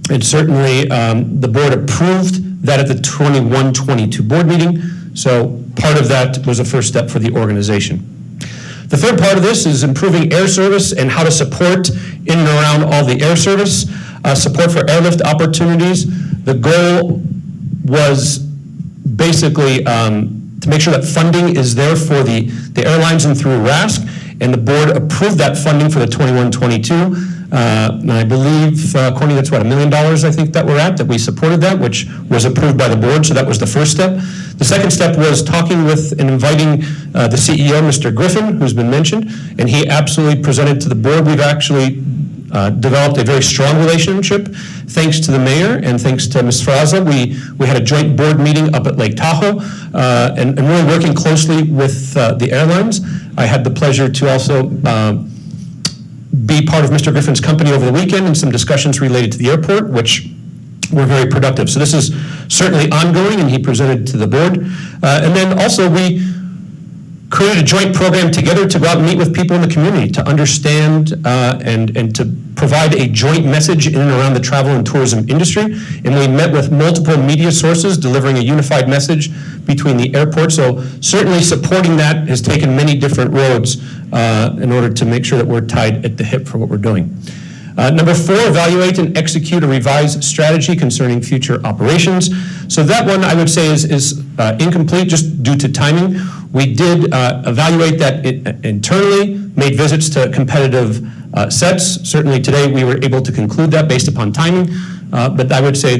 And certainly the board approved that at the 21-22 board meeting. So part of that was a first step for the organization. The third part of this is improving air service and how to support in and around all the air service, support for airlift opportunities. The goal was basically to make sure that funding is there for the airlines and through RASC, and the board approved that funding for the 21-22. And I believe, Courtney, that's what, $1 million I think that we're at, that we supported that, which was approved by the board, so that was the first step. The second step was talking with and inviting the CEO, Mr. Griffin, who's been mentioned, and he absolutely presented to the board. We've actually developed a very strong relationship, thanks to the mayor and thanks to Ms. Fraza. We had a joint board meeting up at Lake Tahoe, and really working closely with the airlines. I had the pleasure to also be part of Mr. Griffin's company over the weekend and some discussions related to the airport, which were very productive. So this is certainly ongoing, and he presented to the board. And then also we created a joint program together to go out and meet with people in the community to understand and to provide a joint message in and around the travel and tourism industry. And we met with multiple media sources delivering a unified message between the airport. So certainly supporting that has taken many different roads in order to make sure that we're tied at the hip for what we're doing. Number 4, evaluate and execute a revised strategy concerning future operations. So that one I would say is incomplete just due to timing. We did evaluate that internally, made visits to competitive sets. Certainly today we were able to conclude that based upon timing. But I would say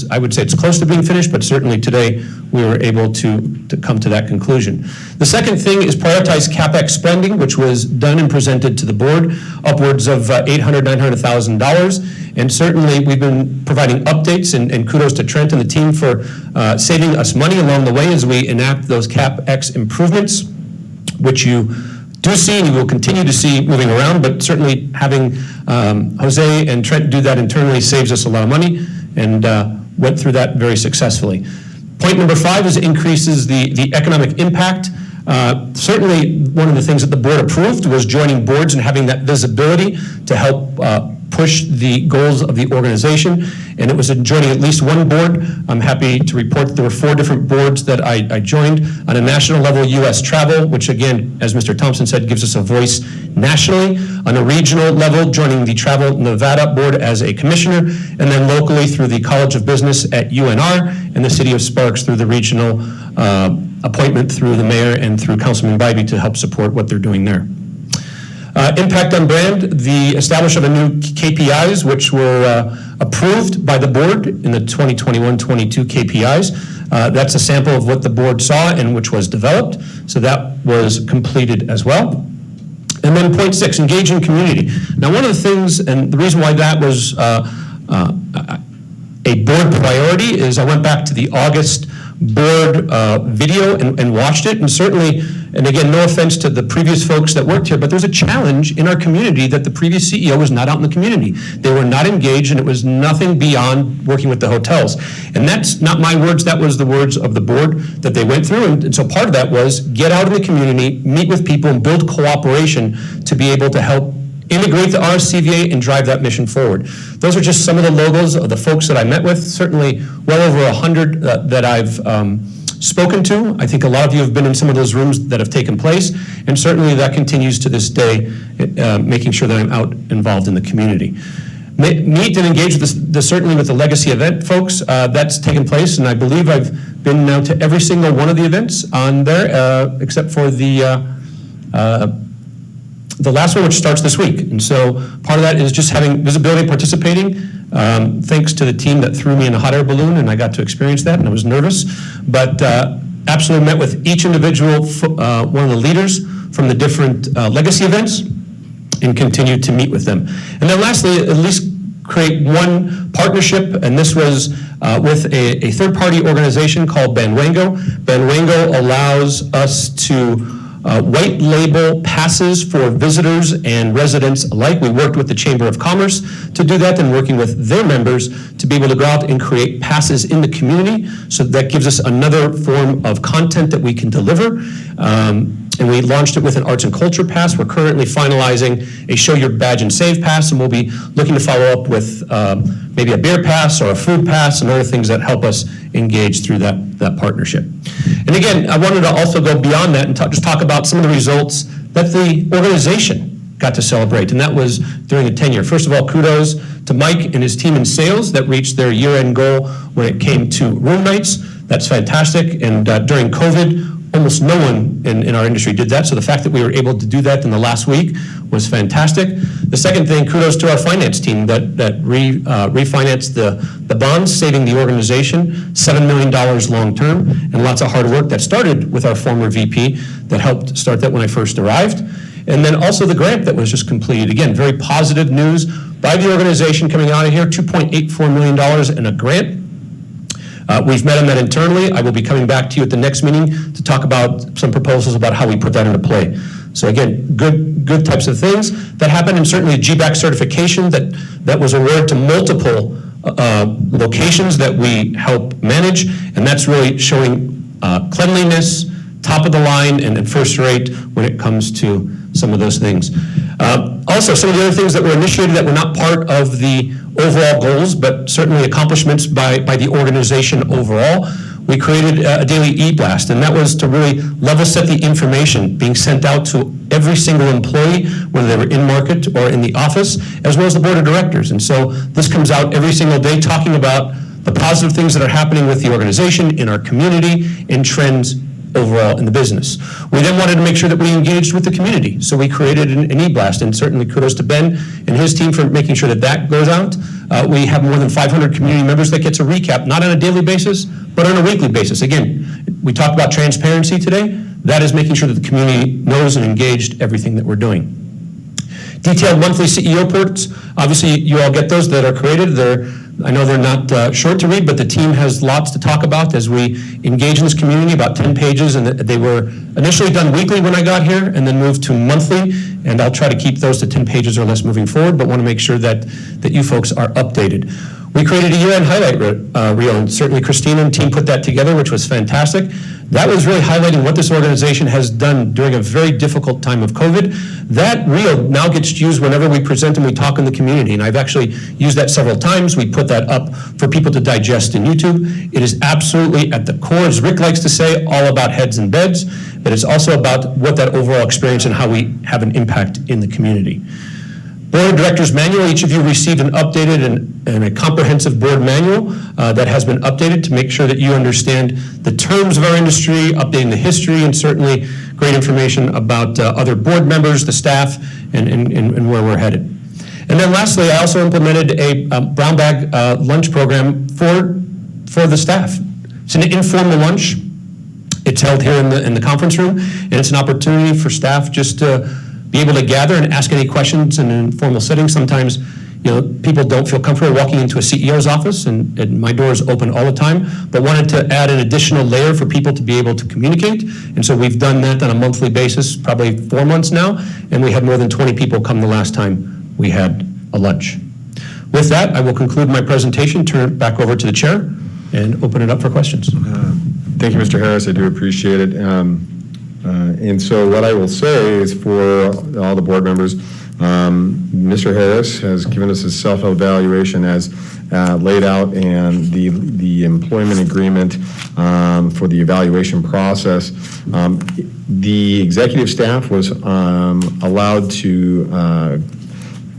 I would say it's close to being finished, but certainly today we were able to come to that conclusion. The second thing is prioritize CapEx spending, which was done and presented to the board, upwards of $800,000, $900,000. And certainly we've been providing updates, and kudos to Trent and the team for saving us money along the way as we enact those CapEx improvements, which you do see and you will continue to see moving around, but certainly having Jose and Trent do that internally saves us a lot of money, and went through that very successfully. Point number 5 is increases the economic impact. Certainly one of the things that the board approved was joining boards and having that visibility to help push the goals of the organization, and it was joining at least one board. I'm happy to report that there were 4 different boards that I joined. On a national level, U.S. Travel, which again, as Mr. Thompson said, gives us a voice nationally. On a regional level, joining the Travel Nevada Board as a commissioner, and then locally through the College of Business at UNR, and the City of Sparks through the regional appointment through the mayor and through Councilman Bybee to help support what they're doing there. Impact on brand, the establishment of new KPIs, which were approved by the board in the 2021-22 KPIs. That's a sample of what the board saw and which was developed. So that was completed as well. And then point 6, engage in community. Now, one of the things, and the reason why that was a board priority is I went back to the August board video and watched it, and certainly, and again, no offense to the previous folks that worked here, but there's a challenge in our community that the previous CEO was not out in the community. They were not engaged, and it was nothing beyond working with the hotels. And that's not my words, that was the words of the board that they went through, and so part of that was get out in the community, meet with people, and build cooperation to be able to help integrate the RSCVA and drive that mission forward. Those are just some of the logos of the folks that I met with, certainly well over 100 that I've spoken to. I think a lot of you have been in some of those rooms that have taken place, and certainly that continues to this day, making sure that I'm out involved in the community. Meet and engage with certainly with the legacy event folks. That's taken place, and I believe I've been now to every single one of the events on there, except for the last one, which starts this week. And so part of that is just having visibility, participating. Thanks to the team that threw me in a hot air balloon, and I got to experience that, and I was nervous. But absolutely met with each individual, one of the leaders from the different legacy events, and continue to meet with them. And then lastly, at least create one partnership, and this was with a third-party organization called Banwango. Banwango allows us to white label passes for visitors and residents alike. We worked with the Chamber of Commerce to do that, and working with their members to be able to go out and create passes in the community. So that gives us another form of content that we can deliver. And we launched it with an arts and culture pass. We're currently finalizing a show your badge and save pass, and we'll be looking to follow up with maybe a beer pass or a food pass and other things that help us engage through that partnership. And again, I wanted to also go beyond that and just talk about some of the results that the organization got to celebrate, and that was during a tenure. First of all, kudos to Mike and his team in sales that reached their year-end goal when it came to room nights. That's fantastic, and during COVID, almost no one in our industry did that, so the fact that we were able to do that in the last week was fantastic. The second thing, kudos to our finance team that refinanced the bonds, saving the organization $7 million long-term, and lots of hard work that started with our former VP that helped start that when I first arrived. And then also the grant that was just completed. Again, very positive news by the organization coming out of here, $2.84 million in a grant. We've met on that internally. I will be coming back to you at the next meeting to talk about some proposals about how we put that into play. So again, good types of things that happen, and certainly GBAC certification that was awarded to multiple locations that we help manage, and that's really showing cleanliness, top of the line and first rate when it comes to some of those things. Also, some of the other things that were initiated that were not part of the overall goals, but certainly accomplishments by the organization overall. We created a daily e-blast, and that was to really level set the information being sent out to every single employee, whether they were in market or in the office, as well as the board of directors. And so this comes out every single day talking about the positive things that are happening with the organization, in our community, and trends overall in the business. We then wanted to make sure that we engaged with the community, so we created an e-blast, and certainly kudos to Ben and his team for making sure that that goes out. We have more than 500 community members that gets a recap, not on a daily basis, but on a weekly basis. Again, we talked about transparency today. That is making sure that the community knows and engaged everything that we're doing. Detailed monthly CEO reports. Obviously, you all get those that are created. I know they're not short to read, but the team has lots to talk about as we engage in this community, about 10 pages, and they were initially done weekly when I got here and then moved to monthly, and I'll try to keep those to 10 pages or less moving forward, but want to make sure that you folks are updated. We created a year-end highlight reel, and certainly Christina and team put that together, which was fantastic. That was really highlighting what this organization has done during a very difficult time of COVID. That reel now gets used whenever we present and we talk in the community, and I've actually used that several times. We put that up for people to digest in YouTube. It is absolutely at the core, as Rick likes to say, all about heads and beds, but it's also about what that overall experience and how we have an impact in the community. Board of Directors Manual, each of you received an updated and a comprehensive board manual that has been updated to make sure that you understand the terms of our industry, updating the history, and certainly great information about other board members, the staff, and where we're headed. And then lastly, I also implemented a brown bag lunch program for the staff. It's an informal lunch. It's held here in the conference room, and it's an opportunity for staff just to be able to gather and ask any questions in an informal setting. Sometimes, people don't feel comfortable walking into a CEO's office, and my door is open all the time, but wanted to add an additional layer for people to be able to communicate. And so we've done that on a monthly basis, probably 4 months now, and we had more than 20 people come the last time we had a lunch. With that, I will conclude my presentation, turn it back over to the chair, and open it up for questions. Thank you, Mr. Harris. I do appreciate it. And so what I will say is for all the board members, Mr. Harris has given us a self-evaluation as laid out, and the employment agreement for the evaluation process. The executive staff was allowed to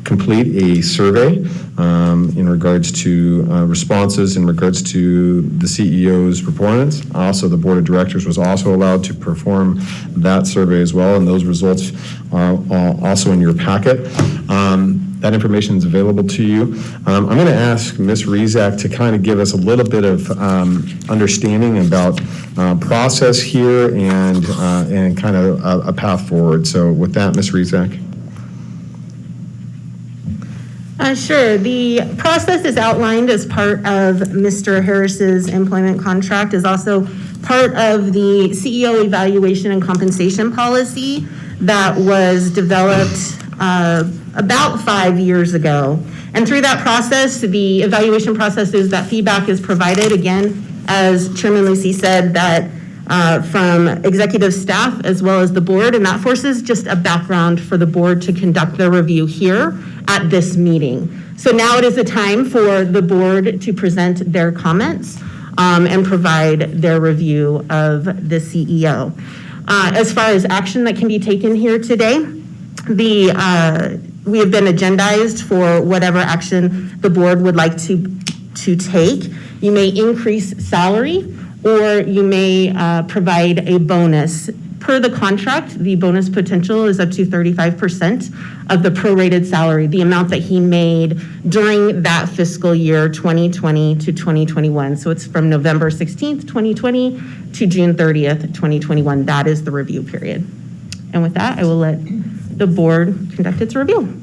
complete a survey in regards to responses in regards to the CEO's performance. Also, the board of directors was also allowed to perform that survey as well, and those results are also in your packet. That information is available to you. I'm going to ask Ms. Rizak to kind of give us a little bit of understanding about process here and kind of a path forward. So with that, Ms. Rizak. Sure. The process is outlined as part of Mr. Harris's employment contract, is also part of the CEO evaluation and compensation policy that was developed about 5 years ago. And through that process, the evaluation process is that feedback is provided, again, as Chairman Lucy said, that from executive staff as well as the board, and that forces just a background for the board to conduct their review here at this meeting. So now it is a time for the board to present their comments and provide their review of the CEO. As far as action that can be taken here today, we have been agendized for whatever action the board would like to take. You may increase salary, or you may provide a bonus. Per the contract, the bonus potential is up to 35% of the prorated salary, the amount that he made during that fiscal year 2020 to 2021. So it's from November 16th, 2020 to June 30th, 2021. That is the review period. And with that, I will let the board conduct its review.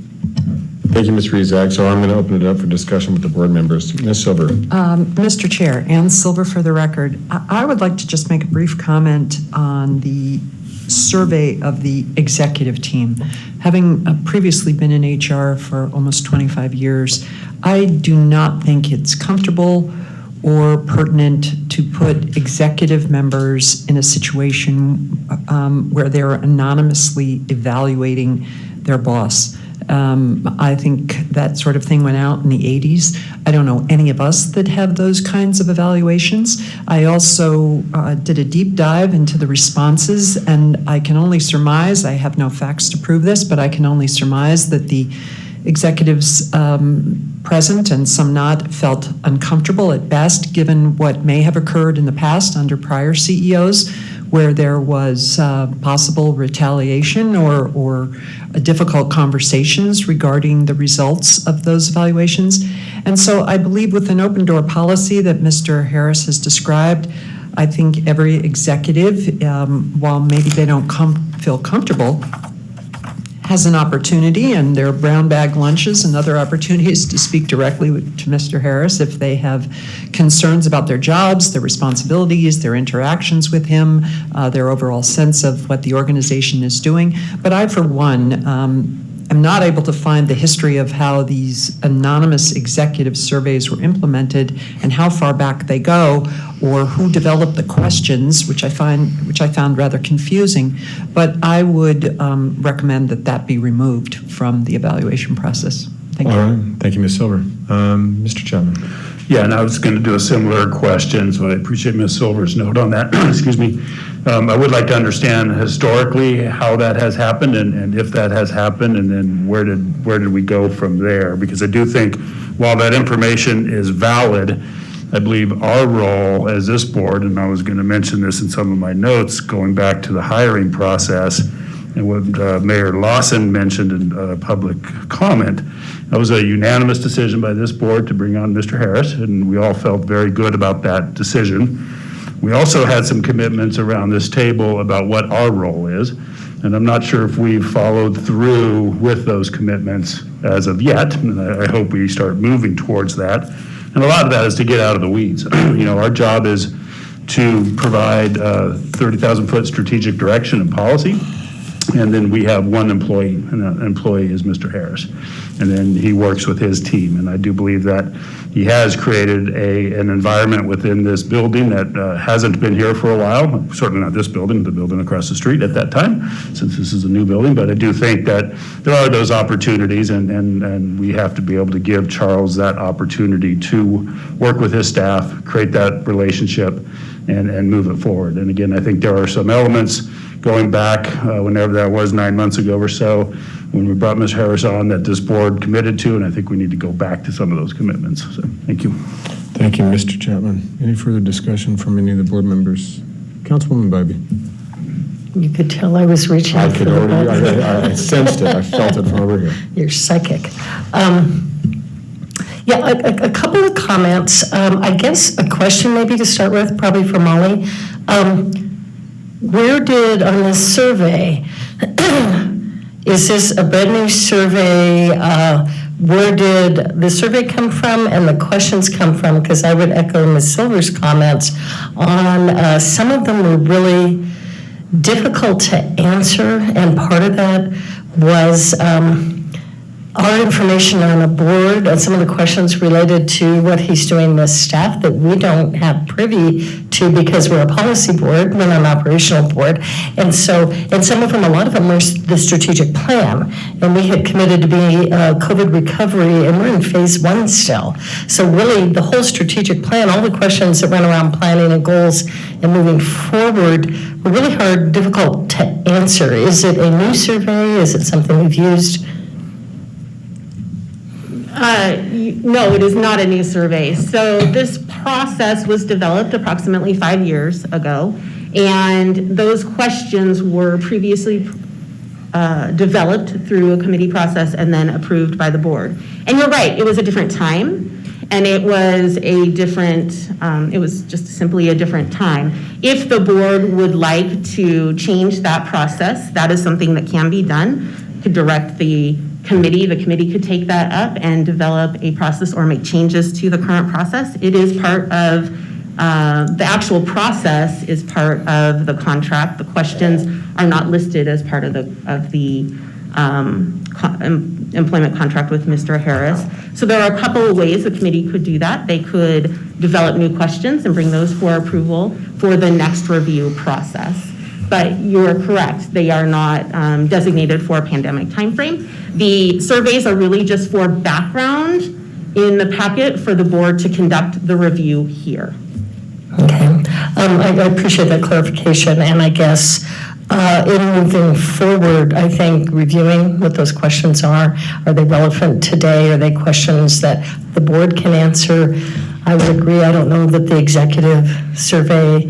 Thank you, Ms. Rizak. So I'm going to open it up for discussion with the board members. Ms. Silver. Mr. Chair, Ann Silver for the record. I would like to just make a brief comment on the survey of the executive team. Having previously been in HR for almost 25 years, I do not think it's comfortable or pertinent to put executive members in a situation where they're anonymously evaluating their boss. I think that sort of thing went out in the 80s. I don't know any of us that have those kinds of evaluations. I also did a deep dive into the responses, and I can only surmise, I have no facts to prove this, but I can only surmise that the executives present and some not felt uncomfortable at best, given what may have occurred in the past under prior CEOs, where there was possible retaliation or difficult conversations regarding the results of those evaluations. And so I believe with an open door policy that Mr. Harris has described, I think every executive, while maybe they don't feel comfortable, has an opportunity, and there are brown bag lunches and other opportunities to speak directly to Mr. Harris if they have concerns about their jobs, their responsibilities, their interactions with him, their overall sense of what the organization is doing. But I, for one, am not able to find the history of how these anonymous executive surveys were implemented and how far back they go, or who developed the questions, which I found rather confusing. But I would recommend that be removed from the evaluation process. Thank you. All right, thank you, Ms. Silver. Mr. Chapman. Yeah, and I was going to do a similar question, so I appreciate Ms. Silver's note on that. Excuse me. I would like to understand historically how that has happened, and if that has happened, and then where did we go from there? Because I do think while that information is valid, I believe our role as this board, and I was going to mention this in some of my notes, going back to the hiring process, and what Mayor Lawson mentioned in public comment, that was a unanimous decision by this board to bring on Mr. Harris, and we all felt very good about that decision. We also had some commitments around this table about what our role is, and I'm not sure if we've followed through with those commitments as of yet, and I hope we start moving towards that. And a lot of that is to get out of the weeds. You know, our job is to provide 30,000-foot strategic direction and policy, and then we have one employee, and that employee is Mr. Harris. And then he works with his team, and I do believe that he has created an environment within this building that hasn't been here for a while, certainly not this building, the building across the street at that time, since this is a new building, but I do think that there are those opportunities, and we have to be able to give Charles that opportunity to work with his staff, create that relationship, and move it forward. And again, I think there are some elements going back, whenever that was 9 months ago or so, when we brought Ms. Harris on, that this board committed to, and I think we need to go back to some of those commitments. So, thank you. Thank you, Mr. Chapman. Any further discussion from any of the board members? Councilwoman Bybee. You could tell I was reaching I for could the already, button. I sensed it, I felt it from over here. You're psychic. Yeah, a couple of comments. I guess a question maybe to start with, probably for Molly. Where did, on this survey, is this a brand new survey? Where did the survey come from and the questions come from? Because I would echo Ms. Silver's comments on some of them were really difficult to answer, and part of that was our information on the board and some of the questions related to what he's doing with staff that we don't have privy to because we're a policy board, we're not an operational board. And so, and some of them, a lot of them were the strategic plan. And we had committed to be COVID recovery, and we're in phase 1 still. So really the whole strategic plan, all the questions that went around planning and goals and moving forward were really hard, difficult to answer. Is it a new survey? Is it something we've used? No, it is not a new survey. So this process was developed approximately 5 years ago, and those questions were previously developed through a committee process and then approved by the board. And you're right, it was a different time, and it was a different, it was just simply a different time. If the board would like to change that process, that is something that can be done, to direct the committee could take that up and develop a process or make changes to the current process. It is part of, the actual process is part of the contract. The questions are not listed as part of the employment contract with Mr. Harris. So there are a couple of ways the committee could do that. They could develop new questions and bring those for approval for the next review process. But you're correct, they are not designated for a pandemic timeframe. The surveys are really just for background in the packet for the board to conduct the review here. Okay. I appreciate that clarification, and I guess in moving forward, I think reviewing what those questions are they relevant today? Are they questions that the board can answer? I would agree. I don't know that the executive survey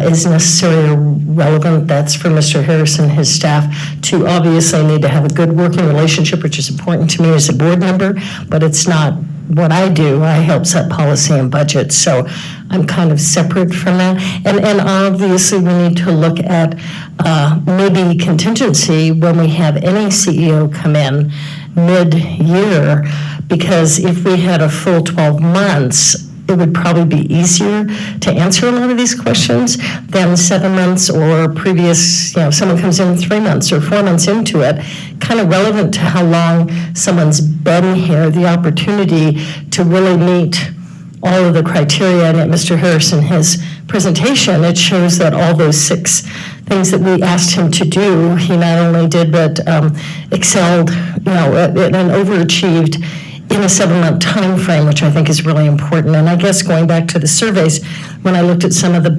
is necessarily relevant. That's for Mr. Harris and his staff to obviously need to have a good working relationship, which is important to me as a board member, but it's not what I do. I help set policy and budget, so I'm kind of separate from that. And obviously we need to look at maybe contingency when we have any CEO come in mid-year, because if we had a full 12 months, it would probably be easier to answer a lot of these questions than 7 months or previous, someone comes in 3 months or 4 months into it, kind of relevant to how long someone's been here, the opportunity to really meet all of the criteria. And at Mr. Harris in his presentation, it shows that all those 6 things that we asked him to do, he not only did, but excelled, and overachieved in a 7-month time frame, which I think is really important. And I guess going back to the surveys, when I looked at some of the,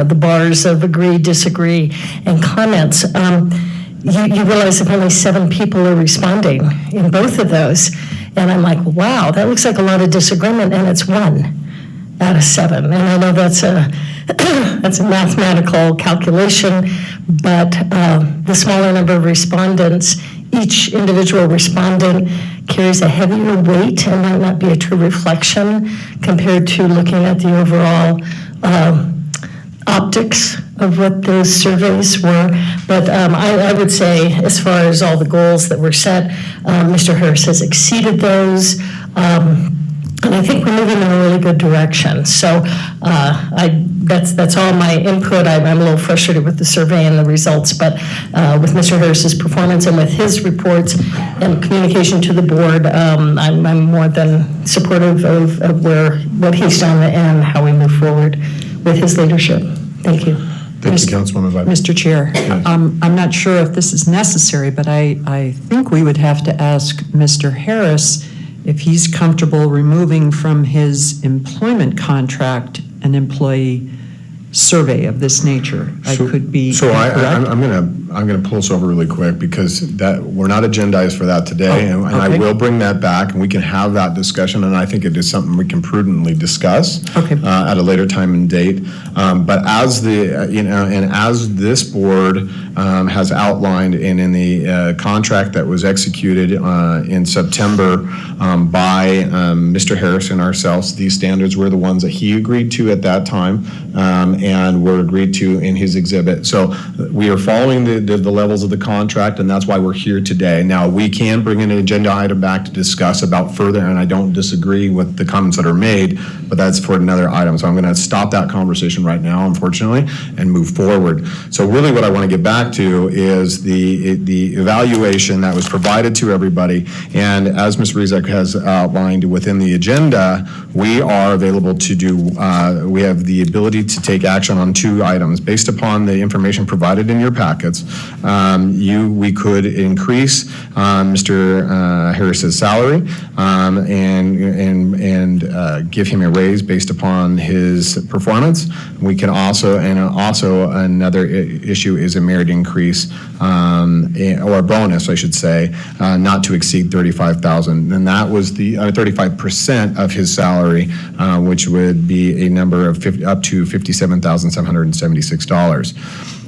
the bars of agree, disagree, and comments, you realize that only 7 people are responding in both of those. And I'm like, wow, that looks like a lot of disagreement, and it's 1 out of 7. And I know that's a that's a mathematical calculation, but the smaller number of respondents, each individual respondent carries a heavier weight and might not be a true reflection compared to looking at the overall optics of what those surveys were. But I would say, as far as all the goals that were set, Mr. Harris has exceeded those. And I think we're moving in a really good direction. So that's all my input. I'm a little frustrated with the survey and the results, but with Mr. Harris's performance and with his reports and communication to the board, I'm more than supportive of what he's done and how we move forward with his leadership. Thank you. Thank you, Councilwoman Vibe. Mr. Chair, I'm not sure if this is necessary, but I think we would have to ask Mr. Harris if he's comfortable removing from his employment contract an employee survey of this nature. I could be incorrect. I'm gonna pull this over really quick because that we're not agendized for that today, and I will bring that back and we can have that discussion. And I think it is something we can prudently discuss at a later time and date. But as as this board has outlined and in the contract that was executed in September by Mr. Harris and ourselves, these standards were the ones that he agreed to at that time. And were agreed to in his exhibit. So we are following the levels of the contract, and that's why we're here today. Now, we can bring an agenda item back to discuss about further, and I don't disagree with the comments that are made, but that's for another item. So I'm going to stop that conversation right now, unfortunately, and move forward. So really what I want to get back to is the evaluation that was provided to everybody. And as Ms. Rizek has outlined within the agenda, we are available to do, we have the ability to take action on 2 items. Based upon the information provided in your packets, we could increase Mr. Harris's salary and give him a raise based upon his performance. We can also another issue is a merit increase or a bonus, I should say, not to exceed $35,000, and that was the 35% of his salary, which would be a number of up to $57,776.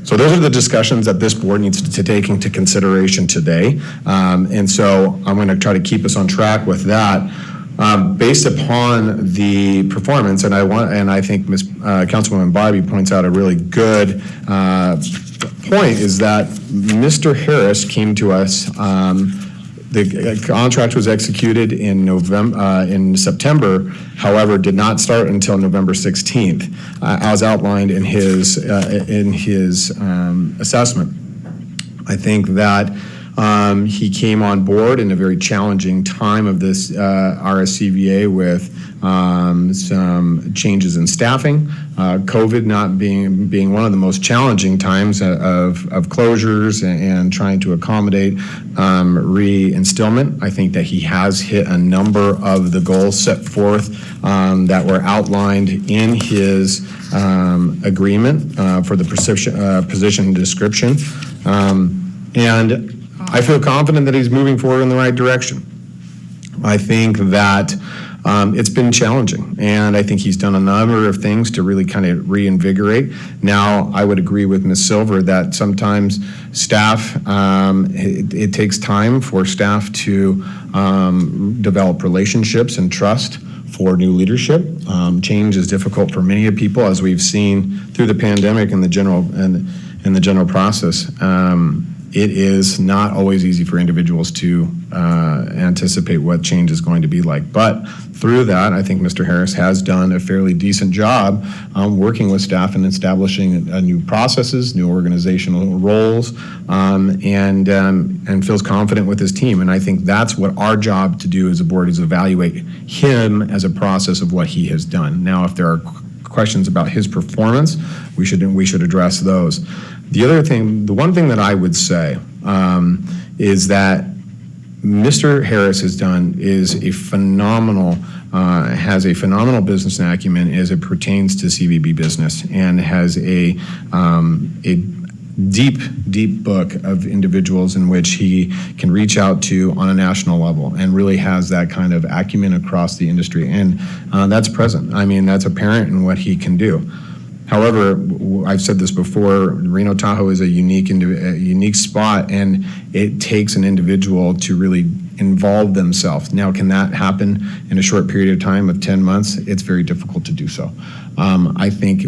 So those are the discussions that this board needs to take into consideration today. And so I'm going to try to keep us on track with that. Based upon the performance, and I think Councilwoman Bybee points out a really good point, is that Mr. Harris came to us. The contract was executed in September, however, did not start until November 16th, as outlined in his assessment. I think that He came on board in a very challenging time of this RSCVA with some changes in staffing, COVID not being one of the most challenging times of closures and trying to accommodate reinstillment. I think that he has hit a number of the goals set forth that were outlined in his agreement for the position description. And I feel confident that he's moving forward in the right direction. I think that it's been challenging, and I think he's done a number of things to really kind of reinvigorate. Now, I would agree with Ms. Silver that sometimes staff, it takes time for staff to develop relationships and trust for new leadership. Change is difficult for many people, as we've seen through the pandemic and the general process. It is not always easy for individuals to anticipate what change is going to be like. But through that, I think Mr. Harris has done a fairly decent job working with staff and establishing new processes, new organizational roles, and feels confident with his team. And I think that's what our job to do as a board is evaluate him as a process of what he has done. Now, if there are questions about his performance, we should address those. The one thing that I would say is that Mr. Harris has a phenomenal business acumen as it pertains to CVB business, and has a deep book of individuals in which he can reach out to on a national level, and really has that kind of acumen across the industry. And that's present. I mean, that's apparent in what he can do. However, I've said this before, Reno Tahoe is a unique spot, and it takes an individual to really involve themselves. Now, can that happen in a short period of time of 10 months? It's very difficult to do so. I think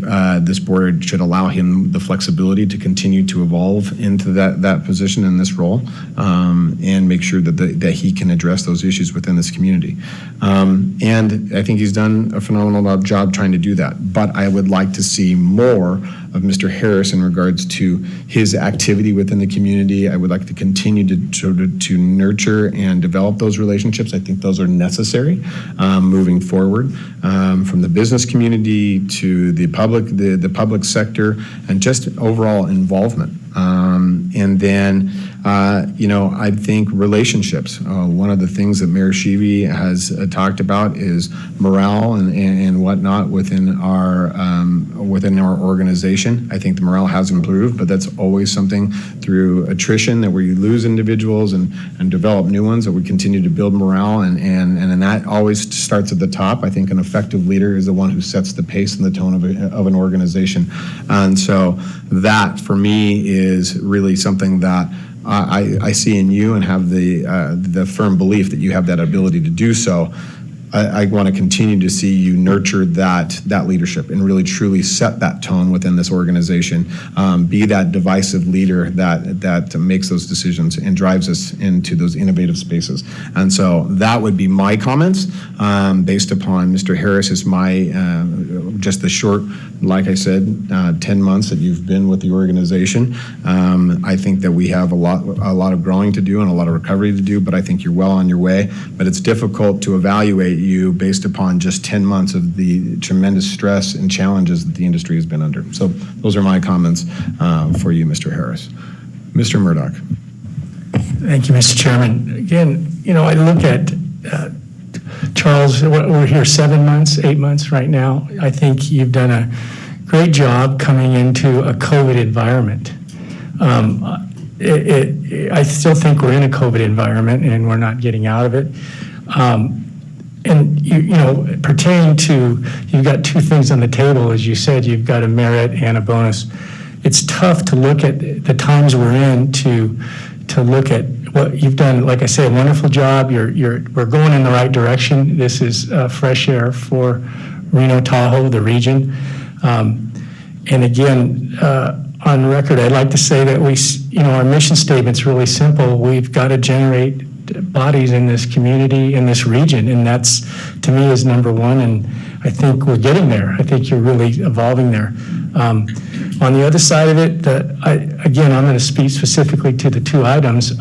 this board should allow him the flexibility to continue to evolve into that position in this role, and make sure that he can address those issues within this community. And I think he's done a phenomenal job trying to do that. But I would like to see more of Mr. Harris in regards to his activity within the community. I would like to continue to nurture and develop those relationships. I think those are necessary moving forward, from the business community to the public sector, and just overall involvement. And then, I think relationships. One of the things that Mayor Sheevy has talked about is morale and whatnot within our organization. I think the morale has improved, but that's always something through attrition, that where you lose individuals and develop new ones, that we continue to build morale, and that always starts at the top. I think an effective leader is the one who sets the pace and the tone of an organization. And so that, for me, is really something that I see in you, and have the firm belief that you have that ability to do so. I want to continue to see you nurture that leadership and really truly set that tone within this organization. Be that divisive leader that makes those decisions and drives us into those innovative spaces. And so that would be my comments based upon Mr. Harris is just the short, like I said, 10 months that you've been with the organization. I think that we have a lot of growing to do and a lot of recovery to do, but I think you're well on your way. But it's difficult to evaluate you based upon just 10 months of the tremendous stress and challenges that the industry has been under. So those are my comments for you, Mr. Harris. Mr. Murdoch. Thank you, Mr. Chairman. Again, I look at Charles, we're here 7 months, 8 months right now. I think you've done a great job coming into a COVID environment. I still think we're in a COVID environment and we're not getting out of it. And pertaining to, you've got two things on the table, as you said, you've got a merit and a bonus. It's tough to look at the times we're in to look at what you've done. Like I say, a wonderful job. We're going in the right direction. This is fresh air for Reno Tahoe, the region. And again, on record, I'd like to say that our mission statement's really simple. We've got to generate bodies in this community, in this region, and that's, to me, is number one, and I think we're getting there. I think you're really evolving there. On the other side of it, again, I'm going to speak specifically to the two items.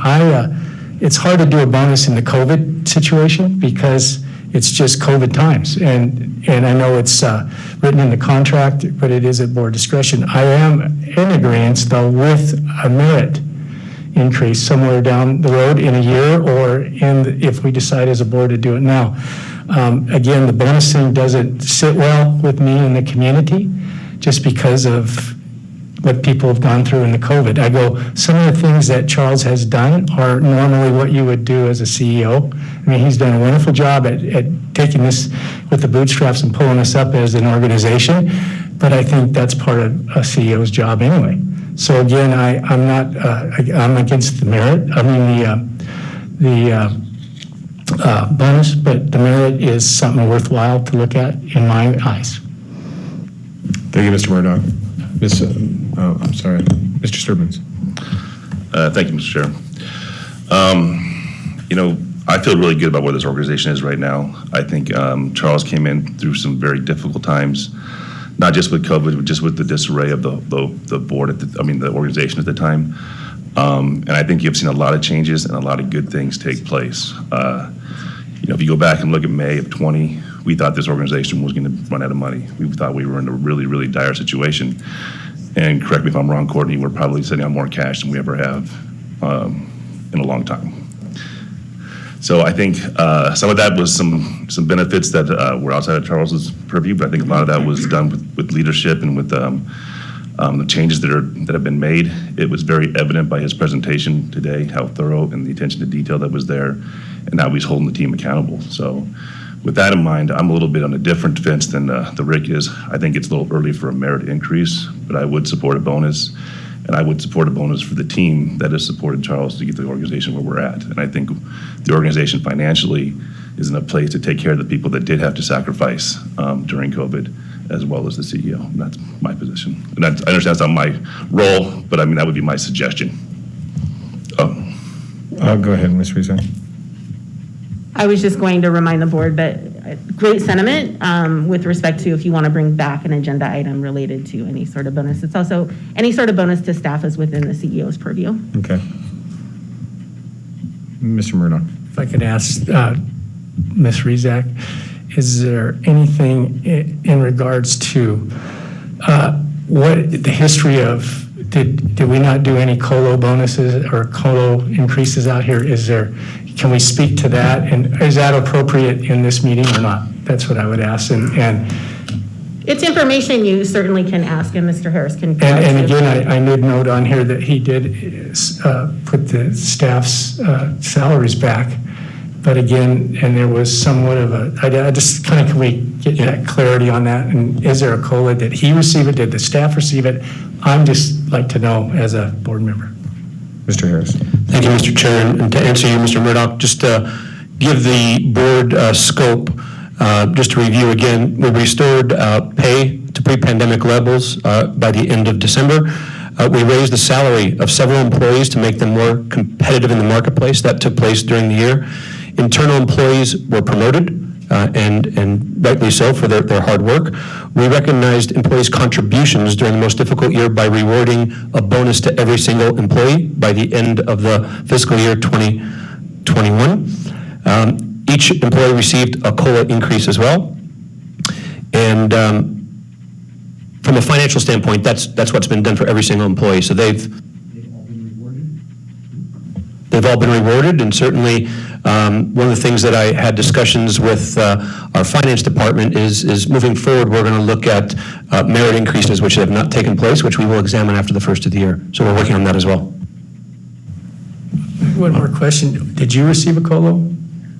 It's hard to do a bonus in the COVID situation because it's just COVID times. And I know it's written in the contract, but it is at board discretion. I am in agreement, though, with a merit increase somewhere down the road in a year or if we decide as a board to do it now. Again, the bonus thing doesn't sit well with me in the community just because of what people have gone through in the COVID. I go, some of the things that Charles has done are normally what you would do as a CEO. I mean, he's done a wonderful job at taking this with the bootstraps and pulling us up as an organization, but I think that's part of a CEO's job anyway. So again, I'm against the merit, the bonus, but the merit is something worthwhile to look at in my eyes. Thank you, Mr. Murdoch. I'm sorry, Mr. Sturbins. Thank you, Mr. Chair. I feel really good about where this organization is right now. I think Charles came in through some very difficult times, not just with COVID, but just with the disarray of the board, the organization at the time. And I think you've seen a lot of changes and a lot of good things take place. If you go back and look at May of 20, we thought this organization was going to run out of money. We thought we were in a really, really dire situation. And correct me if I'm wrong, Courtney, we're probably sitting on more cash than we ever have in a long time. So I think some of that was some benefits that were outside of Charles's purview, but I think a lot of that was done with leadership and with the changes that have been made. It was very evident by his presentation today how thorough and the attention to detail that was there, and how he's holding the team accountable. So with that in mind, I'm a little bit on a different fence than the Rick is. I think it's a little early for a merit increase, but I would support a bonus, and I would support a bonus for the team that has supported Charles to get the organization where we're at. And I think the organization financially is in a place to take care of the people that did have to sacrifice during COVID, as well as the CEO. And that's my position. And I understand it's not my role, but I mean, that would be my suggestion. Go ahead, Ms. Reese. I was just going to remind the board that great sentiment with respect to if you want to bring back an agenda item related to any sort of bonus. It's also any sort of bonus to staff is within the CEO's purview. Okay. Mr. Murdoch. If I could ask Ms. Rizak, is there anything in regards to what the history of, did we not do any COLO bonuses or COLO increases out here? Can we speak to that? And is that appropriate in this meeting or not? That's what I would ask. And It's information you certainly can ask, and Mr. Harris can. And again, I did note on here that he did put the staff's salaries back. But again, and there was somewhat of I just kind of, can we get that clarity on that? And is there a COLA? Did he receive it? Did the staff receive it? I'm just like to know as a board member. Mr. Harris. Thank you, Mr. Chair. And to answer you, Mr. Murdoch, just to give the board scope, just to review again, we restored pay to pre-pandemic levels by the end of December. We raised the salary of several employees to make them more competitive in the marketplace. That took place during the year. Internal employees were promoted, and rightly so for their hard work. We recognized employees' contributions during the most difficult year by rewarding a bonus to every single employee by the end of the fiscal year 2021. Each employee received a COLA increase as well. And from a financial standpoint, that's what's been done for every single employee. So they've all been rewarded, and certainly one of the things that I had discussions with our finance department is moving forward, we're going to look at merit increases which have not taken place, which we will examine after the first of the year. So we're working on that as well. One more question. Did you receive a COLA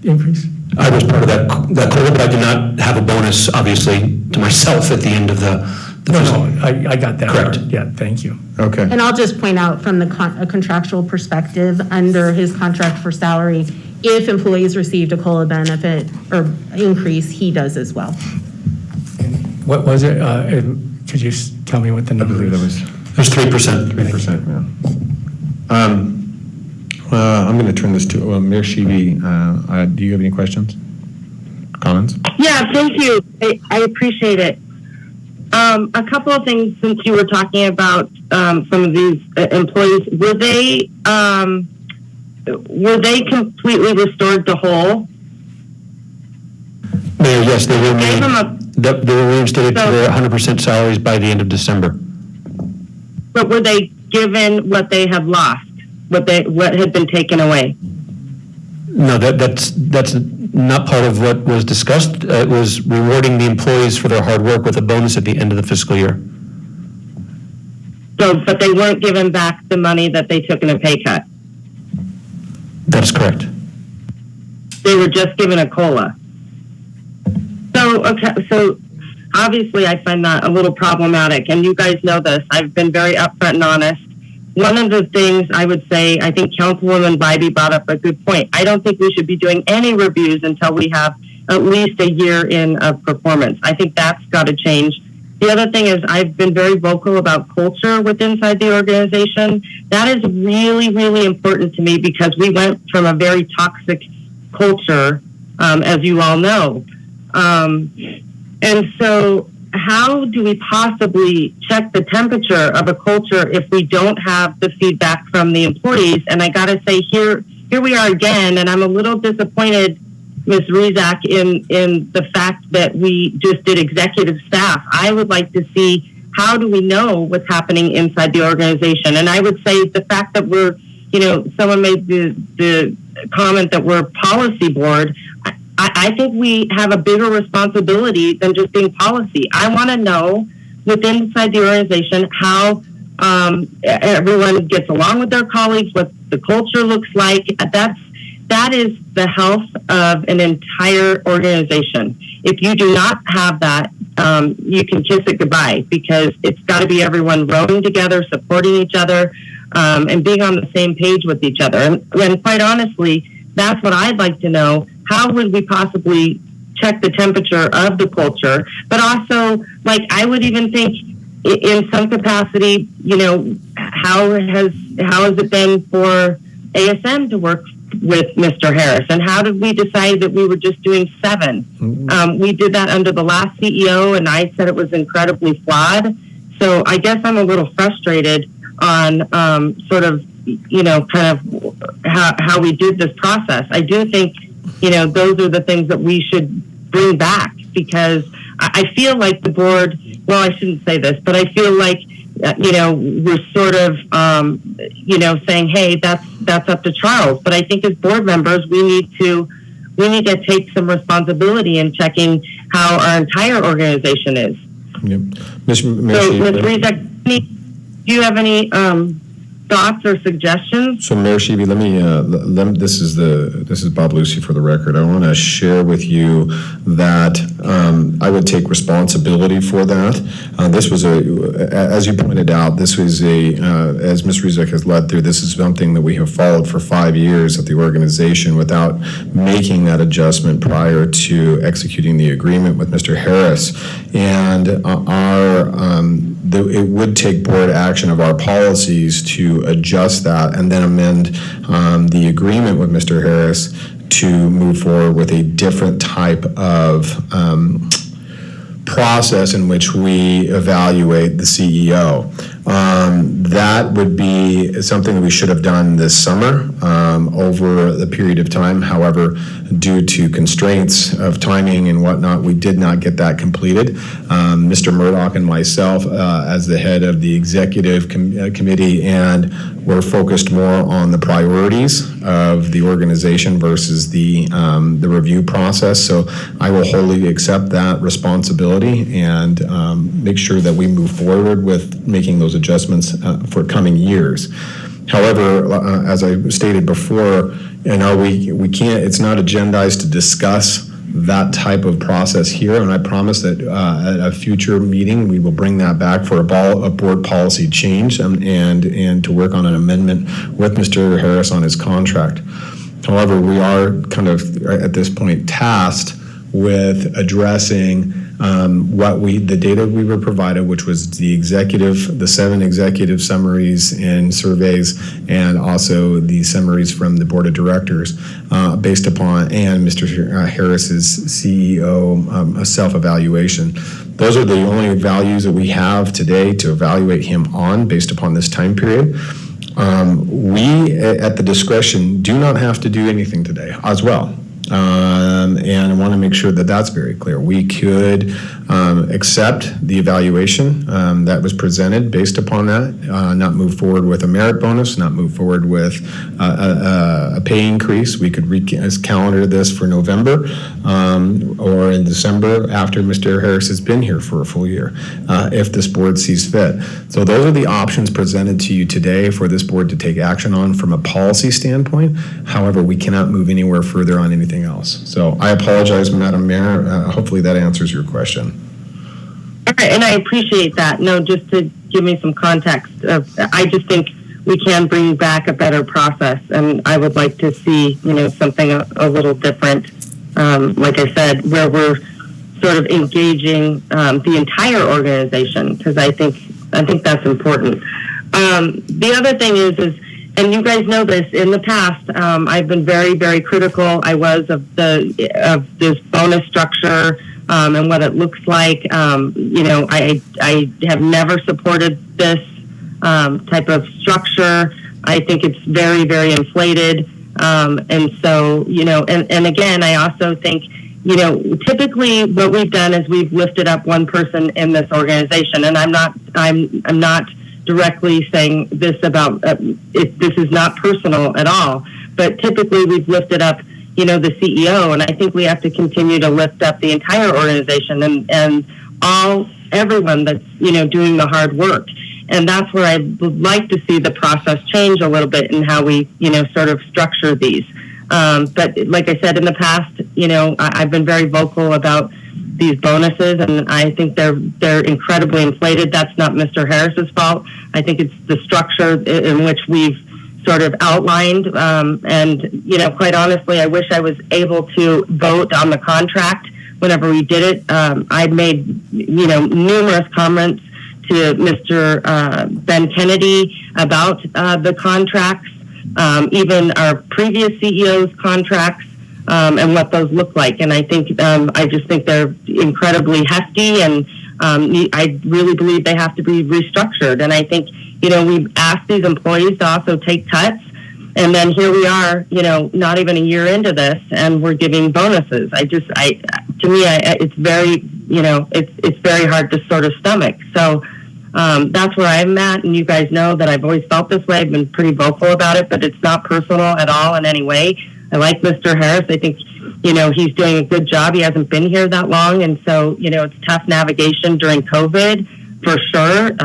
increase? I was part of that COLA, but I did not have a bonus, obviously, to myself at the end of the No, I got that. Correct. Part. Yeah, thank you. Okay. And I'll just point out from the a contractual perspective, under his contract for salary, if employees received a COLA benefit or increase, he does as well. What was it? Could you tell me what the number I believe is? It was 3%. 3%, yeah. I'm going to turn this to Mayor Sheeby. Do you have any questions? Comments? Yeah, thank you. I appreciate it. a couple of things since you were talking about some of these employees. Were they completely restored to whole? Mayor, yes, they were reinstated to their 100% salaries by the end of December. But were they given what they had lost, what had been taken away? No, that's not part of what was discussed. It was rewarding the employees for their hard work with a bonus at the end of the fiscal year. So, but they weren't given back the money that they took in a pay cut? That's correct. They were just given a COLA? So obviously I find that a little problematic, and you guys know this. I've been very upfront and honest. One of the things I would say, I think Councilwoman Bybee brought up a good point. I don't think we should be doing any reviews until we have at least a year in of performance. I think that's got to change. The other thing is I've been very vocal about culture inside the organization. That is really, really important to me because we went from a very toxic culture, as you all know. And so how do we possibly check the temperature of a culture if we don't have the feedback from the employees? And I got to say, here we are again, and I'm a little disappointed, Ms. Rizak, in the fact that we just did executive staff. I would like to see, how do we know what's happening inside the organization? And I would say the fact that we're, someone made the comment that we're a policy board. I think we have a bigger responsibility than just being policy. I want to know inside the organization how everyone gets along with their colleagues, what the culture looks like. That is the health of an entire organization. If you do not have that, you can kiss it goodbye, because it's got to be everyone rowing together, supporting each other, and being on the same page with each other. And quite honestly, that's what I'd like to know. How would we possibly check the temperature of the culture? But also, I would even think in some capacity, how has it been for ASM to work with Mr. Harris? And how did we decide that we were just doing 7? We did that under the last CEO, and I said it was incredibly flawed. So I guess I'm a little frustrated on sort of, kind of how we did this process. I do think, those are the things that we should bring back, because I feel like the board, well, I shouldn't say this, but I feel like, we're sort of, saying, hey, that's up to Charles. But I think as board members, we need to take some responsibility in checking how our entire organization is. Yep. Ms. Rizak, do you have any thoughts or suggestions? So Mayor Sheeby, this is Bob Lucy for the record. I want to share with you that I would take responsibility for that. This was as you pointed out, this was as Ms. Rizak has led through, this is something that we have followed for 5 years at the organization without making that adjustment prior to executing the agreement with Mr. Harris. And it would take board action of our policies to adjust that and then amend the agreement with Mr. Harris to move forward with a different type of process in which we evaluate the CEO. That would be something that we should have done this summer over the period of time. However, due to constraints of timing and whatnot, we did not get that completed. Mr. Murdoch and myself, as the head of the executive committee, and we're focused more on the priorities of the organization versus the review process. So I will wholly accept that responsibility and make sure that we move forward with making those adjustments for coming years. However, as I stated before, we can't, it's not agendized to discuss that type of process here, and I promise that at a future meeting we will bring that back for a board policy change and to work on an amendment with Mr. Harris on his contract. However, we are kind of at this point tasked with addressing the data we were provided, which was the 7 executive summaries and surveys, and also the summaries from the board of directors, based upon, and Mr. Harris's CEO self-evaluation. Those are the only values that we have today to evaluate him on based upon this time period. We, at the discretion, do not have to do anything today as well. And I want to make sure that that's very clear. We could accept the evaluation that was presented based upon that, not move forward with a merit bonus, not move forward with a pay increase. We could calendar this for November or in December after Mr. Harris has been here for a full year, if this board sees fit. So those are the options presented to you today for this board to take action on from a policy standpoint. However, we cannot move anywhere further on anything else. So I apologize, Madam Mayor. Hopefully that answers your question. All right, and I appreciate that. No, just to give me some context, I just think we can bring back a better process, and I would like to see, something a little different. Like I said, where we're sort of engaging the entire organization, because I think that's important. The other thing is, and you guys know this, in the past, I've been very, very critical. I was of this bonus structure and what it looks like. I have never supported this type of structure. I think it's very, very inflated. And so, and again, I also think, typically what we've done is we've lifted up one person in this organization, and I'm not directly saying this about, this is not personal at all, but typically we've lifted up, the CEO, and I think we have to continue to lift up the entire organization and everyone that's, doing the hard work. And that's where I would like to see the process change a little bit in how we, sort of structure these. But like I said, in the past, I've been very vocal about these bonuses, and I think they're incredibly inflated. That's not Mr. Harris's fault. I think it's the structure in which we've sort of outlined. And, quite honestly, I wish I was able to vote on the contract whenever we did it. I'd made, numerous comments to Mr. Ben Kennedy about the contracts, even our previous CEO's contracts, and what those look like. And I think, I just think they're incredibly hefty, and I really believe they have to be restructured. And I think, we've asked these employees to also take cuts, and then here we are, not even a year into this, and we're giving bonuses. It's very, it's very hard to sort of stomach. So that's where I'm at, and you guys know that I've always felt this way. I've been pretty vocal about it, but it's not personal at all in any way. I like Mr. Harris. I think, he's doing a good job. He hasn't been here that long, and so, it's tough navigation during COVID, for sure.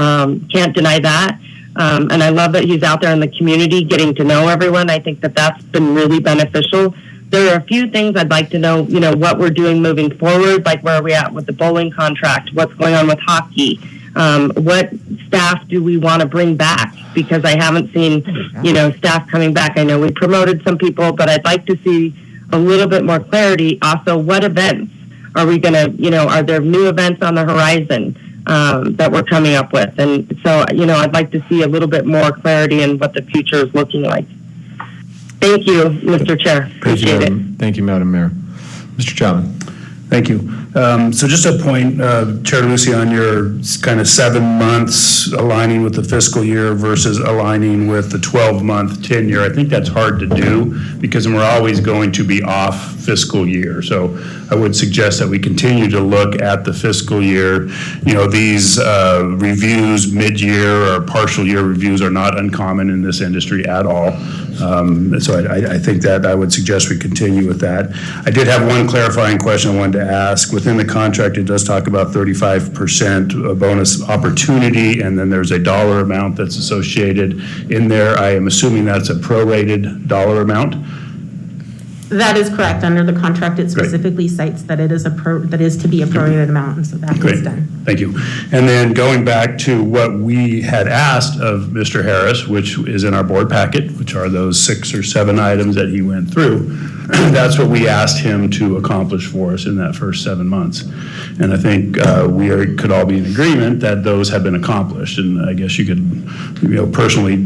Can't deny that. And I love that he's out there in the community getting to know everyone. I think that that's been really beneficial. There are a few things I'd like to know, what we're doing moving forward, like where are we at with the bowling contract, what's going on with hockey, what staff do we want to bring back? Because I haven't seen, staff coming back. I know we promoted some people, but I'd like to see a little bit more clarity. Also, what events are we going to, are there new events on the horizon that we're coming up with? And so, I'd like to see a little bit more clarity in what the future is looking like. Thank you, Mr. Chair. Appreciate it. Thank you, Madam Mayor. Mr. Chapman. Thank you. So just a point, Chair Lucy, on your kind of 7 months aligning with the fiscal year versus aligning with the 12-month tenure. I think that's hard to do because we're always going to be off fiscal year. So I would suggest that we continue to look at the fiscal year. These reviews, mid-year or partial year reviews are not uncommon in this industry at all. So I think that I would suggest we continue with that. I did have one clarifying question I wanted to ask. Within the contract, it does talk about 35% bonus opportunity, and then there's a dollar amount that's associated in there. I am assuming that's a prorated dollar amount. That is correct. Under the contract, it specifically cites that it is that is to be a prorated amount, and so that is done. Thank you. And then going back to what we had asked of Mr. Harris, which is in our board packet, which are those 6 or 7 items that he went through. that's what we asked him to accomplish for us in that first 7 months. And I think could all be in agreement that those have been accomplished. And I guess you could, personally,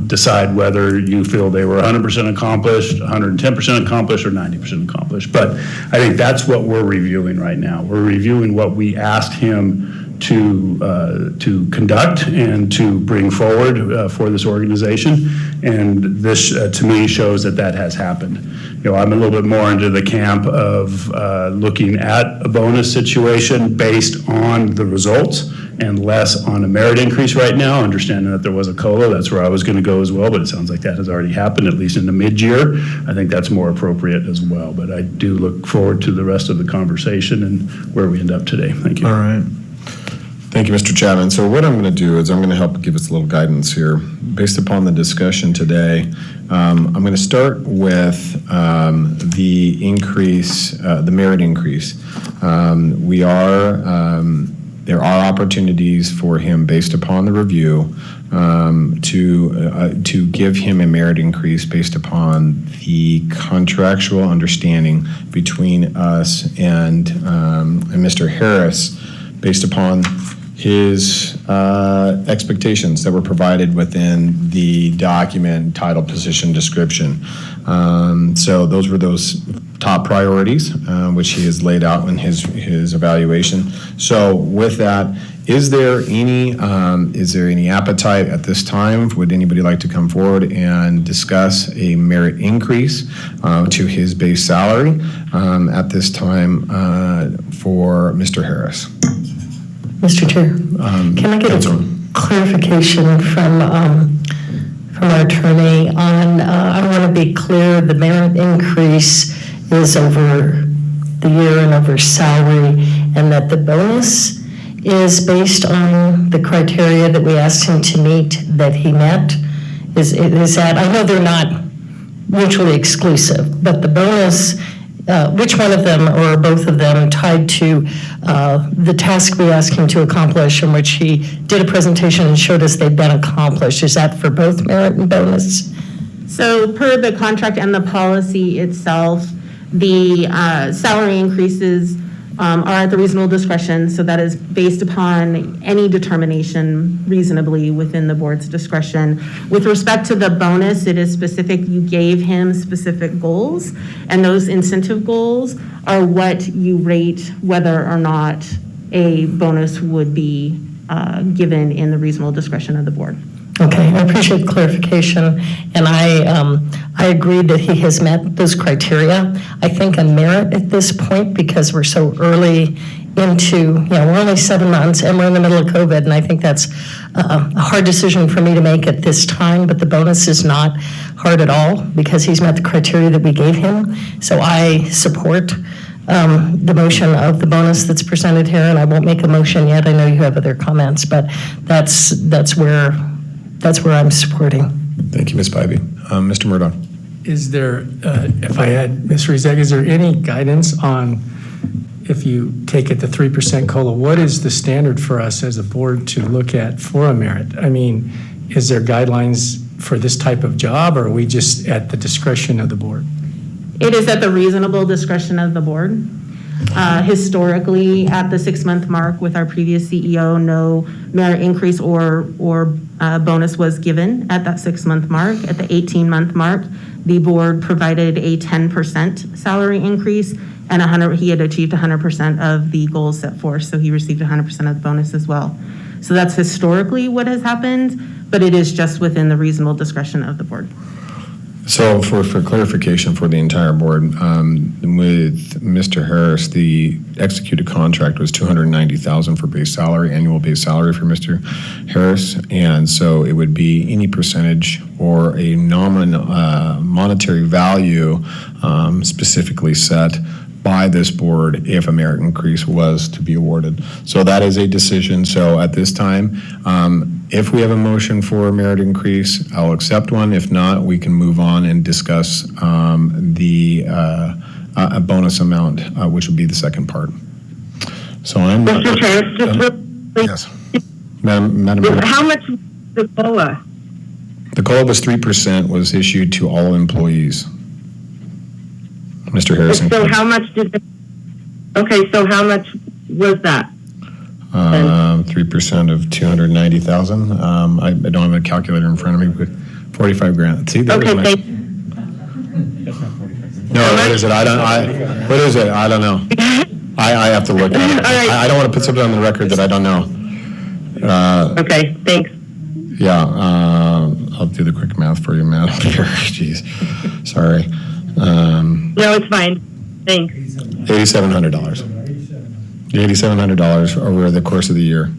decide whether you feel they were 100% accomplished, 110% accomplished, or 90% accomplished. But I think that's what we're reviewing right now. We're reviewing what we asked him to conduct and to bring forward for this organization, and this to me shows that has happened. I'm a little bit more into the camp of looking at a bonus situation based on the results and less on a merit increase right now, understanding that there was a COLA. That's where I was going to go as well, but it sounds like that has already happened, at least in the mid-year. I think that's more appropriate as well, but I do look forward to the rest of the conversation and where we end up today. Thank you. All right. Thank you, Mr. Chapman. So what I'm going to do is I'm going to help give us a little guidance here. Based upon the discussion today, I'm going to start with the increase, the merit increase. There are opportunities for him based upon the review to give him a merit increase based upon the contractual understanding between us and Mr. Harris, based upon his expectations that were provided within the document titled Position Description. So those were those top priorities, which he has laid out in his evaluation. So with that, is there any appetite at this time? Would anybody like to come forward and discuss a merit increase to his base salary at this time for Mr. Harris? Mr. Chair, can I get a clarification from our attorney on, I want to be clear, the merit increase is over the year and over salary, and that the bonus is based on the criteria that we asked him to meet that he met? Is that, I know they're not mutually exclusive, but the bonus, which one of them or both of them tied to the task we asked him to accomplish, in which he did a presentation and showed us they've been accomplished? Is that for both merit and bonus? So per the contract and the policy itself, the salary increases are at the reasonable discretion, so that is based upon any determination reasonably within the board's discretion. With respect to the bonus, it is specific. You gave him specific goals, and those incentive goals are what you rate whether or not a bonus would be given in the reasonable discretion of the board. Okay, I appreciate the clarification, and I agree that he has met those criteria. I think a merit at this point, because we're so early into, we're only 7 months and we're in the middle of COVID, and I think that's a hard decision for me to make at this time, but the bonus is not hard at all because he's met the criteria that we gave him. So I support the motion of the bonus that's presented here, and I won't make a motion yet. I know you have other comments, but that's where I'm supporting. Thank you, Ms. Bybee. Mr. Murdoch. Is there, if I had, Ms. Rizek, is there any guidance on, if you take it to 3% COLA, what is the standard for us as a board to look at for a merit? I mean, is there guidelines for this type of job, or are we just at the discretion of the board? It is at the reasonable discretion of the board. Historically, at the 6-month mark with our previous CEO, no merit increase or bonus was given at that 6-month mark. At the 18-month mark, the board provided a 10% salary increase, and he had achieved 100% of the goals set forth, so he received 100% of the bonus as well. So that's historically what has happened, but it is just within the reasonable discretion of the board. So for clarification for the entire board, with Mr. Harris, the executed contract was $290,000 for base salary, annual base salary for Mr. Harris, and so it would be any percentage or a monetary value specifically set by this board if a merit increase was to be awarded. So that is a decision. So at this time, if we have a motion for a merit increase, I'll accept one. If not, we can move on and discuss the bonus amount, which would be the second part. So I'm. Mr. Chair, just yes, Madam. How much was the COLA? The COLA was 3%, was issued to all employees. Mr. Harrison. So how much okay, so how much was that? 3% of 290,000. I don't have a calculator in front of me, but 45 grand. See, that was my. No, what is it? What is it? I don't know. I have to look at it. All right. I don't want to put something on the record that I don't know. Okay, thanks. Yeah, I'll do the quick math for you, Madam Chair. Jeez, sorry. No, it's fine. Thanks. $8,700. $8,700 over the course of the year.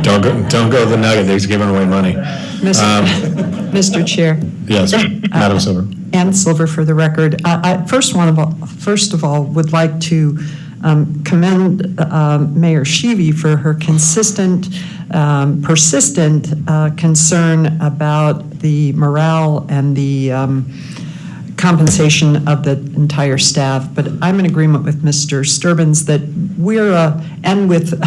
Don't go the Nugget. They're giving away money. Mr. Chair. Yes, Madam Silver. Ann Silver for the record. I first of all would like to commend Mayor Sheevy for her consistent, persistent concern about the morale and the compensation of the entire staff. But I'm in agreement with Mr. Sturbins that and with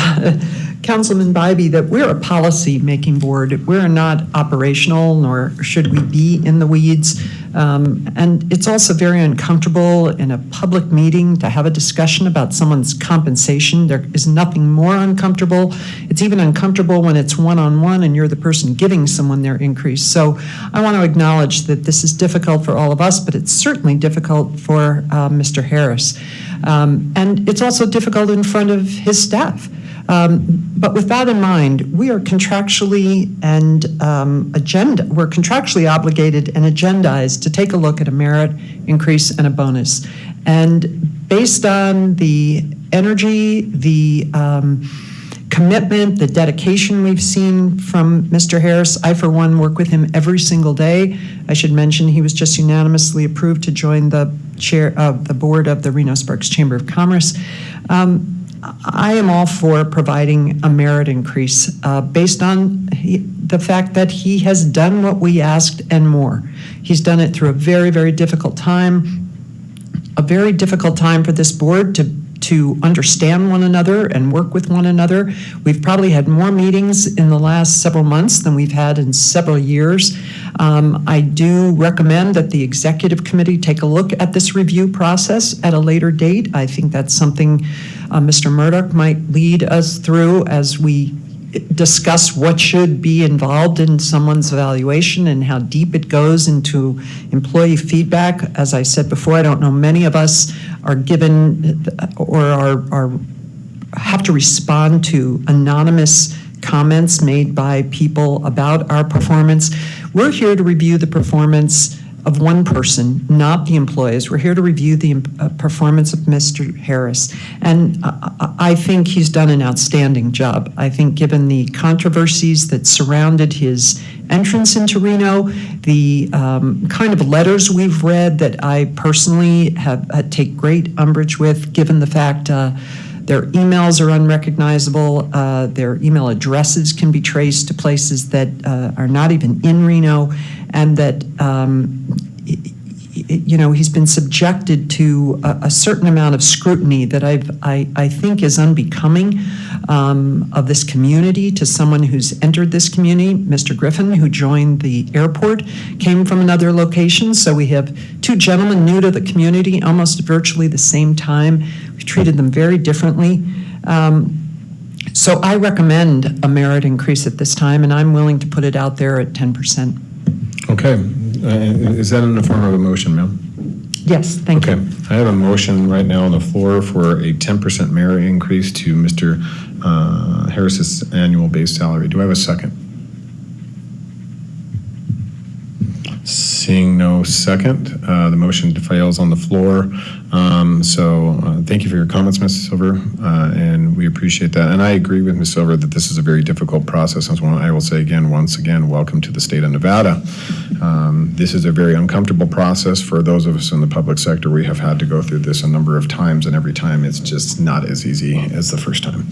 Councilman Bybee, that we're a policy-making board. We're not operational, nor should we be in the weeds. And it's also very uncomfortable in a public meeting to have a discussion about someone's compensation. There is nothing more uncomfortable. It's even uncomfortable when it's one-on-one and you're the person giving someone their increase. So I want to acknowledge that this is difficult for all of us, but it's certainly difficult for Mr. Harris. And it's also difficult in front of his staff. But with that in mind, we are contractually we're contractually obligated and agendized to take a look at a merit increase and a bonus. And based on the energy, the commitment, the dedication we've seen from Mr. Harris, I, for one, work with him every single day. I should mention he was just unanimously approved to join the chair of the board of the Reno Sparks Chamber of Commerce. I am all for providing a merit increase based on the fact that he has done what we asked and more. He's done it through a very, very difficult time, for this board to understand one another and work with one another. We've probably had more meetings in the last several months than we've had in several years. I do recommend that the executive committee take a look at this review process at a later date. I think that's something Mr. Murdoch might lead us through as we discuss what should be involved in someone's evaluation and how deep it goes into employee feedback. As I said before, I don't know many of us are given or are have to respond to anonymous comments made by people about our performance. We're here to review the performance of one person, not the employees. We're here to review the performance of Mr. Harris. And I think he's done an outstanding job. I think given the controversies that surrounded his entrance into Reno, the kind of letters we've read that I personally take great umbrage with, given the fact their emails are unrecognizable, their email addresses can be traced to places that are not even in Reno, and that he's been subjected to a certain amount of scrutiny that I think is unbecoming of this community to someone who's entered this community. Mr. Griffin, who joined the airport, came from another location, so we have two gentlemen new to the community almost virtually the same time. We treated them very differently. So I recommend a merit increase at this time, and I'm willing to put it out there at 10%. Okay. Is that in the form of a motion, ma'am? Yes, thank you. Okay. I have a motion right now on the floor for a 10% merit increase to Mr. Harris's annual base salary. Do I have a second? Seeing no second, the motion fails on the floor. So thank you for your comments, Ms. Silver, and we appreciate that. And I agree with Ms. Silver that this is a very difficult process. As I will say again, once again, welcome to the state of Nevada. This is a very uncomfortable process for those of us in the public sector. We have had to go through this a number of times, and every time it's just not as easy as the first time.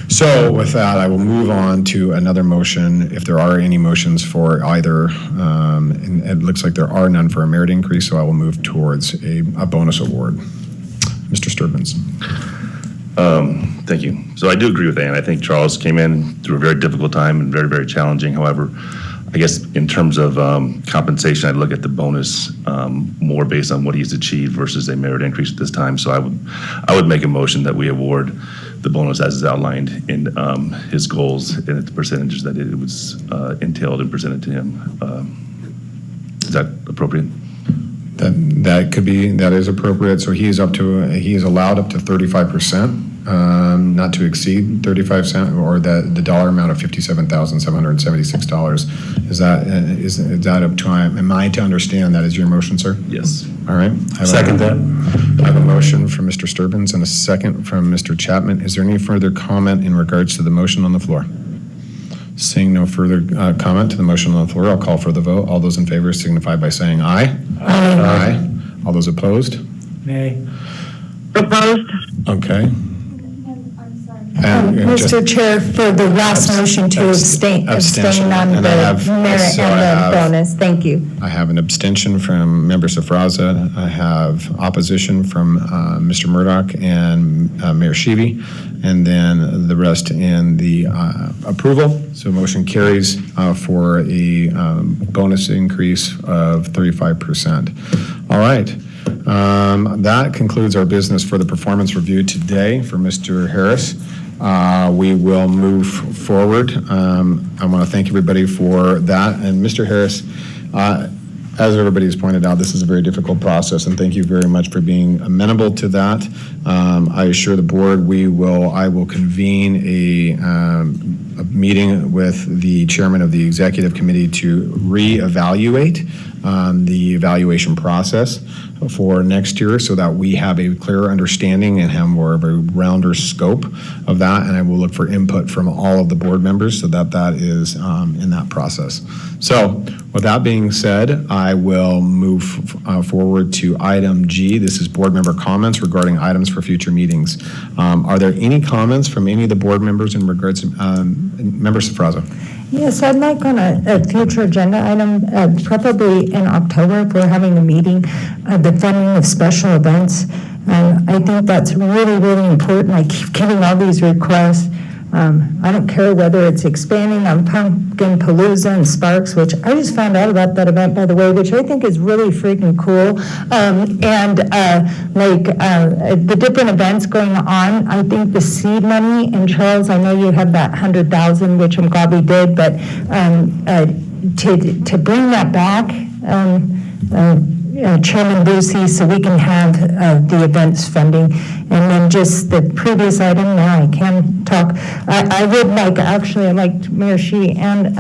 So with that, I will move on to another motion. If there are any motions for either, and it looks like there are none for a merit increase, so I will move towards a bonus award. Mr. Sturbins. Thank you. So I do agree with Ann. I think Charles came in through a very difficult time and very, very challenging. However, I guess in terms of compensation, I'd look at the bonus more based on what he's achieved versus a merit increase at this time. So I would make a motion that we award the bonus as is outlined in his goals and the percentages that it was entailed and presented to him. Is that appropriate? That could be, that is appropriate. So he is allowed up to 35%, not to exceed 35 cents, or the dollar amount of $57,776. Is that up to, am I to understand that is your motion, sir? Yes. All right. Second that. I have a motion from Mr. Sturbins and a second from Mr. Chapman. Is there any further comment in regards to the motion on the floor? Seeing no further comment to the motion on the floor, I'll call for the vote. All those in favor signify by saying aye. Aye. Aye. All those opposed? Nay. Opposed? Okay. Mr. Chair, for the last motion to abstain on the merit and the bonus. Thank you. I have an abstention from Member Safraza. I have opposition from Mr. Murdoch and Mayor Sheevy, and then the rest in the approval. So motion carries for a bonus increase of 35%. All right. That concludes our business for the performance review today for Mr. Harris. We will move forward. I want to thank everybody for that. And Mr. Harris, as everybody has pointed out, this is a very difficult process, and thank you very much for being amenable to that. I assure the board I will convene a meeting with the chairman of the executive committee to reevaluate the evaluation process for next year so that we have a clearer understanding and have more of a rounder scope of that. And I will look for input from all of the board members so that that is in that process. So with that being said, I will move forward to item G. This is board member comments regarding items for future meetings. Are there any comments from any of the board members in regards to Member Safraza? Yes, I'd like on a future agenda item, probably in October, if we're having a meeting, the funding of special events. I think that's really, really important. I keep getting all these requests. I don't care whether it's expanding on Pumpkin Palooza and Sparks, which I just found out about that event, by the way, which I think is really freaking cool. The different events going on, I think the seed money, and Charles, I know you have that 100,000, which I'm glad we did, but to bring that back, Chairman Lucy, so we can have the events funding. And then just the previous item, now I can talk. I would like, actually, I liked Mayor Shee and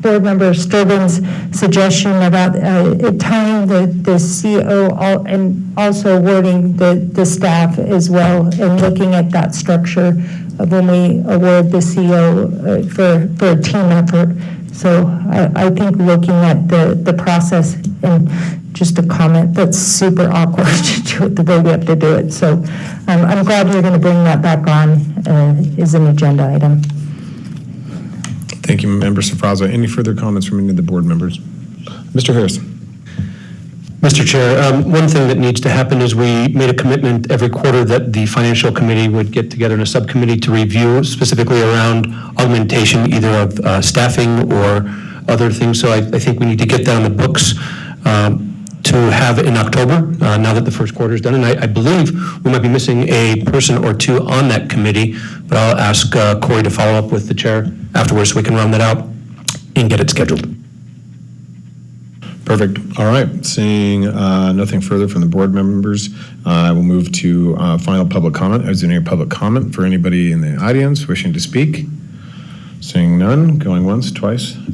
Board Member Sturbin's suggestion about tying the CO and also awarding the staff as well, and looking at that structure of when we award the CO for a team effort. So I think looking at the process, and just a comment, that's super awkward to do it the way we have to do it. So I'm glad you're going to bring that back on as an agenda item. Thank you, Member Safraza. Any further comments from any of the board members? Mr. Harris. Mr. Chair, one thing that needs to happen is we made a commitment every quarter that the financial committee would get together in a subcommittee to review specifically around augmentation, either of staffing or other things. So I think we need to get that on the books to have in October, now that the first quarter is done. And I believe we might be missing a person or two on that committee, but I'll ask Corey to follow up with the chair afterwards so we can round that out and get it scheduled. Perfect. All right. Seeing nothing further from the board members, I will move to final public comment. Is there any public comment for anybody in the audience wishing to speak? Seeing none, going once, twice.